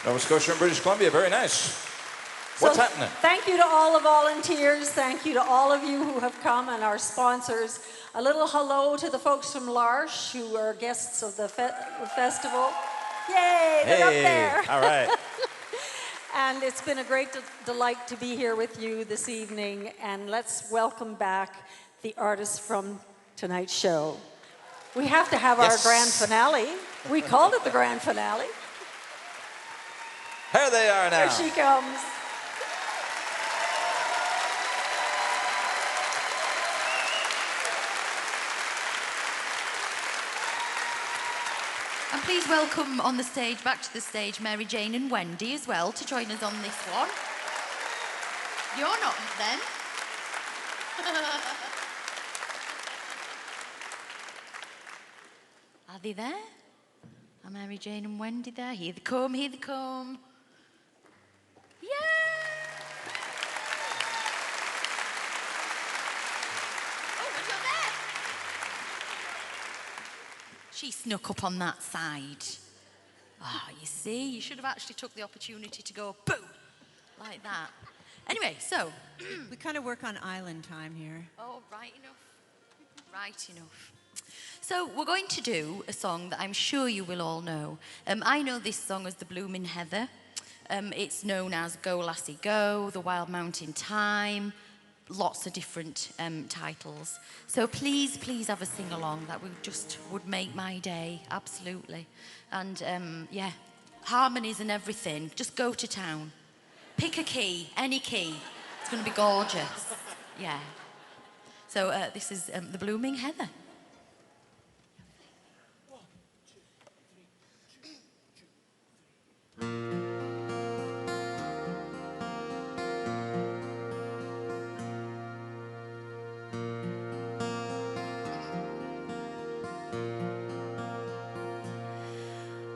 Speaker 10: Nova Scotia and British Columbia, very nice. What's happening?
Speaker 5: Thank you to all the volunteers. Thank you to all of you who have come and our sponsors. A little hello to the folks from L'Arche who are guests of the festival. Yay, they're up there.
Speaker 10: All right.
Speaker 5: And it's been a great delight to be here with you this evening. And let's welcome back the artists from tonight's show. We have to have our grand finale. We called it the grand finale.
Speaker 10: Here they are now.
Speaker 5: Here she comes.
Speaker 6: And please welcome on the stage, back to the stage, Mary Jane and Wendy as well to join us on this one. You're not then. Are they there? Are Mary Jane and Wendy there? Here they come, here they come. Yeah! She snuck up on that side. Ah, you see, you should have actually took the opportunity to go boom, like that. Anyway, so.
Speaker 7: We kind of work on island time here.
Speaker 6: Oh, right enough. Right enough. So we're going to do a song that I'm sure you will all know. I know this song as The Bloomin' Heather. It's known as Go Lassie Go, The Wild Mountain Time, lots of different titles. So please, please have a sing-along. That would make my day, absolutely. And yeah, harmonies and everything. Just go to town. Pick a key, any key. It's going to be gorgeous. Yeah. So this is The Blooming Heather.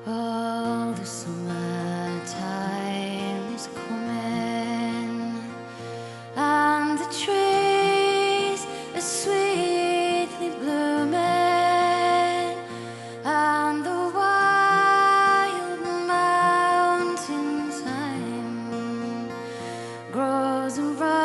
Speaker 3: All the summertime is coming, and the trees are sweetly blooming, and the wild mountain thyme grows and rises